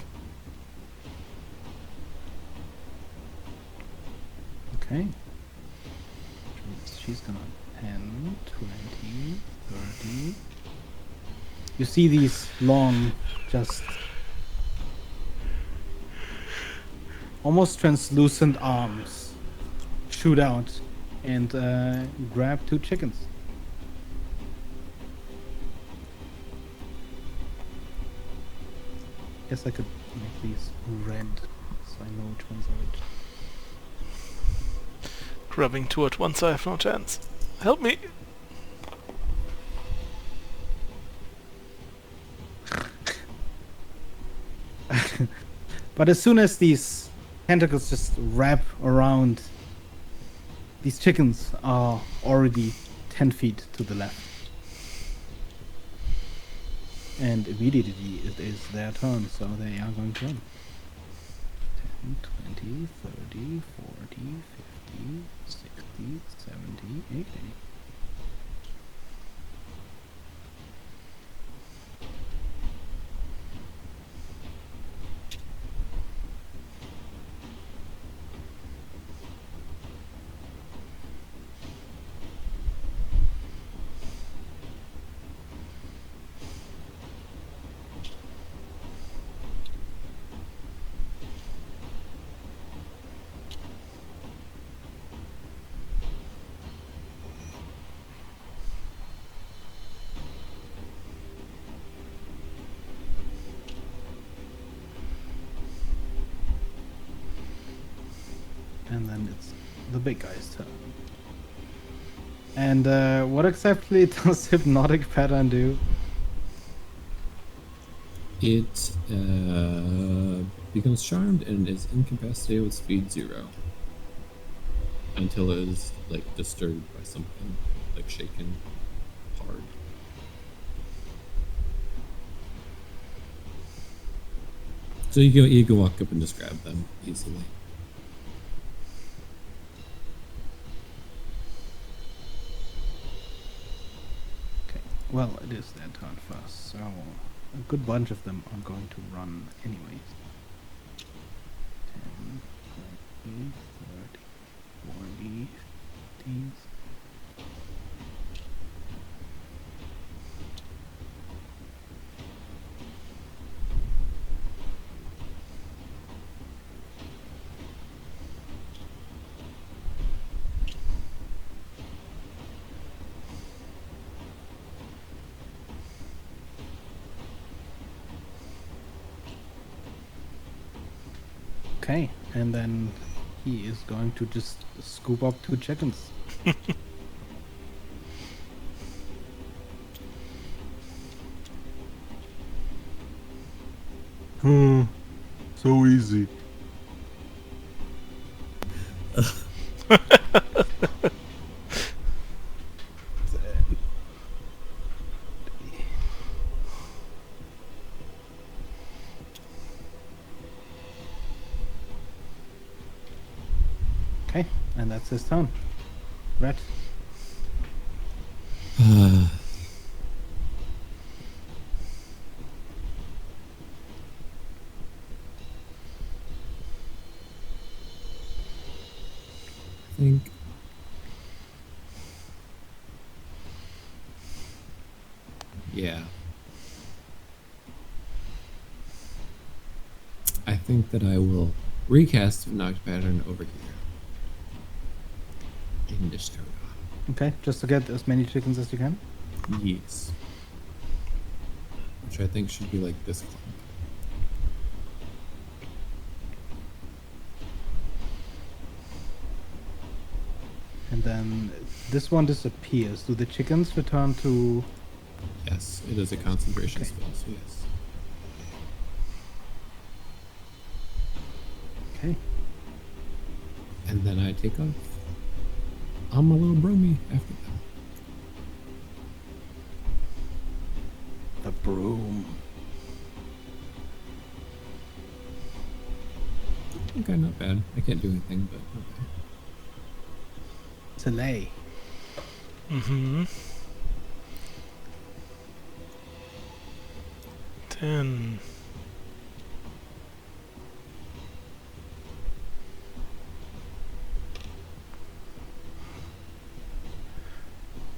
Okay. She's gonna 10, 20, 30, you see these long, just almost translucent arms shoot out and grab 2 chickens. Guess I could make these red so I know which ones are which. Grabbing 2 at once, I have no chance. Help me! But as soon as these tentacles just wrap around, these chickens are already 10 feet to the left. And immediately it is their turn, so they are going to run. 10, 20, 30, 40, 50, 60, 70, 80. And then it's the big guy's turn. And what exactly does hypnotic pattern do? It becomes charmed and is incapacitated with speed 0 until it is like disturbed by something, like shaken hard. So you can walk up and just grab them easily. Okay, well, it is their turn first, so a good bunch of them are going to run anyways. 10, 20, 30, 40, 50. Okay, and then he is going to just scoop up 2 chickens. So easy. Okay, and that's his turn. Red. I think yeah. I think that I will recast Knocked Pattern over here. In this turn. Okay, just to get as many chickens as you can. Yes. Which I think should be like this clump. And then this one disappears. Do the chickens return to... Yes, it is a concentration Okay. spell, so yes. Okay. And then I take off on my little bromie after them. The broom. Okay, not bad. I can't do anything, but okay. Delay. Mm-hmm. 10.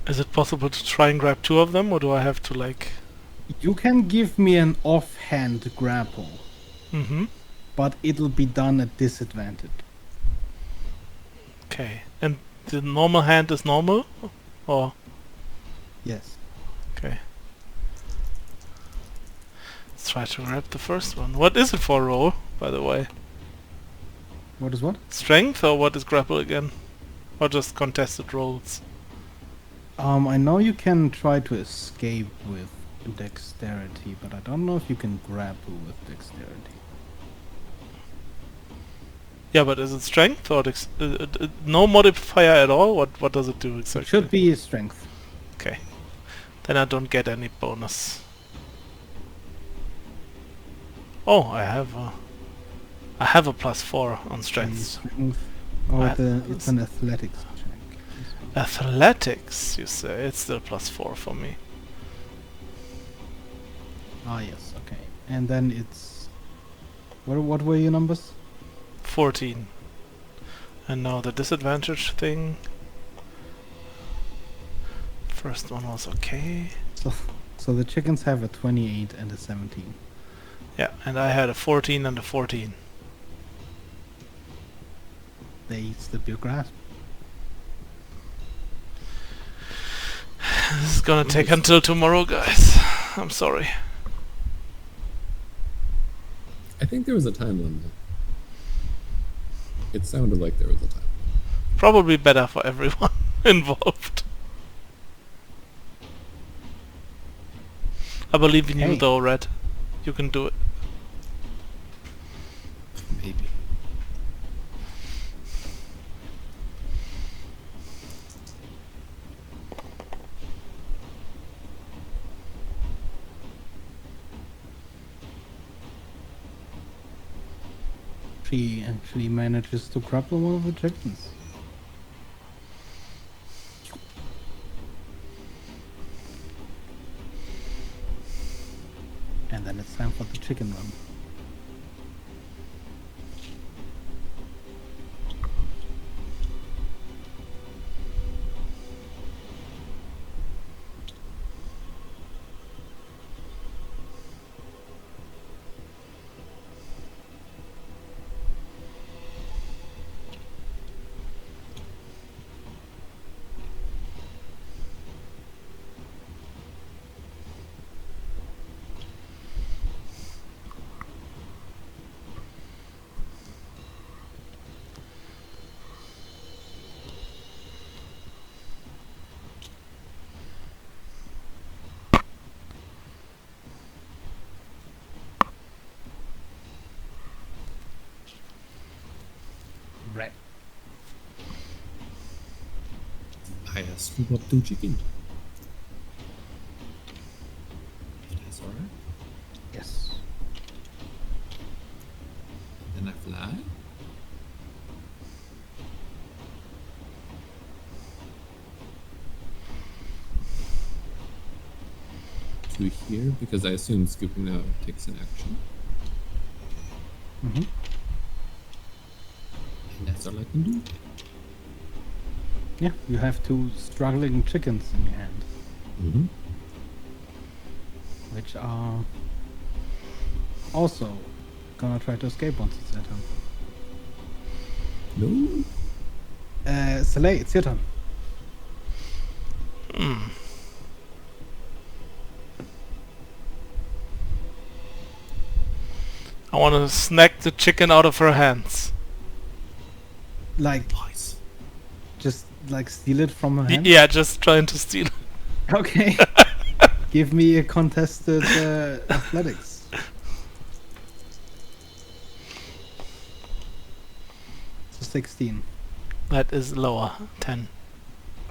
Is it possible to try and grab 2 of them, or do I have to like You can give me an offhand grapple, Mm-hmm. but it'll be done at disadvantage. Okay. And the normal hand is normal? Or... Yes. Okay. Let's try to grab the first one. What is it for roll, by the way? What is what? Strength, or what is grapple again? Or just contested rolls? I know you can try to escape with dexterity, but I don't know if you can grapple with dexterity. Yeah, but is it strength or no modifier at all? What does it do It exactly? should be strength. Okay. Then I don't get any bonus. Oh, I have a +4 on strength. Strength. Oh, it's an athletics check. Athletics, you say? It's still +4 for me. Ah, yes, okay. And then it's... What were your numbers? 14. And now the disadvantage thing. First one was okay. So the chickens have a 28 and a 17. Yeah, and I had a 14 and a 14. They slip your grasp. This is gonna take until tomorrow, guys. I'm sorry. I think there was a time limit. It sounded like there was a time. Probably better for everyone involved. I believe in you Hey. though, Red. You can do it. Maybe. She actually manages to grapple one of the chickens. And then it's time for the chicken run. Right. I scoop up 2 chicken. That's alright. Yes. Then I fly. To here, because I assume scooping out takes an action. Mm-hmm. And that's all I can do. Yeah, you have 2 struggling chickens in your hand, Mm-hmm. which are also gonna try to escape once it's their turn. No. Soleil, it's your turn. I want to snag the chicken out of her hands. Like, Nice. just like steal it from her hand? Yeah, just trying to steal. Okay. Give me a contested athletics. So 16. That is lower. 10.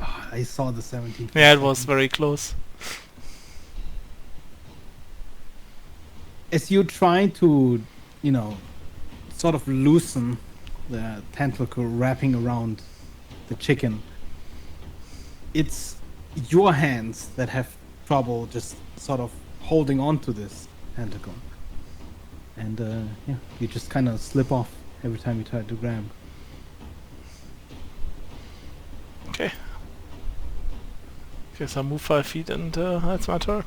Oh, I saw the 17. Yeah, it was very close. As you try to, sort of loosen the tentacle wrapping around the chicken, it's your hands that have trouble just sort of holding on to this tentacle. And yeah, you just kind of slip off every time you try to grab. Okay. Guess I move 5 feet and that's my turn.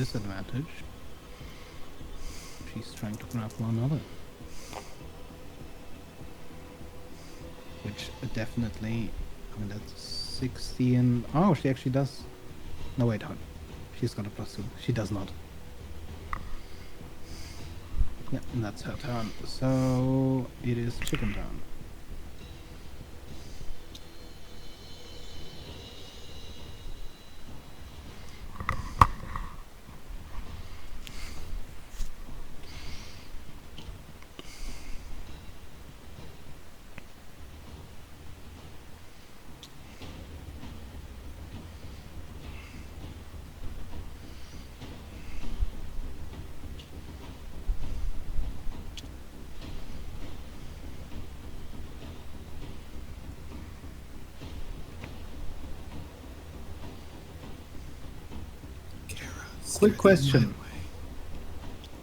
disadvantage. She's trying to grab one other. Which definitely, I mean, that's 16. Oh, she actually does. No, wait, hold on. She's got a +2. She does not. Yeah, and that's her turn. So it is chicken turn. Quick question.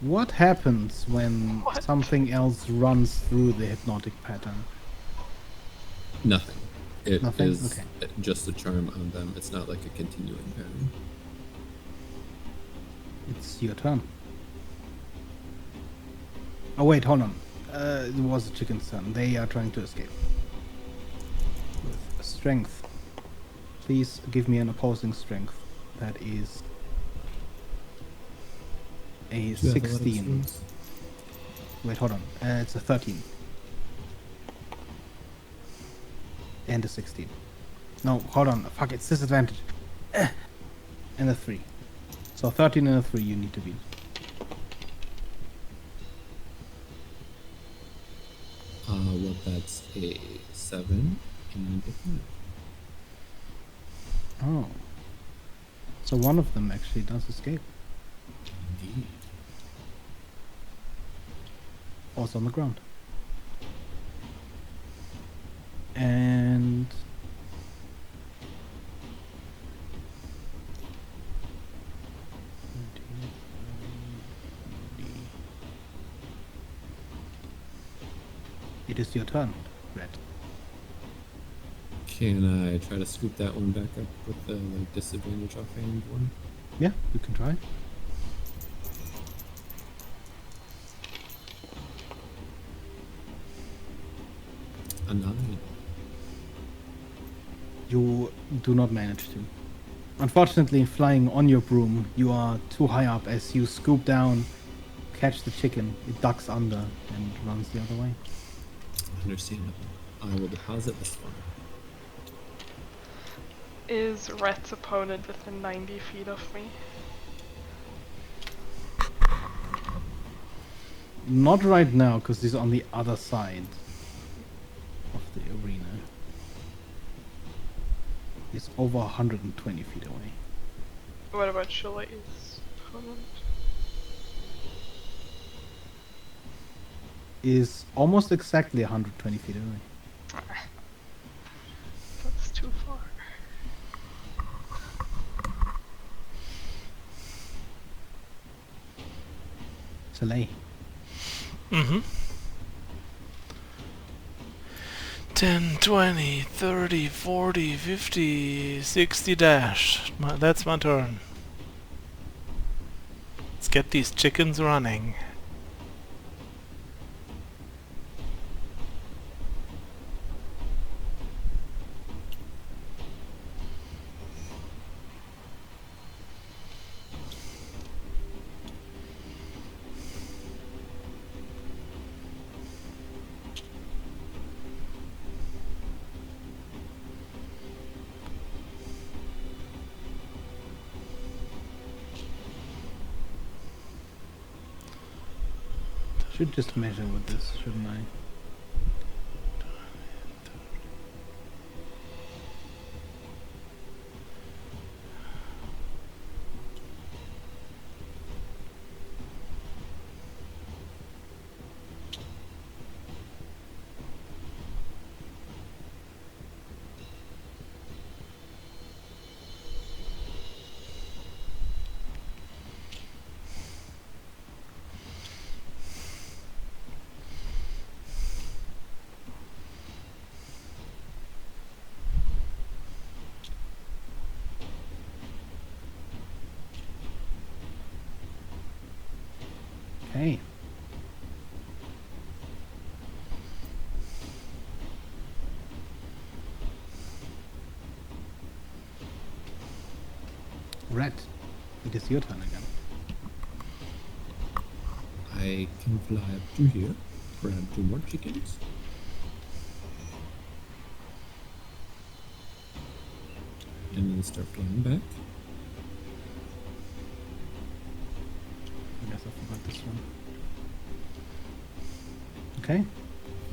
What happens when What? something else runs through the hypnotic pattern? Nothing. It Nothing? is Okay. just a charm on them. It's not like a continuing pattern. It's your turn. Oh wait, hold on. It was the chicken's turn. They are trying to escape. With strength. Please give me an opposing strength. That is a Do you have athletics 16. rules? Wait, hold on. It's a 13. And a 16. No, hold on. Fuck, it's disadvantage. And a 3. So 13 and a 3 you need to beat. Well, that's a 7 and a 5. Oh. So one of them actually does escape. Indeed. Also on the ground. And it is your turn, Red. Can I try to scoop that one back up with the disadvantage offhand one? Yeah, you can try. A 9. You do not manage to. Unfortunately, flying on your broom, you are too high up. As you scoop down, catch the chicken, it ducks under and runs the other way. Understandable. I will deposit this one. Is Red's opponent within 90 feet of me? Not right now, because he's on the other side of the arena. He's over 120 feet away. What about Shulei's opponent? Is almost exactly 120 feet away. That's too far. Soleil. Mm-hmm. 10, 20, 30, 40, 50, 60 dash. That's my turn. Let's get these chickens running. Should just measure with this, shouldn't I? Red, it is your turn again. I can fly up to here, grab 2 more chickens. And then start flying back. I guess I forgot this one. Okay,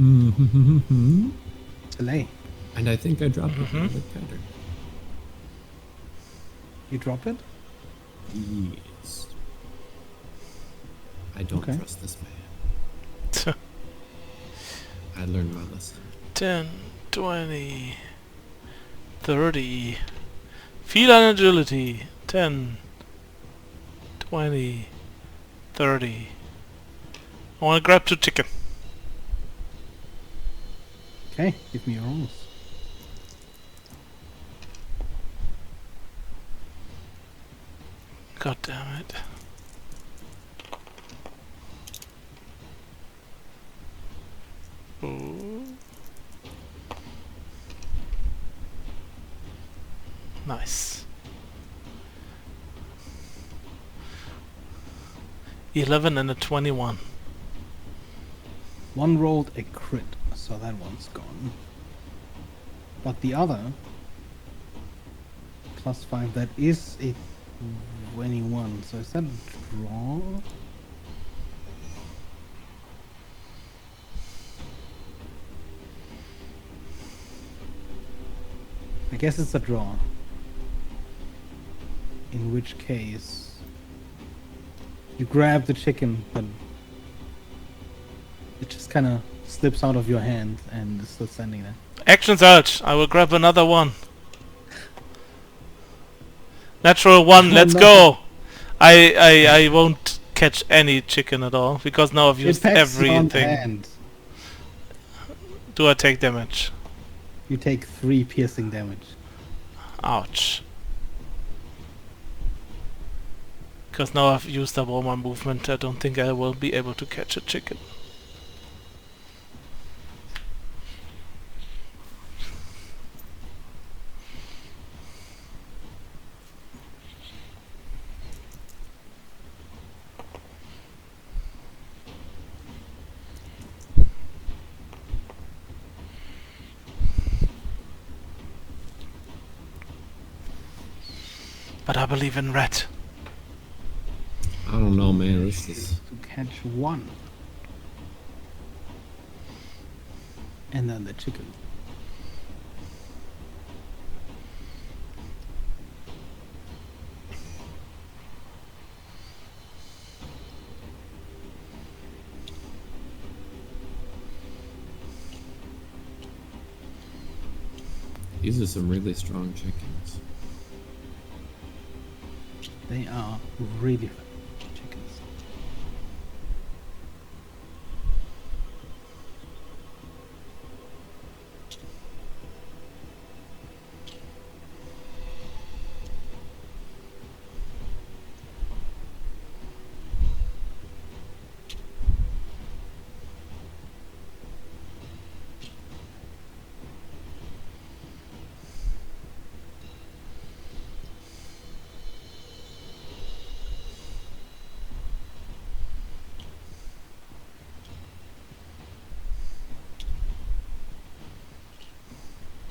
Mm-hmm. delay. And I think I dropped it in the pattern. You drop it? Yes. I don't Okay. trust this man. I learned my lesson. 10, 20, 30. Feline agility. 10, 20, 30. I want to grab 2 chicken. Okay, give me your rolls. God damn it. Ooh. Nice. 11 and a 21. One rolled a crit, so that one's gone. But the other, +5, that is a 21. So is that a draw? I guess it's a draw. In which case, you grab the chicken, but it just kind of slips out of your hand and is still standing there. Action surge. I will grab another one. Natural 1. Oh, Let's no. go. I won't catch any chicken at all because now I've used It pecks on everything. hand. Do I take damage? You take 3 piercing damage. Ouch. Because now I've used up all my movement, I don't think I will be able to catch a chicken. But I believe in red. I don't know, man. This is... To catch 1. And then the chicken. These are some really strong chickens. They are really fat chickens.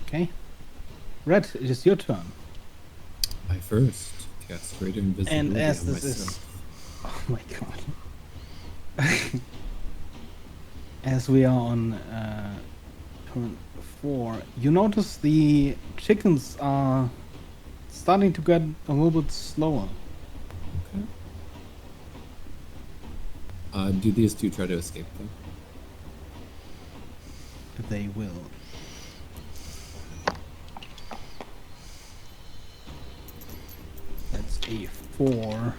Okay. Red, it is your turn. I first cast greater invisibility And as on this is... myself. Oh my god. As we are on turn 4, you notice the chickens are starting to get a little bit slower. Okay. Do these 2 try to escape though? They will. That's a 4.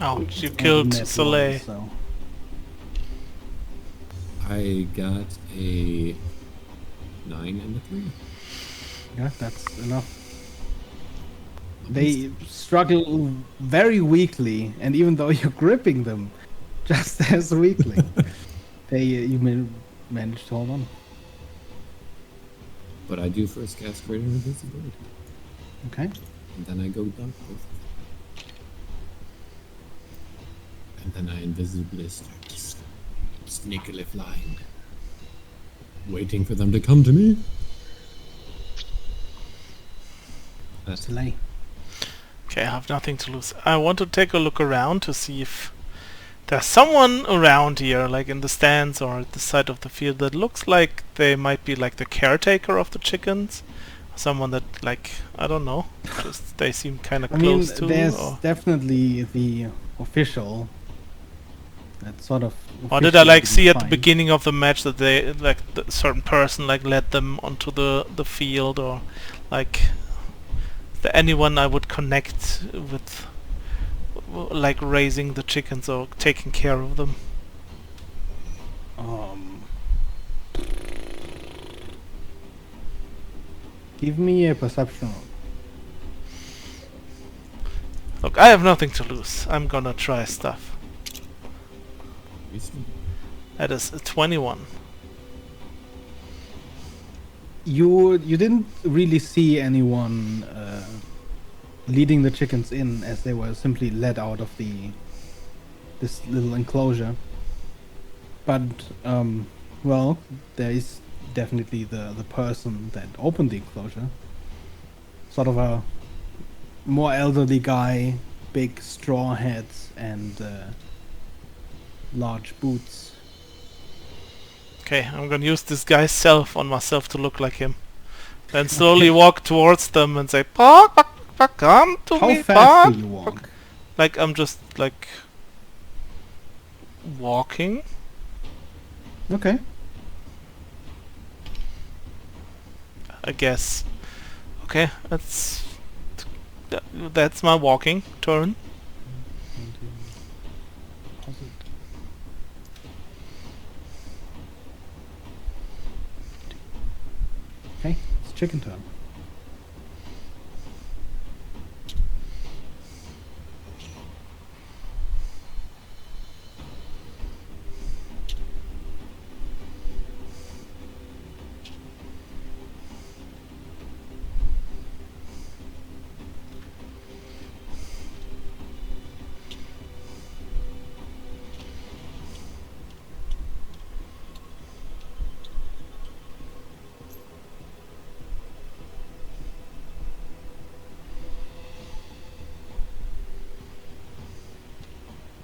Ouch, you and killed net 1, Soleil. so I got a 9 and a 3. yeah, that's enough. They struggle very weakly, and even though you're gripping them just as weakly, you manage to hold on. But I do first cast greater invisibility. Okay. And then I go dunk both. And then I invisibly start to sneakily flying. Waiting for them to come to me. That's Delay. Okay, I have nothing to lose. I want to take a look around to see if there's someone around here, like in the stands or at the side of the field, that looks like they might be like the caretaker of the chickens. Someone that, like, I don't know, just they seem kind of I mean, close to. there's Or definitely the official. That sort of. or did I like officiating see at the fine. beginning of the match that they, like, the certain person like led them onto the field, or like, is there anyone I would connect with, like raising the chickens or taking care of them? Give me a perception roll. Look, I have nothing to lose. I'm gonna try stuff. reasonable. That is a 21. You didn't really see anyone leading the chickens in, as they were simply led out of this little enclosure. But well, there is definitely the person that opened the enclosure. Sort of a more elderly guy, big straw hats and large boots. Okay, I'm gonna use this guy's self on myself to look like him. Then slowly walk towards them and say, "Park, park, park, come to How me, fast park." do you walk? Like, I'm just, like, walking. Okay. I guess. Okay, that's my walking turn. Okay, it's chicken turn.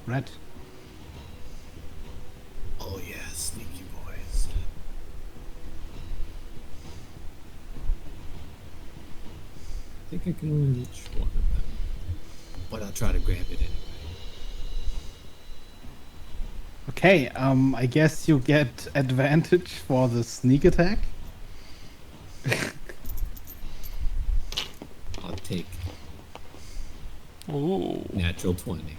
Red. Oh yeah, sneaky boys. I think I can only reach one of them. But I'll try to grab it anyway. Okay, I guess you get advantage for the sneak attack. I'll take Ooh. natural 20.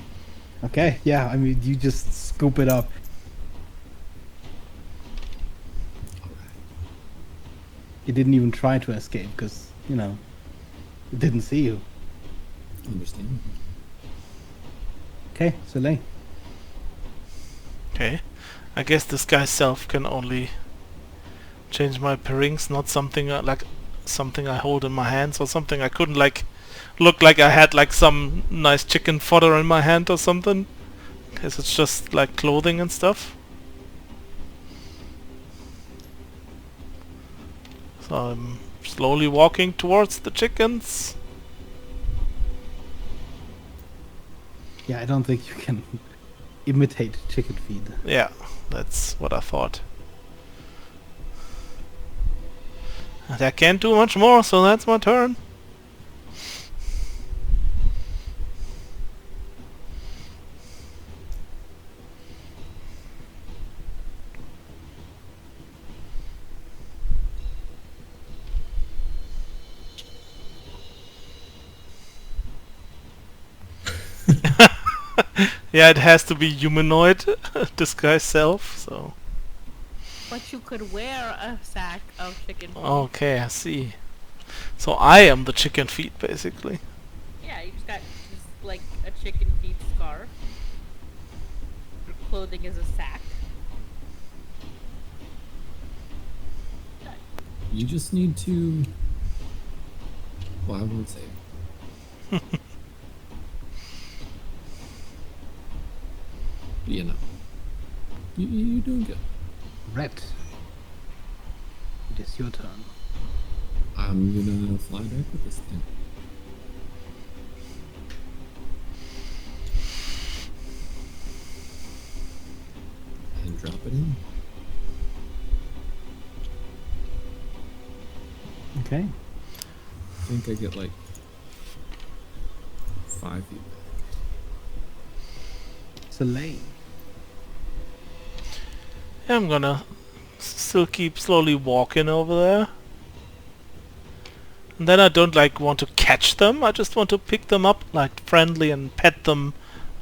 Okay, yeah, I mean, you just scoop it up. Alright. You didn't even try to escape because, you know, it didn't see you. Understand? Okay, Soleil. Okay. I guess this guy's self can only change my appearance, not something like something I hold in my hands or something. I couldn't like look like I had like some nice chicken fodder in my hand or something. Guess it's just like clothing and stuff. So I'm slowly walking towards the chickens. Yeah, I don't think you can imitate chicken feed. Yeah, that's what I thought. And I can't do much more, so that's my turn. Yeah, it has to be humanoid, disguise self, so... But you could wear a sack of chicken feet. Okay, I see. So I am the chicken feet, basically. Yeah, you just got just like a chicken feet scarf. Your clothing is a sack. You just need to... Well, I won't say. You know. You're doing good. Red. It is your turn. I'm gonna fly back with this thing. And drop it in. Okay. I think I get like 5 feet back. Soleil. Yeah, I'm gonna still keep slowly walking over there. And then I don't like want to catch them, I just want to pick them up like friendly and pet them.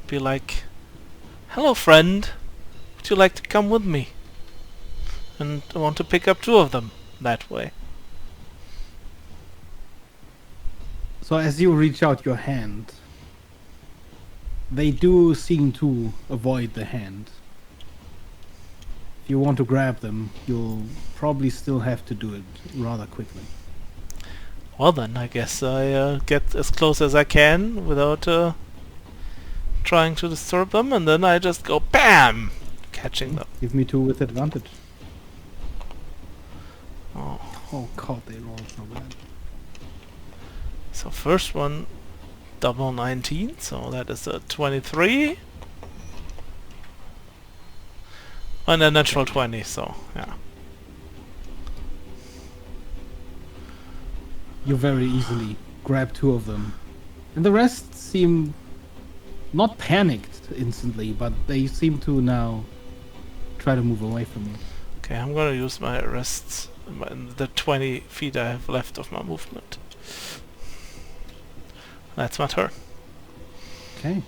Be like, hello friend, would you like to come with me? And I want to pick up 2 of them that way. So as you reach out your hand, they do seem to avoid the hand. If you want to grab them, you'll probably still have to do it rather quickly. Well then, I guess I get as close as I can without trying to disturb them, and then I just go BAM! Catching them. Give me 2 with advantage. Oh. Oh god, they roll so bad. So first one, double 19, so that is a 23. And a natural 20, so yeah. You very easily grab 2 of them. And the rest seem not panicked instantly, but they seem to now try to move away from you. Okay, I'm gonna use my rests, the 20 feet I have left of my movement. That's my turn. Okay.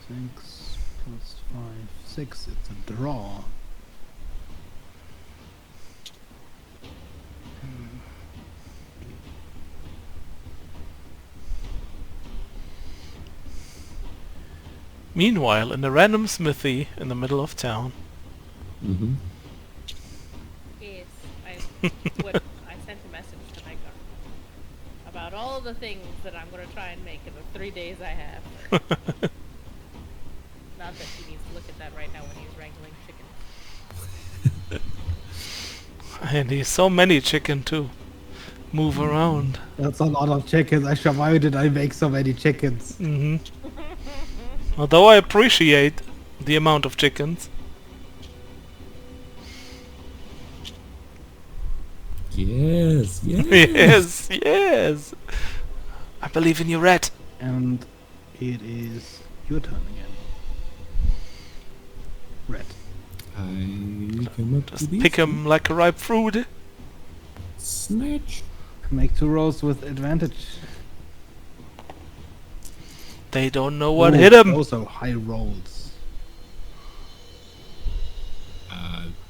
Six plus 5, 6. It's a draw. Meanwhile, in a random smithy in the middle of town. Mm-hmm. Yes, I sent a message to my guard about all the things that I'm going to try and make in the 3 days I have. Not that he needs to look at that right now when he's wrangling chickens. And he's so many chicken too. Move around. That's a lot of chickens. Why did I make so many chickens? Although I appreciate the amount of chickens. Yes, yes. Yes, yes. I believe in you, Red. And it is your turn again. Red. I come up to Just these pick him like a ripe fruit. Snatch. Make 2 rolls with advantage. They don't know what Ooh, hit him. Those are high rolls.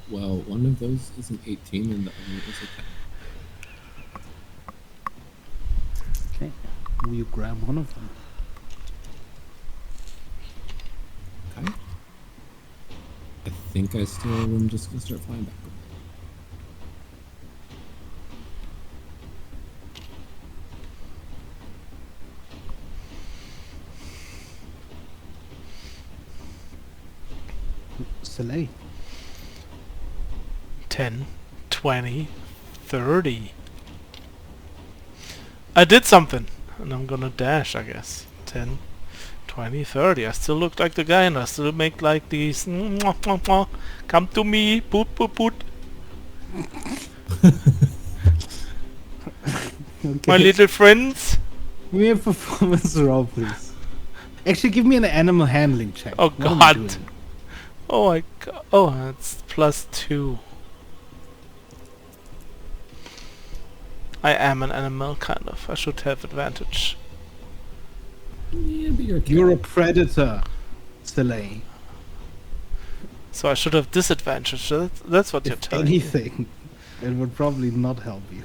Well, one of those is an 18 and the other is a 10. Okay. Will you grab one of them? Okay. I think I still am just gonna start flying back. Soleil. 10, 20, 30. I did something. And I'm gonna dash, I guess. 10, 20, 30. I still look like the guy and I still make like these... Come to me. Poot, poot, poot. Okay. My little friends. Give me a performance roll, please. Actually, give me an animal handling check. Oh, What am I God. doing? Oh my god. Oh, that's +2. I am an animal, kind of. I should have advantage. Yeah, but you're a cat. You're a predator, Soleil. So I should have disadvantage. That's what you're If telling me. anything, it would probably not help you.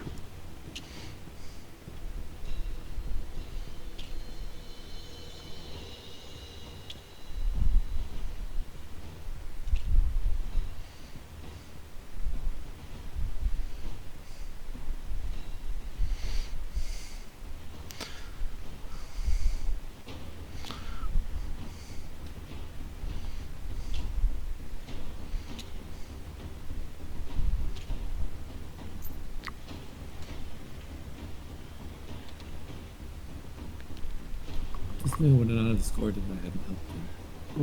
Just know when I discorded I hadn't helped him.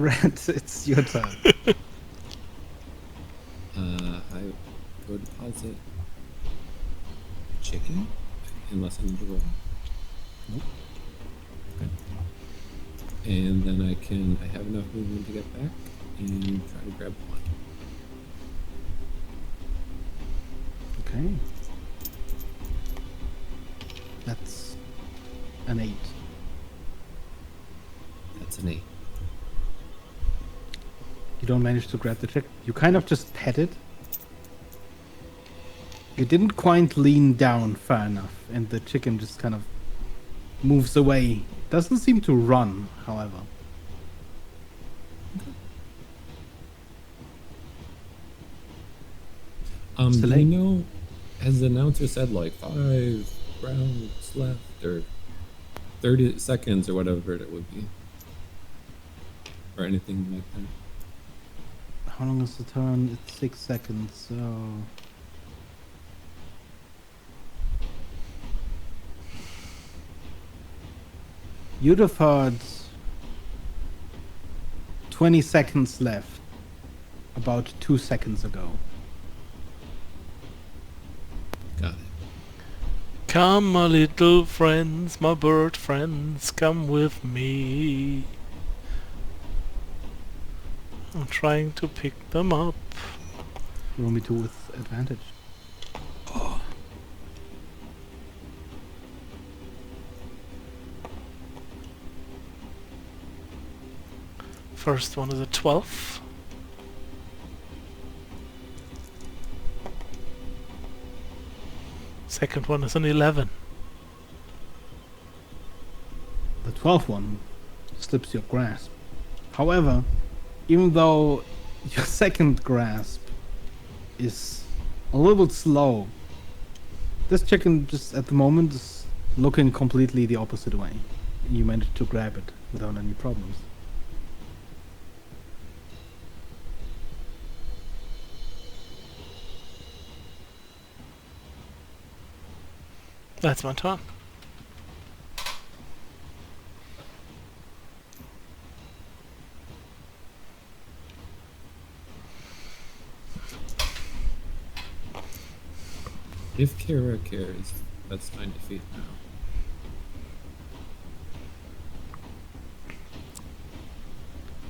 Red, it's your turn. I go deposit chicken unless I need to roll. Nope. Okay. And then I have enough movement to get back and try to grab one. Okay. That's an 8. That's an 8. You don't manage to grab the chicken. You kind of just pet it. You didn't quite lean down far enough, and the chicken just kind of moves away. Doesn't seem to run, however. Do Select. you know, has the announcer said like 5 rounds left or 30 seconds or whatever it would be? Or anything like that? How long is the turn? It's 6 seconds, so... You'd have heard 20 seconds left about 2 seconds ago. Got it. Come, my little friends, my bird friends, come with me. I'm trying to pick them up. Roll me 2 with advantage. First one is a 12. Second one is an 11. The 12th one slips your grasp. However, even though your second grasp is a little bit slow, this chicken just at the moment is looking completely the opposite way. You managed to grab it without any problems. That's my turn. If Kara cares, that's 90 feet now.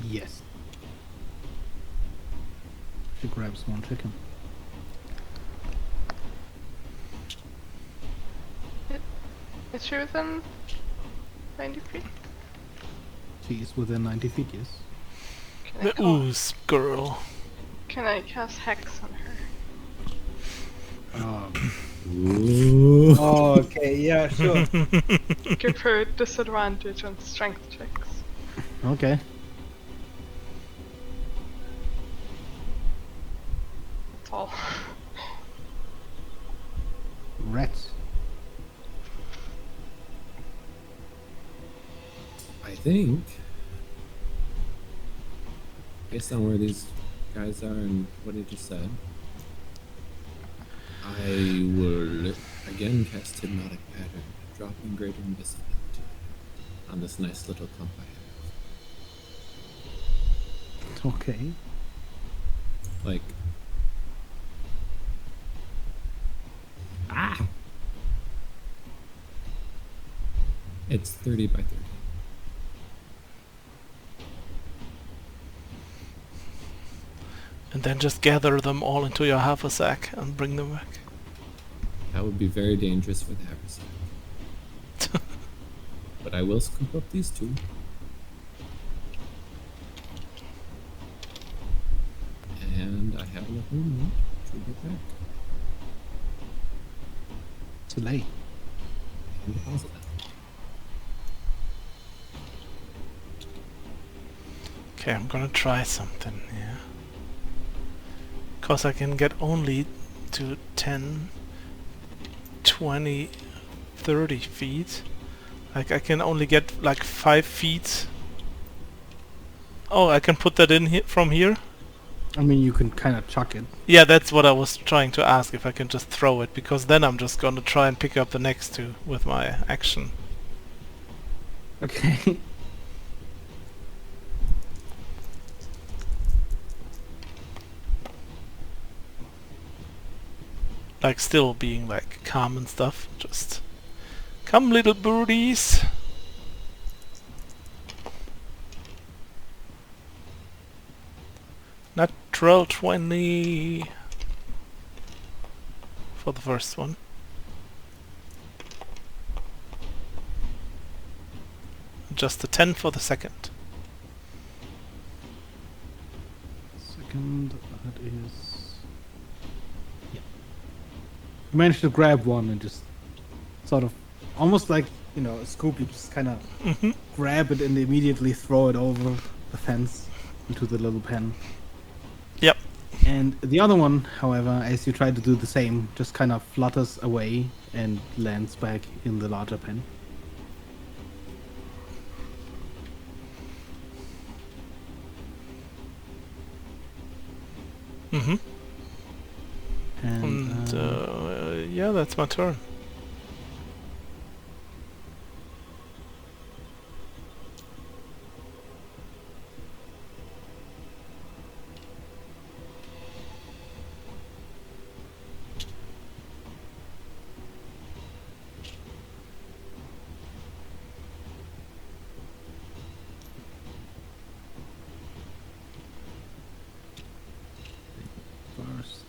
Yes. She grabs one chicken. Is she within 90 feet? She is within 90 feet, yes. Can I, The ooze girl. can I cast Hex on her? Ooh. Oh, okay, yeah, sure. Give her disadvantage on strength checks. Okay. That's all. Rats. I think, based on where these guys are and what he just said, I will again cast Hypnotic Pattern, dropping greater disadvantage on this nice little clump I have. Okay. Like, it's 30 by 30. And then just gather them all into your half a sack and bring them back. That would be very dangerous for the haversack. But I will scoop up these 2. and I have enough room to get back. Too late. And deposit that. Okay, I'm gonna try something here. Cause I can get only to 10, 20, 30 feet. Like I can only get like 5 feet. Oh, I can put that in here from here? I mean, you can kind of chuck it. Yeah, that's what I was trying to ask, if I can just throw it, because then I'm just gonna try and pick up the next two with my action. Okay. Like still being like calm and stuff. Just come, little birdies. Natural 20 for the first one. Just a 10 for the second. Second, that is... Yeah. You managed to grab one and just sort of, almost like, you know, a scoop, you just kind of grab it and immediately throw it over the fence into the little pen. Yep. And the other one, however, as you try to do the same, just kind of flutters away and lands back in the larger pen. Mm-hmm. And yeah, that's my turn. first.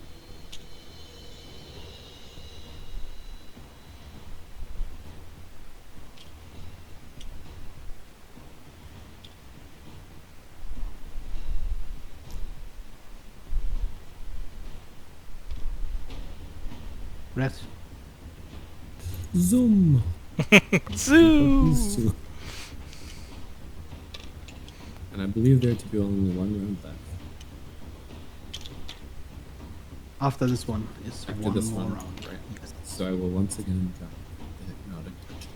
Red. Zoom. Zoo. And I believe there to be only one round left. After this one is After one this more one. round, right? Yes. So I will once again drop the hypnotic touch.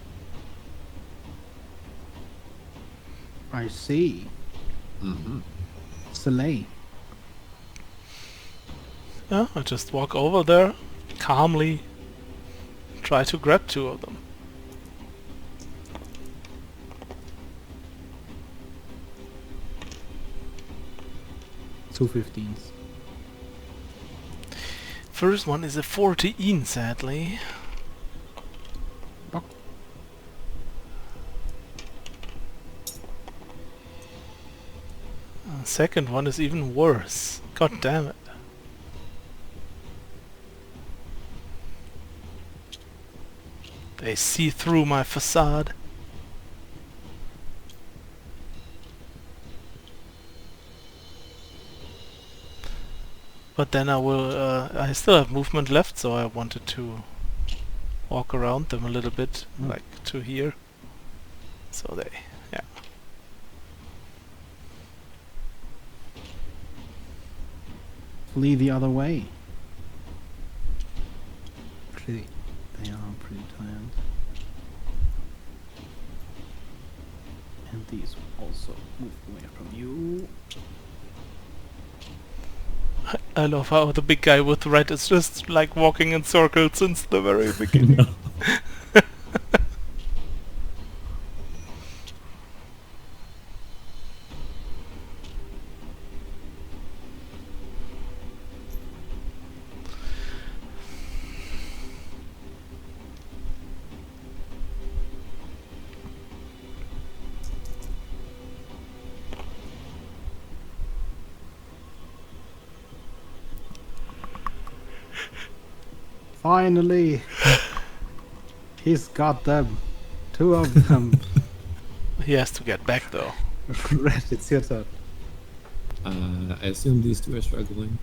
I see. Mm-hmm. Soleil. Yeah, I just walk over there, calmly try to grab two of them. Two 15s. First one is a 14, sadly. Oh. Second one is even worse. God damn it. They see through my facade. But then I will, I still have movement left, so I wanted to walk around them a little bit, like to here. So they, yeah. Flee the other way. Pretty. They are pretty tired. And these will also move away from you. I love how the big guy with red is just like walking in circles since the very beginning. Finally! He's got them. Two of them. He has to get back though. Red, it's your turn. I assume these two are struggling.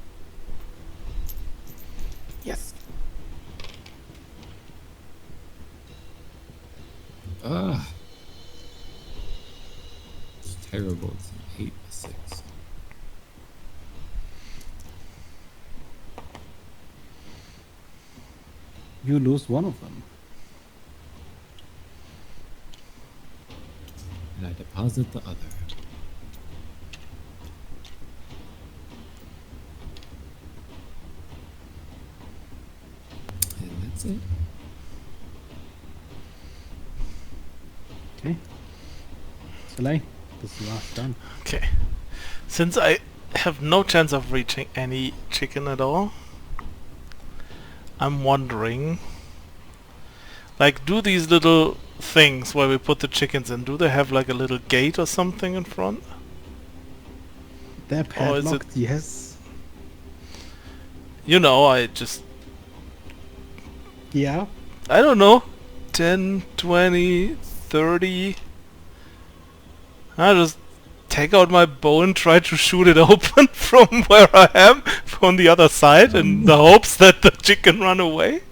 Ah. It's terrible. It's an 8/6. You lose one of them. And I deposit the other. And that's it. Okay. Soleil, this is the last turn. Okay. Since I have no chance of reaching any chicken at all, I'm wondering, like, do these little things where we put the chickens in, do they have like a little gate or something in front? They're Or is it- padlocked, yes. You know, I just, Yeah. I don't know, 10, 20, 30. I just take out my bow and try to shoot it open from where I am, from the other side, in the hopes that the chicken run away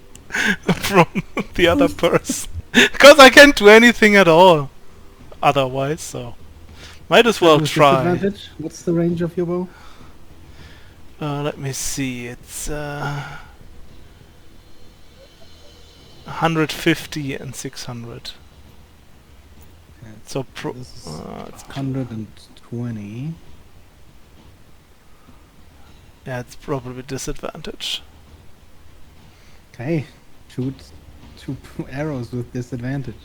from the other person. Because I can't do anything at all otherwise, so might as well With try. disadvantage? What's the range of your bow? Let me see, it's 150 and 600. So This is it's 120. yeah, it's probably disadvantage. Okay. Shoot 2 arrows with disadvantage.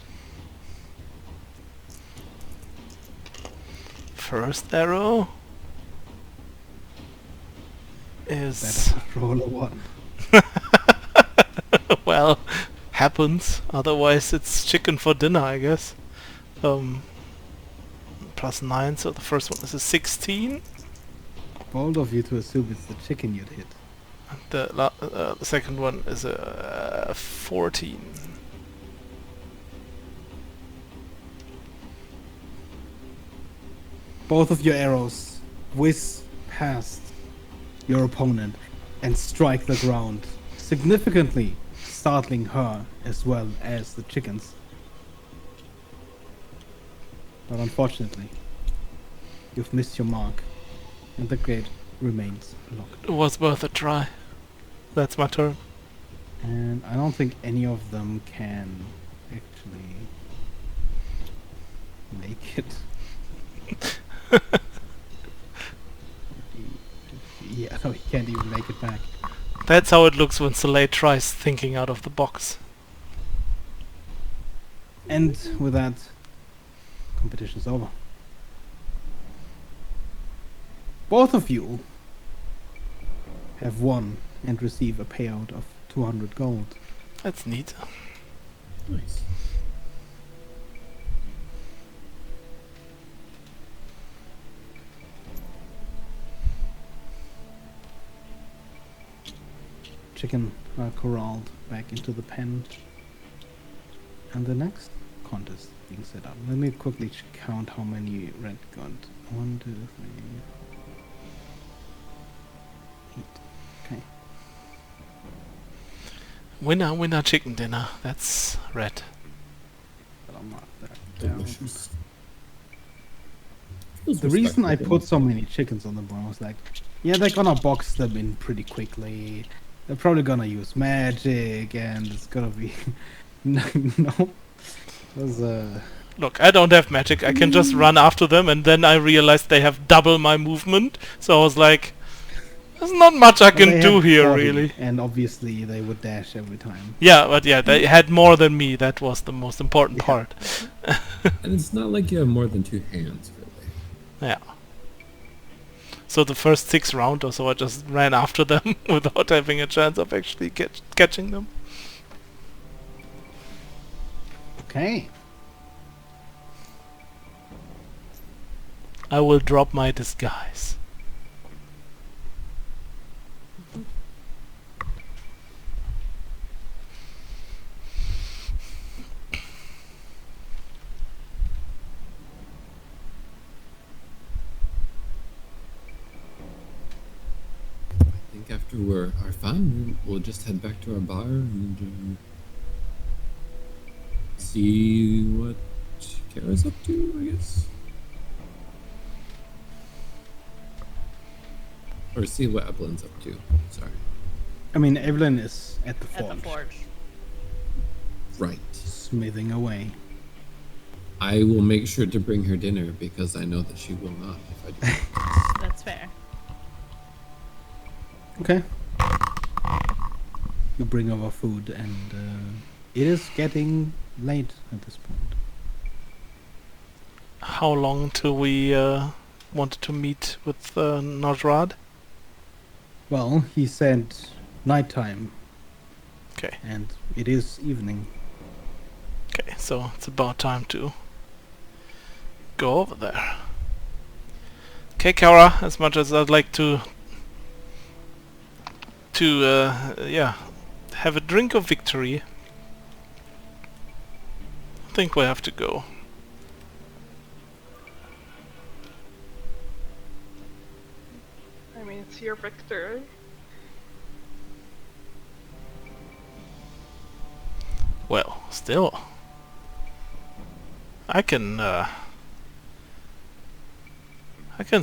First arrow is Better roll a 1. well, happens. Otherwise, it's chicken for dinner, I guess. Plus 9, so the first one is a 16. Bold of you to assume it's the chicken you'd hit. The second one is a 14. Both of your arrows whiz past your opponent and strike the ground, significantly startling her as well as the chickens. But unfortunately, you've missed your mark, and the gate remains locked. It was worth a try. That's my turn. And I don't think any of them can actually make it. Yeah, no, he can't even make it back. That's how it looks when Soleil tries thinking out of the box. And with that, competition's over. Both of you have won and receive a payout of 200 gold. That's neat. Nice. Chicken are corralled back into the pen. And the next contest being set up. Let me quickly count how many red got. 1, 2, 3, 8. Okay. Winner, winner, chicken dinner. That's red. But I'll mark that down. Delicious. Feels The reason I respectable. put so many chickens on the board was like, yeah, they're gonna box them in pretty quickly. They're probably gonna use magic, and it's gonna be no. It was Look, I don't have magic. I can just run after them, and then I realized they have double my movement. So I was like, there's not much I can they do had here, 40, really. And obviously they would dash every time. Yeah, but yeah, they had more than me. That was the most important Yeah. part. And it's not like you have more than 2 hands, really. Yeah. So the first 6 rounds or so, I just ran after them without having a chance of actually catching them. Okay. I will drop my disguise. I think after we're fine, we'll just head back to our bar and see what Kara's up to, I guess. Or see what Evelyn's up to. Sorry. I mean, Evelyn is at the At forge, the forge. Right. smithing away. I will make sure to bring her dinner because I know that she will not if I do. That's fair. Okay. You bring over food, and it is getting late at this point. How long till we wanted to meet with Najrad? Well, he said nighttime, Okay. and it is evening. Okay, so it's about time to go over there. Okay, Kara, as much as I'd like to yeah, have a drink of victory, I think we have to go. I mean, it's your victory. Well, still, I can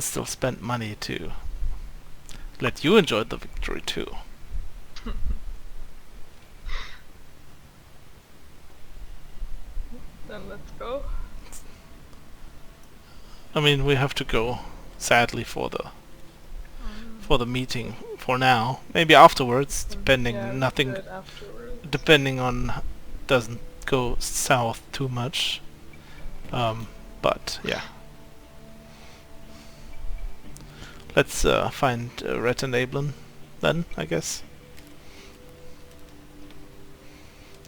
still spend money to let you enjoy the victory too. Then let's go. I mean, we have to go, sadly, for the meeting for now. Maybe afterwards, depending. Yeah, we Nothing, do it afterwards. depending on doesn't go south too much. But yeah, let's find Rhett and Ablin then, I guess.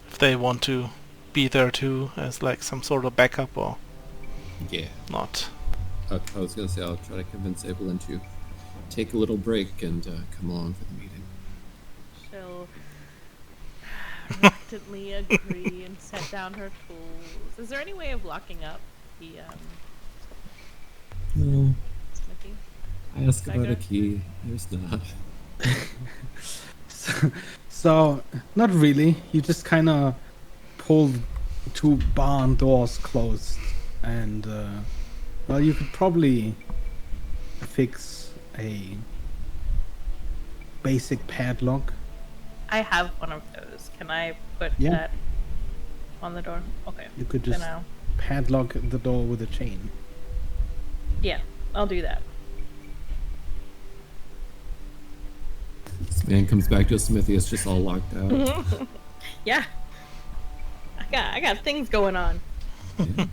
If they want to be there too as like some sort of backup or Yeah. not. I was gonna say I'll try to convince Evelyn to take a little break and come along for the meeting. She'll reluctantly agree and set down her tools. Is there any way of locking up the No, smithy? I asked That about a good? key. There's not. So, not really. You just kind of pulled two barn doors closed, and well, you could probably fix a basic padlock. I have one of those. Can I put Yeah. that on the door? Okay. You could Then just I'll... padlock the door with a chain. Yeah, I'll do that. This man comes back to a smithy. It's just all locked out. Yeah. I got things going on. Yeah.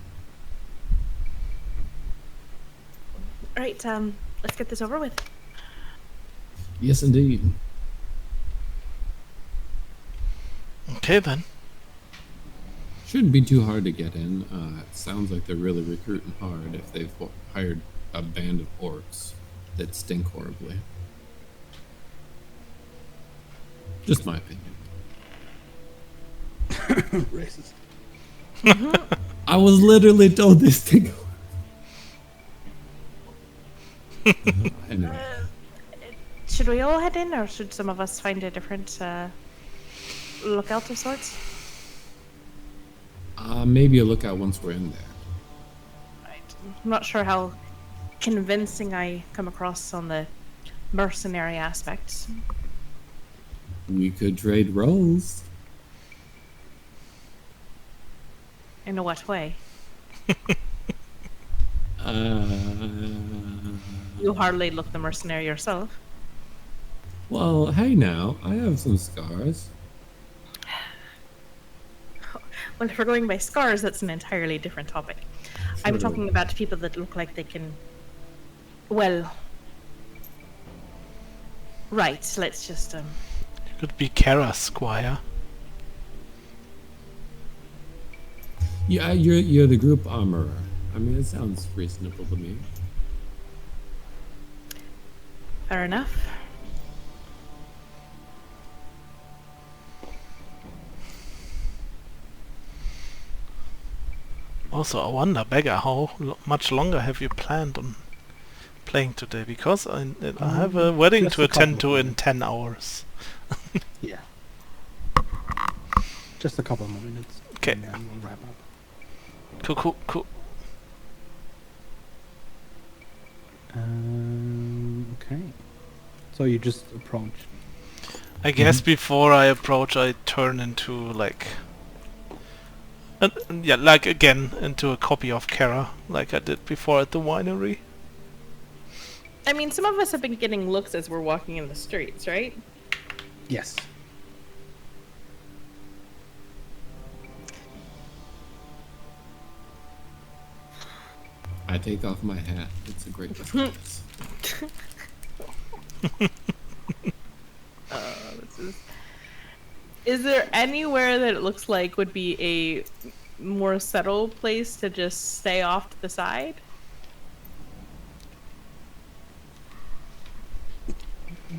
Alright, let's get this over with. Yes, indeed. Okay then. Shouldn't be too hard to get in. It sounds like they're really recruiting hard if they've hired a band of orcs that stink horribly. Just my opinion. Racist. I was literally told this to go. Anyway, Should we all head in, or should some of us find a different lookout of sorts? maybe a lookout once we're in there. Right. I'm not sure how convincing I come across on the mercenary aspect. We could trade roles. In a what way? You hardly look the mercenary yourself. Well, hey now, I have some scars. Well, if we're going by scars, that's an entirely different topic. I'm Sure. talking about people that look like they can... Well... Right, let's just, Could be Kara, Squire. Yeah, you're the group armorer. I mean, it sounds reasonable to me. fair enough. Also, I wonder, Beggar, how much longer have you planned on playing today? Because I have a wedding just to a couple attend to of in minutes. 10 hours. Yeah. Just a couple more minutes. Okay. And then we'll wrap up. Cool. Okay. So you just approach. I guess before I approach, I turn into like, like again into a copy of Kara, like I did before at the winery. I mean, some of us have been getting looks as we're walking in the streets, right? Yes. I take off my hat. It's a great response. Is there anywhere that it looks like would be a more settled place to just stay off to the side?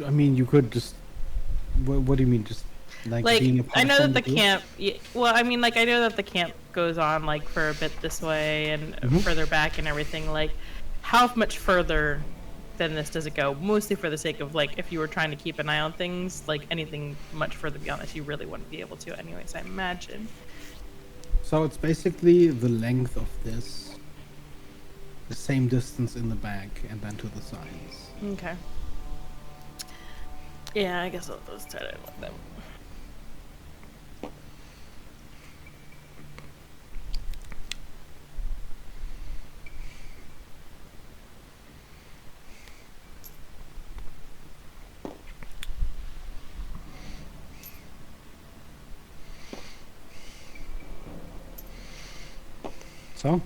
I mean, you could just. What do you mean, just like being I know that the group? camp. Well, I mean, like I know that the camp goes on like for a bit this way and further back and everything. Like, how much further than this does it go? Mostly for the sake of like, if you were trying to keep an eye on things, like anything much further beyond this, you really wouldn't be able to, anyways. I imagine. So it's basically the length of this, the same distance in the back, and then to the sides. Okay. Yeah, I guess I'll just try to let them. So,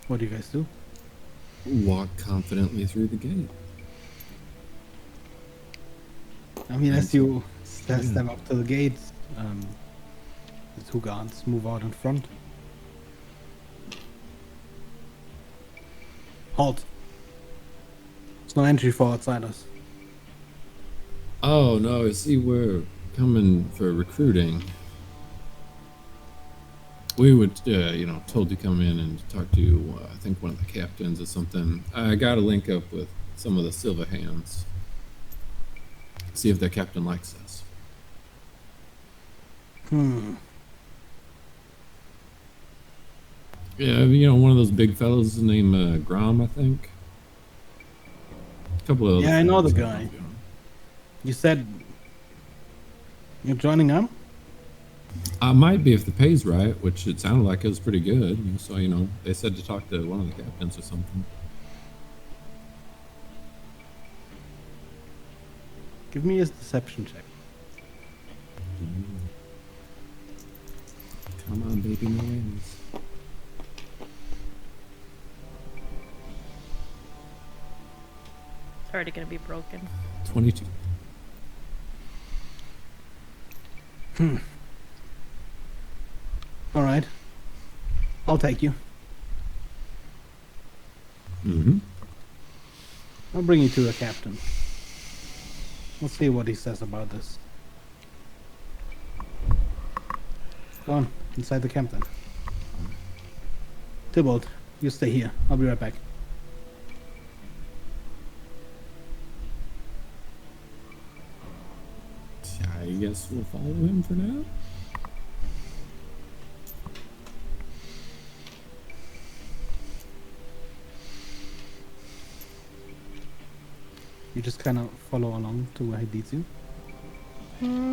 what do you guys do? Walk confidently through the gate. I mean, as you step up to the gate, the two guards move out in front. Halt. There's no entry for outsiders. Oh no, I see we're coming for recruiting. We would, told to come in and talk to, I think one of the captains or something. I got to link up with some of the Silver Hands. See if their captain likes us. Yeah, one of those big fellows named Grom, I think. A couple of other Yeah, I know the fellows. guy. You said you're joining up? I might be if the pay's right, which it sounded like it was pretty good. So, they said to talk to one of the captains or something. Give me a deception check. Come on, baby, no wins. It's already gonna be broken. 22. All right. I'll take you. Mm-hmm. I'll bring you to the captain. Let's see what he says about this. Go on, inside the camp then. Tybalt, you stay here. I'll be right back. I guess we'll follow him for now. You just kind of follow along to where he leads you.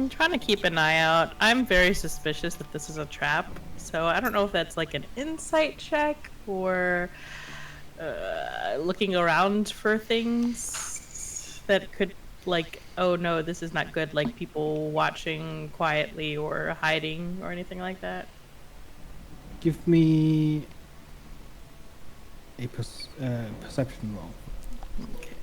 Trying to keep an eye out. I'm very suspicious that this is a trap, so I don't know if that's like an insight check or looking around for things that could, like, oh no, this is not good, like people watching quietly or hiding or anything like that. Give me a perception roll. Okay.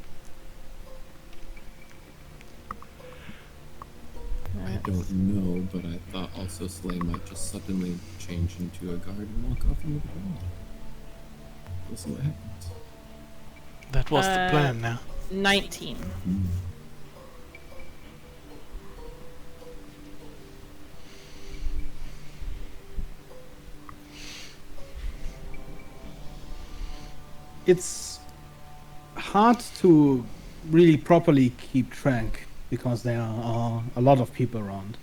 I don't know, but I thought also Slay might just suddenly change into a guard and walk off into the ground. We'll see what happens. That was the plan now. 19. It's hard to really properly keep track because there are a lot of people around.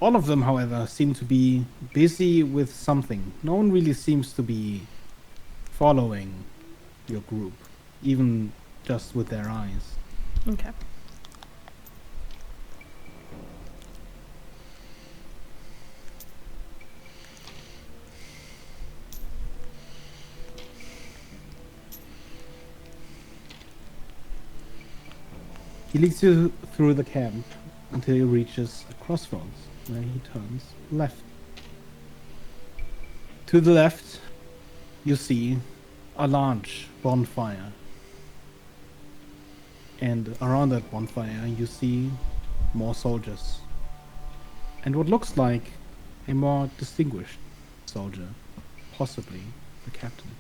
All of them, however, seem to be busy with something. No one really seems to be following your group, even just with their eyes. Okay. He leads you through the camp until he reaches a crossroads, where he turns left. To the left, you see a large bonfire. And around that bonfire, you see more soldiers. And what looks like a more distinguished soldier, possibly the captain.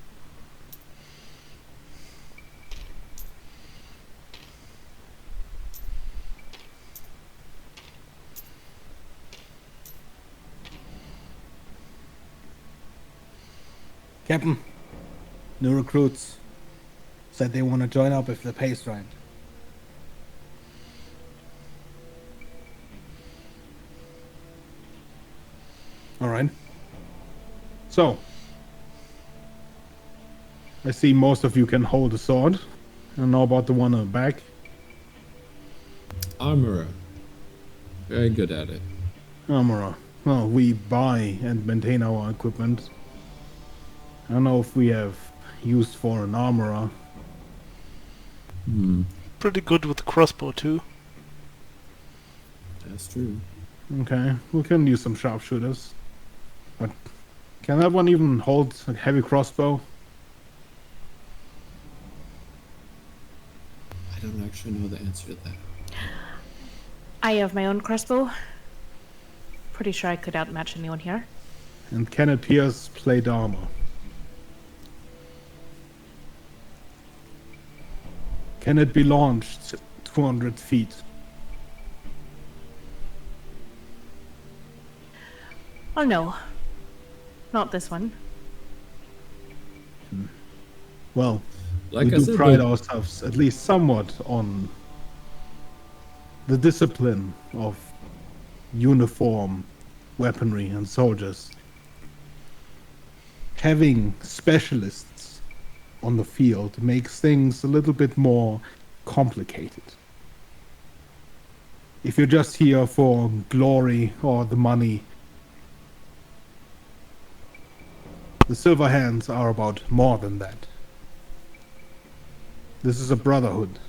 Captain, new recruits said they want to join up if the pay's right. Alright. So, I see most of you can hold a sword. I don't know about the one on the back. Armorer. Very good at it. Armorer. Well, we buy and maintain our equipment. I don't know if we have use for an armorer. Pretty good with the crossbow too. That's true. Okay, we can use some sharpshooters. But can that one even hold a heavy crossbow? I don't actually know the answer to that. I have my own crossbow. Pretty sure I could outmatch anyone here. And can it pierce plate armor? Can it be launched 200 feet? Oh no. Not this one. Well, Like we I do said, pride the- ourselves at least somewhat on the discipline of uniform weaponry and soldiers. Having specialists on the field makes things a little bit more complicated. If you're just here for glory or the money, the Silver Hands are about more than that. This is a brotherhood,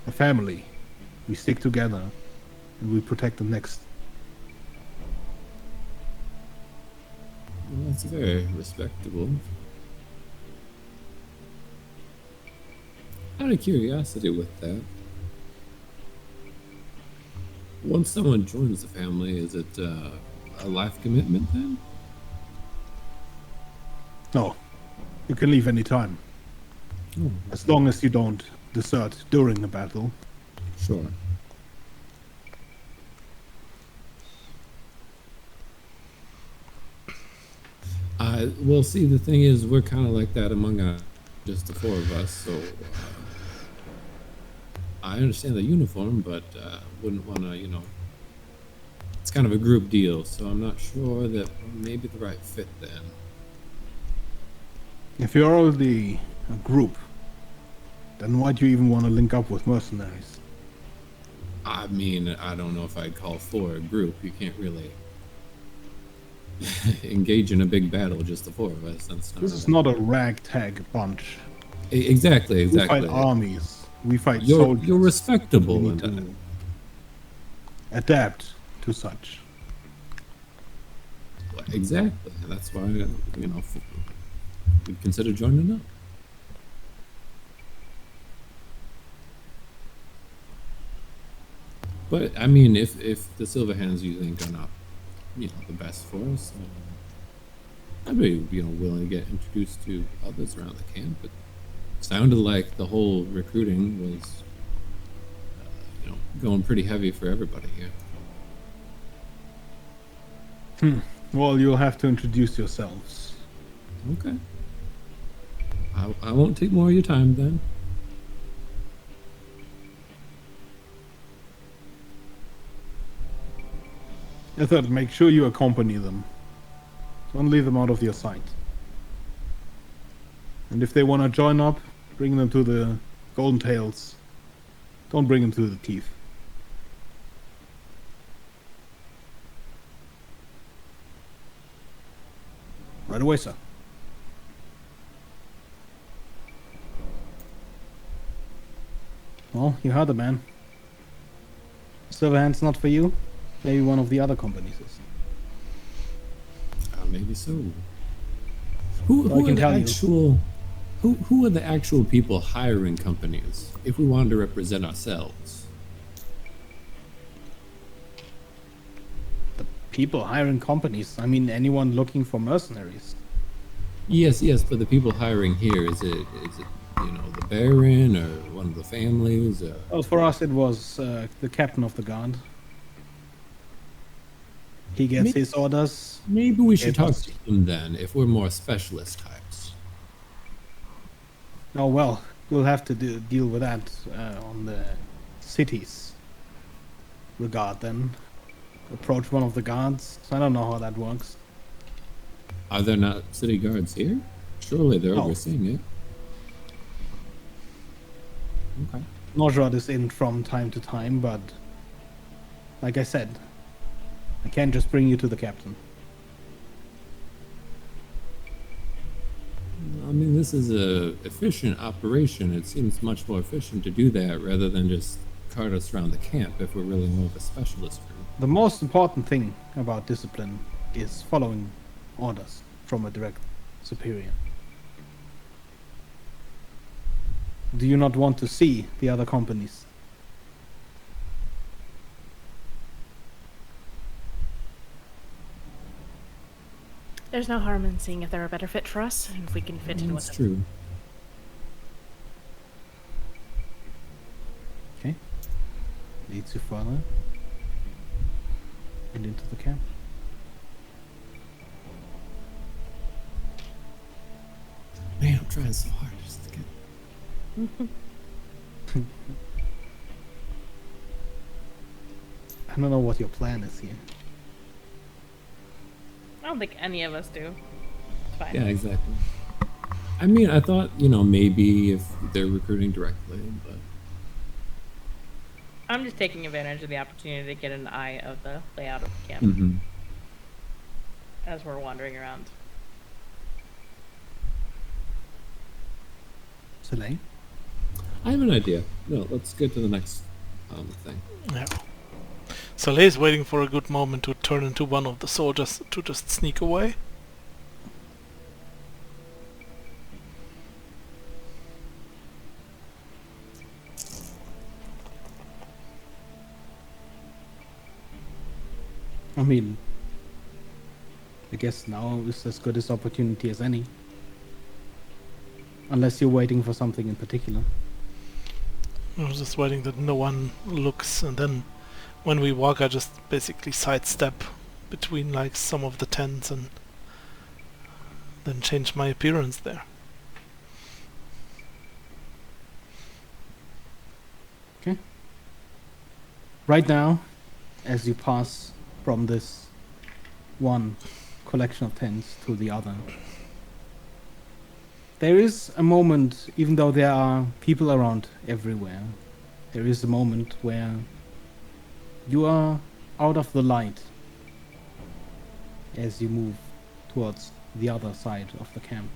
a family. We stick together and we protect the next. Well, that's very respectable. Out of curiosity with that, once someone joins the family, is it a life commitment then? No, you can leave any time, Oh, as long as you don't desert during the battle. sure. Well, see, the thing is, we're kind of like that among just the four of us, so I understand the uniform, but wouldn't want to, it's kind of a group deal, so I'm not sure that maybe the right fit then. If you're already a group, then why do you even want to link up with mercenaries? I mean, I don't know if I'd call for a group. You can't really engage in a big battle, just the four of us. That's not This is not a ragtag bunch. Exactly. We fight armies. We fight You're soldiers. We respectable in need that. to adapt to such. Exactly. That's why, we'd consider joining up. But, I mean, if the Silver Hands you think are not, the best for us, I'd be, willing to get introduced to others around the camp. It sounded like the whole recruiting was, going pretty heavy for everybody here. Well, you'll have to introduce yourselves. Okay. I won't take more of your time then. I thought make sure you accompany them. Don't leave them out of your sight. And if they want to join up, bring them to the Golden Tails. Don't bring them to the Teeth. Right away, sir. Well, you heard the man. Silverhand's not for you. Maybe one of the other companies is. Maybe so. Who I are can the tell you. actual? Who are the actual people hiring companies? If we wanted to represent ourselves, The people hiring companies. I mean, anyone looking for mercenaries. yes, but the people hiring here is it the Baron or one of the families? Or... Well, for us, it was the captain of the guard. He gets Maybe- his orders. Maybe we should It talk was- to him then, if we're more specialist types. Oh well, we'll have to deal with that on the city's regard then. Approach one of the guards. I don't know how that works. Are there not city guards here? Surely they're No. overseeing it. Okay. Nojrod is in from time to time, but like I said, I can't just bring you to the captain. I mean, this is a efficient operation. It seems much more efficient to do that rather than just cart us around the camp if we're really more of a specialist group. The most important thing about discipline is following orders from a direct superior. Do you not want to see the other companies? There's no harm in seeing if they're a better fit for us, and if we can fit in with That's them. true. Okay. Leads you further and into the camp. Man, I'm trying so hard just to get. I don't know what your plan is here. I don't think any of us do. It's fine. Yeah, exactly. I mean, I thought, maybe if they're recruiting directly, but I'm just taking advantage of the opportunity to get an eye of the layout of the camp Mhm. as we're wandering around. Soleil? I have an idea. No, let's get to the next thing. Yeah. Soleil's waiting for a good moment to turn into one of the soldiers to just sneak away. I mean, I guess now is as good as opportunity as any. Unless you're waiting for something in particular. I was just waiting that no one looks, and then when we walk I just basically sidestep between like some of the tents and then change my appearance there. Right now, as you pass from this one collection of tents to the other, there is a moment, even though there are people around everywhere, there is a moment where you are out of the light as you move towards the other side of the camp.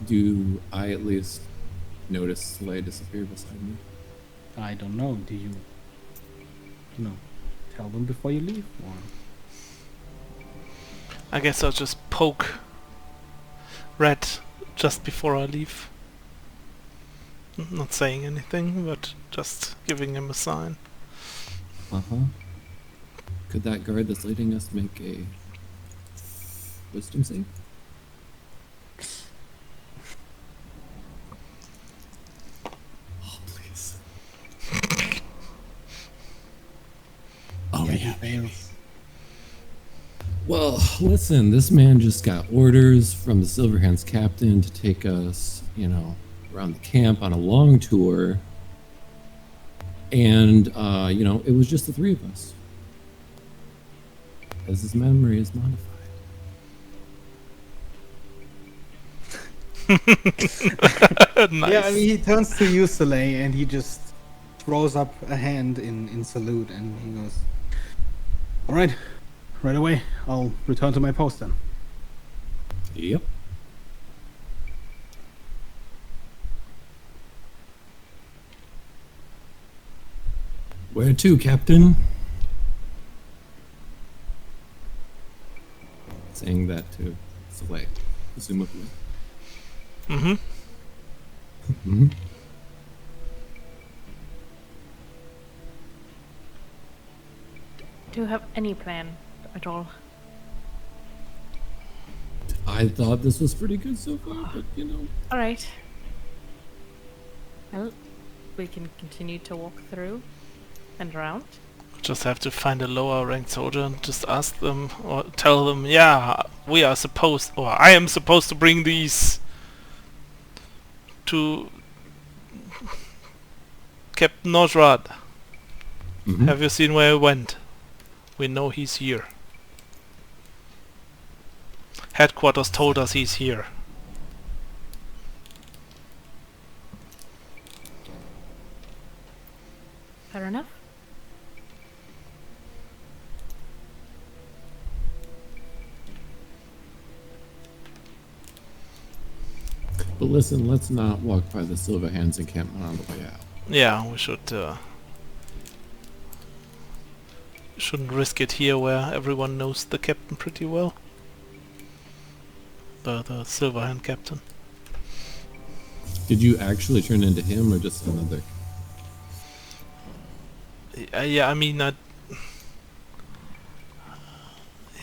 Do I at least notice Slay disappear beside me? I don't know, do you tell them before you leave? Or I guess I'll just poke Red just before I leave. Not saying anything, but just giving him a sign. Uh-huh. Could that guard that's leading us make a wisdom save? Oh, please. Oh, yeah. fails. Well, listen, this man just got orders from the Silverhand's captain to take us, around the camp on a long tour. And, it was just the three of us. as his memory is modified. Nice. Yeah, I mean, he turns to you, Soleil, and he just throws up a hand in salute, and he goes, "All right, right away. I'll return to my post then." Yep. Where to, Captain? Saying that to Soleil, presumably. Mm-hmm. Mm-hmm. Do you have any plan at all? I thought this was pretty good so far, but you know. All right. Well, we can continue to walk through and around. Just have to find a lower ranked soldier and just ask them or tell them, yeah, we are supposed, or I am supposed to bring these to Captain Nosrad. Mhm. Have you seen where he went? We know he's here. Headquarters told us he's here. Fair enough. But listen, let's not walk by the Silver Hands encampment on the way out. Yeah, we shouldn't risk it here where everyone knows the captain pretty well. The Silverhand captain. Did you actually turn into him or just another? Yeah, I mean,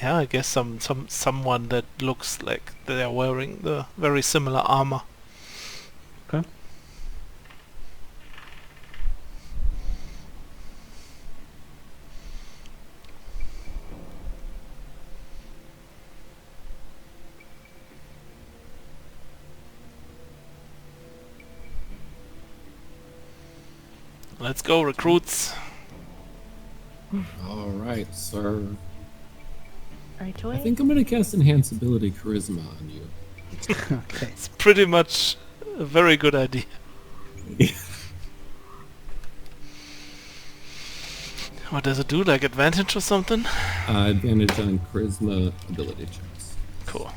yeah, I guess someone that looks like they are wearing the very similar armor. Okay. Let's go, recruits. All right, sir. Right I away. think I'm gonna cast Enhance Ability Charisma on you. Okay. It's pretty much a very good idea. What does it do? Like advantage or something? Advantage on Charisma ability checks. Cool.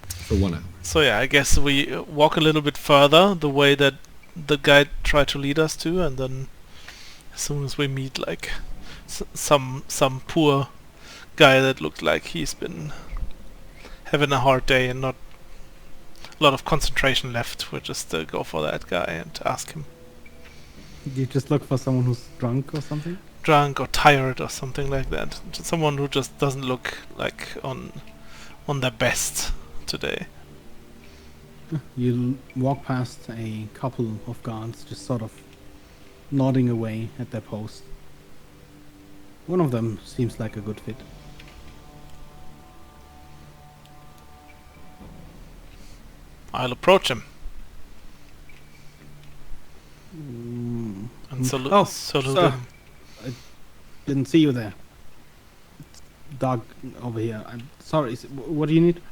For 1 hour. So yeah, I guess we walk a little bit further the way that the guide tried to lead us to, and then as soon as we meet like some poor guy that looked like he's been having a hard day and not a lot of concentration left, we just go for that guy and ask him. You just look for someone who's drunk or something? Drunk or tired or something like that. Just someone who just doesn't look like on their best today. You walk past a couple of guards just sort of nodding away at their post. One of them seems like a good fit. I'll approach him Mm. and salute Oh, salute sir. him. Didn't see you there. It's dark over here. I'm sorry. What do you need?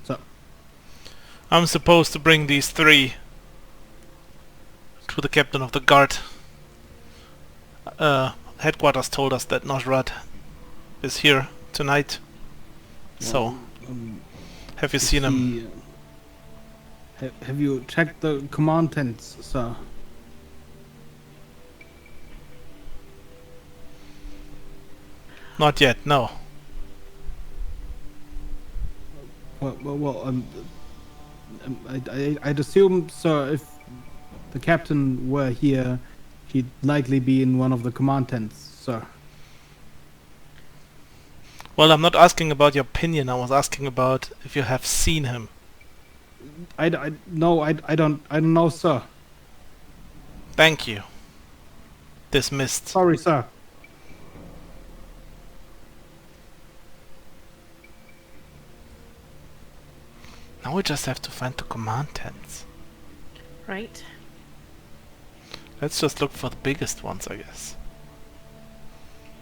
So, I'm supposed to bring these 3 to the captain of the guard. Headquarters told us that Nosrad is here tonight. So, um, have you is seen him? he, have you checked the command tents, sir? Not yet, no. Well, I'd assume, sir, if the captain were here, he'd likely be in one of the command tents, sir. Well, I'm not asking about your opinion. I was asking about if you have seen him. No, I don't know, sir. Thank you. Dismissed. Sorry, sir. Now we just have to find the command tents. Right. Let's just look for the biggest ones, I guess.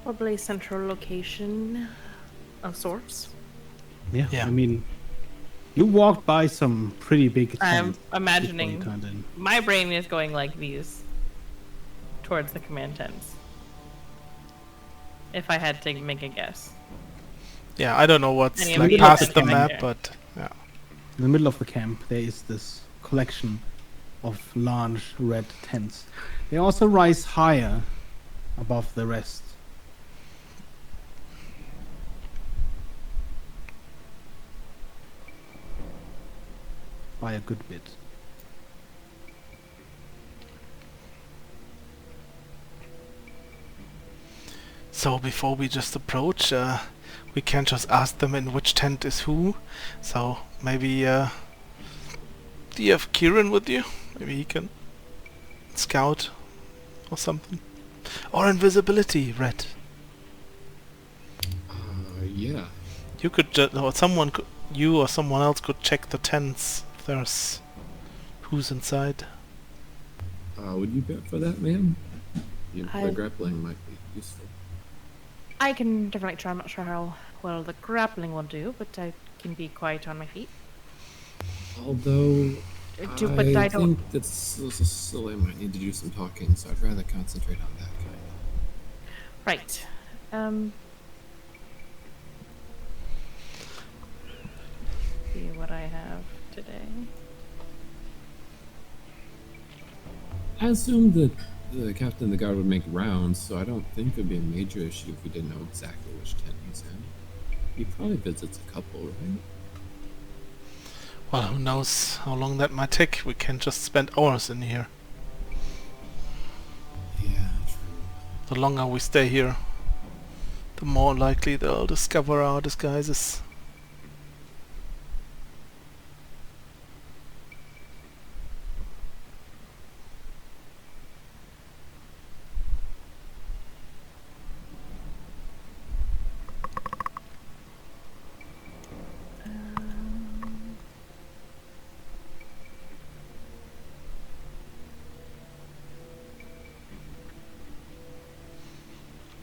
Probably central location of sorts. Yeah. Yeah. I mean, you walked by some pretty big I'm tents before you imagining turned in. my brain is going like these towards the command tents. If I had to make a guess. Yeah, I don't know what's Any like immediate past the attack map, there. but yeah. In the middle of the camp, there is this collection of large red tents. They also rise higher above the rest. By a good bit. So before we just approach, we can just ask them in which tent is who. So maybe, do you have Kieran with you? Maybe he can scout or something. Or invisibility, Red. Yeah. You could, or someone could, you or someone else could check the tents if there's who's inside. Would you bet for that, ma'am? I- The grappling might be useful. I can definitely try. I'm not sure how well the grappling will do, but I can be quiet on my feet. Although, But I don't. think that Silly might need to do some talking, so I'd rather concentrate on that kind of. Right. See what I have today. I assumed that the captain of the guard would make rounds, so I don't think it'd be a major issue if we didn't know exactly which tent he's in. He probably visits a couple, right? Well, who knows how long that might take. We can just spend hours in here. Yeah, true. The longer we stay here, the more likely they'll discover our disguises.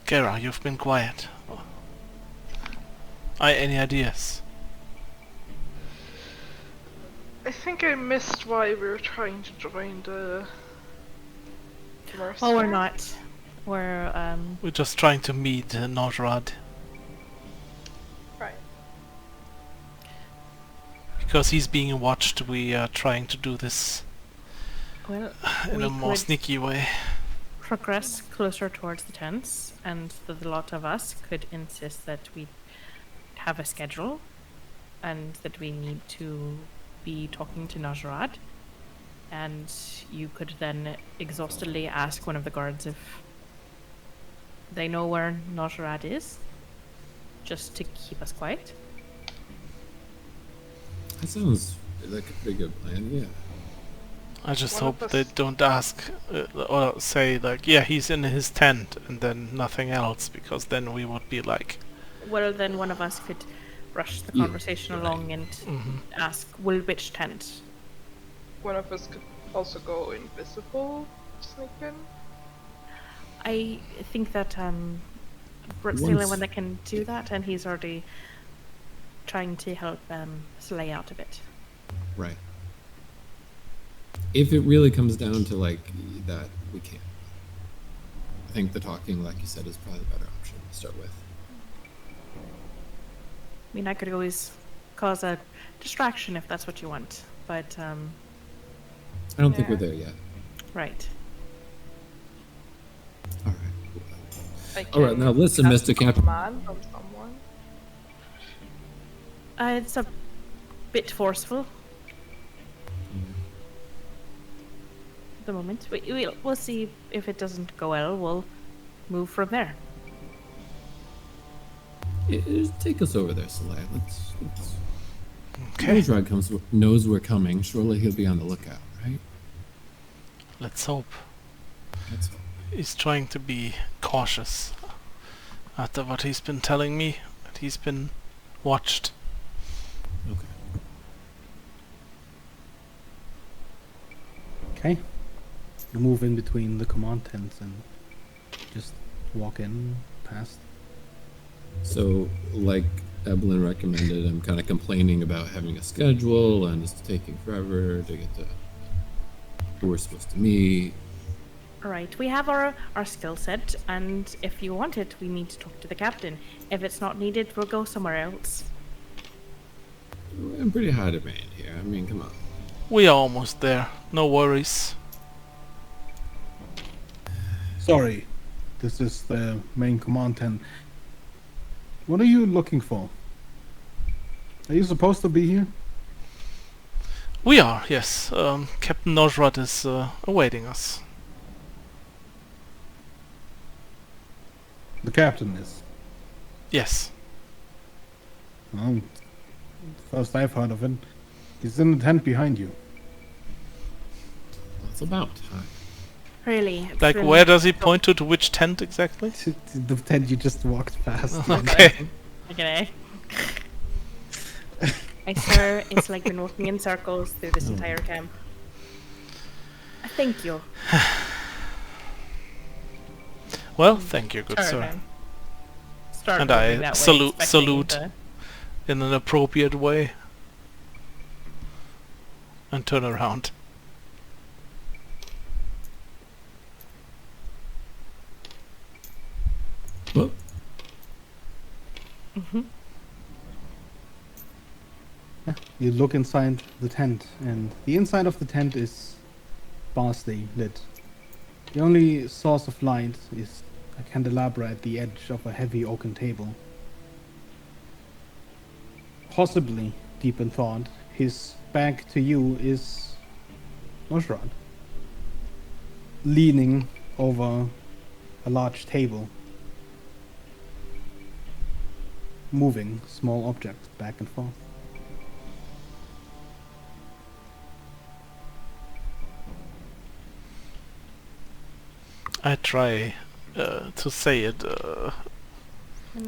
Gera, you've been quiet. Any ideas? I think I missed why we were trying to join the mercenary. Oh, we're not. We're We're just trying to meet Nodrad. Right. Because he's being watched, we are trying to do this well. in a we more could sneaky way. progress closer towards the tents, and the lot of us could insist that we have a schedule, and that we need to be talking to Najrad. And you could then exhaustively ask one of the guards if they know where Najrad is, just to keep us quiet. That sounds like a pretty good plan, yeah. I just One of hope they us- don't ask or say like, yeah, he's in his tent, and then nothing else, because then we would be like, Well, then one of us could rush the Yeah, conversation right. along and ask, well, which tent? One of us could also go invisible, sneak in. I think that Brooke's the only Once- one that can do that, and he's already trying to help Slay out a bit. Right. If it really comes down to like that, we can't. I think the talking, like you said, is probably the better option to start with. I mean, I could always cause a distraction if that's what you want, but I don't think we're Yeah. there yet. right. All right. I All right, can now listen, ask Mr. for Captain. command from someone. It's a bit forceful at the moment. We'll see if it doesn't go well. We'll move from there. Take us over there, Soleil. Let's okay, Nosrod knows we're coming. Surely he'll be on the lookout, right? let's hope. That's all. He's trying to be cautious after what he's been telling me, that he's been watched. Okay. Okay. You move in between the command tents and just walk in past. So, like Evelyn recommended, I'm kind of complaining about having a schedule and it's taking forever to get to who we're supposed to meet. Alright, we have our skill set, and if you want it, we need to talk to the captain. If it's not needed, we'll go somewhere else. I'm pretty high demand here. I mean, come on. We are almost there. No worries. Sorry, this is the main command tent. What are you looking for? Are you supposed to be here? We are, yes. Captain Nosrat is awaiting us. The captain is. Yes. Well, first I've heard of it. He's in the tent behind you. It's about time. Really? It's Like, really where does he point to which tent exactly? The tent you just walked past. Okay. Okay. I swear it's like been walking in circles through this entire camp. Thank you. Well, thank you, good Sure, sir. then. Start And moving I that way, salute expecting to- in an appropriate way. And turn around. Well, You look inside the tent, and the inside of the tent is sparsely lit. The only source of light is a candelabra at the edge of a heavy oaken table. Possibly, deep in thought, his back to you is Noshrad, leaning over a large table, moving small objects back and forth. I try to say it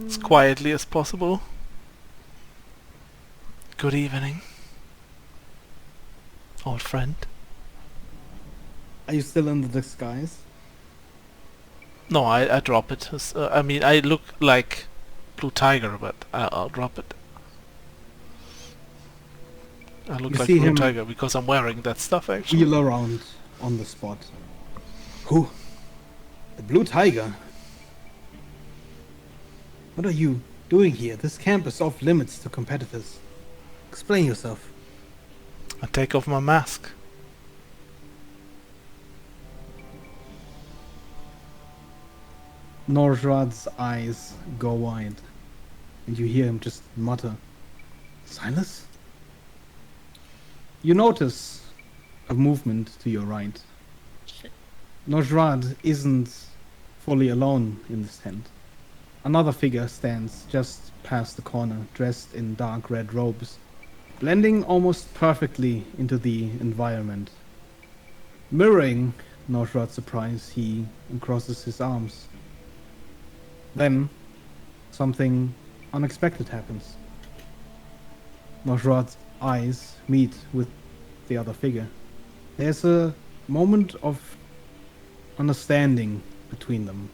as quietly as possible. Good evening, old friend. Are you still in the disguise? No, I drop it. I mean, I look like Blue Tiger, but I'll drop it. I look You like see Blue him Tiger because I'm wearing that stuff actually. Wheel around on the spot. Who? The Blue Tiger? What are you doing here? This camp is off limits to competitors. Explain yourself. I take off my mask. Norjrad's eyes go wide, and you hear him just mutter, Silas? You notice a movement to your right. Shit. Norjrad isn't fully alone in this tent. Another figure stands just past the corner, dressed in dark red robes, blending almost perfectly into the environment. Mirroring Norjrad's surprise, he uncrosses his arms. Then, something unexpected happens. Norjrad's eyes meet with the other figure. There's a moment of understanding between them,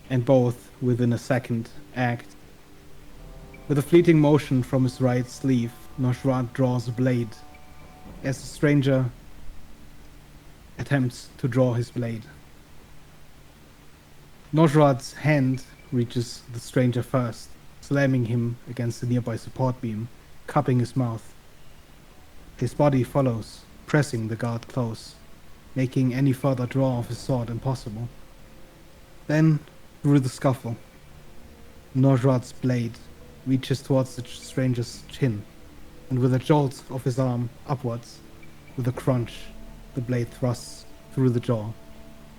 and both, within a second, act. With a fleeting motion from his right sleeve, Norjrad draws a blade as the stranger attempts to draw his blade. Norjrad's hand reaches the stranger first, slamming him against the nearby support beam, cupping his mouth. His body follows, pressing the guard close, making any further draw of his sword impossible. Then, through the scuffle, Norjrad's blade reaches towards the stranger's chin, and with a jolt of his arm upwards, with a crunch, the blade thrusts through the jaw,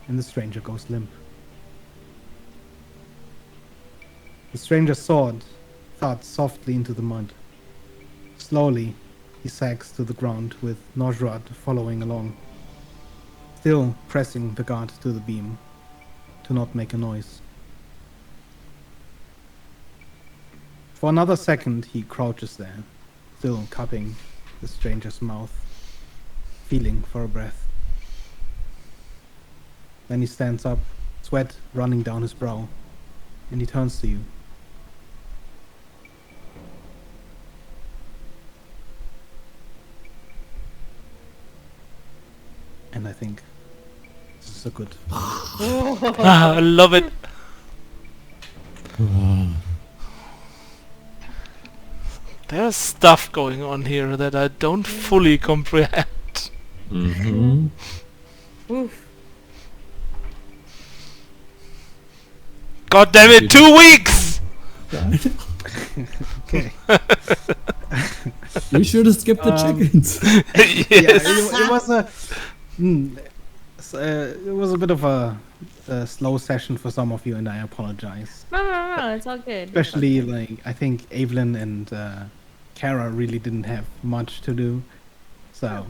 and the stranger goes limp. The stranger's sword thuds softly into the mud. Slowly, he sags to the ground with Nosrad following along, still pressing the guard to the beam to not make a noise. For another second, he crouches there, still cupping the stranger's mouth, feeling for a breath. Then he stands up, sweat running down his brow, and he turns to you. And I think this is a good. I love it. There's stuff going on here that I don't fully comprehend. Mm-hmm. Oof. God damn it, 2 weeks! Okay. We should have skipped the chickens. Yes. Yeah, it was a. It was a bit of a slow session for some of you, and I apologize. No, it's all good. Especially, like, I think Evelyn and Kara really didn't have much to do. So,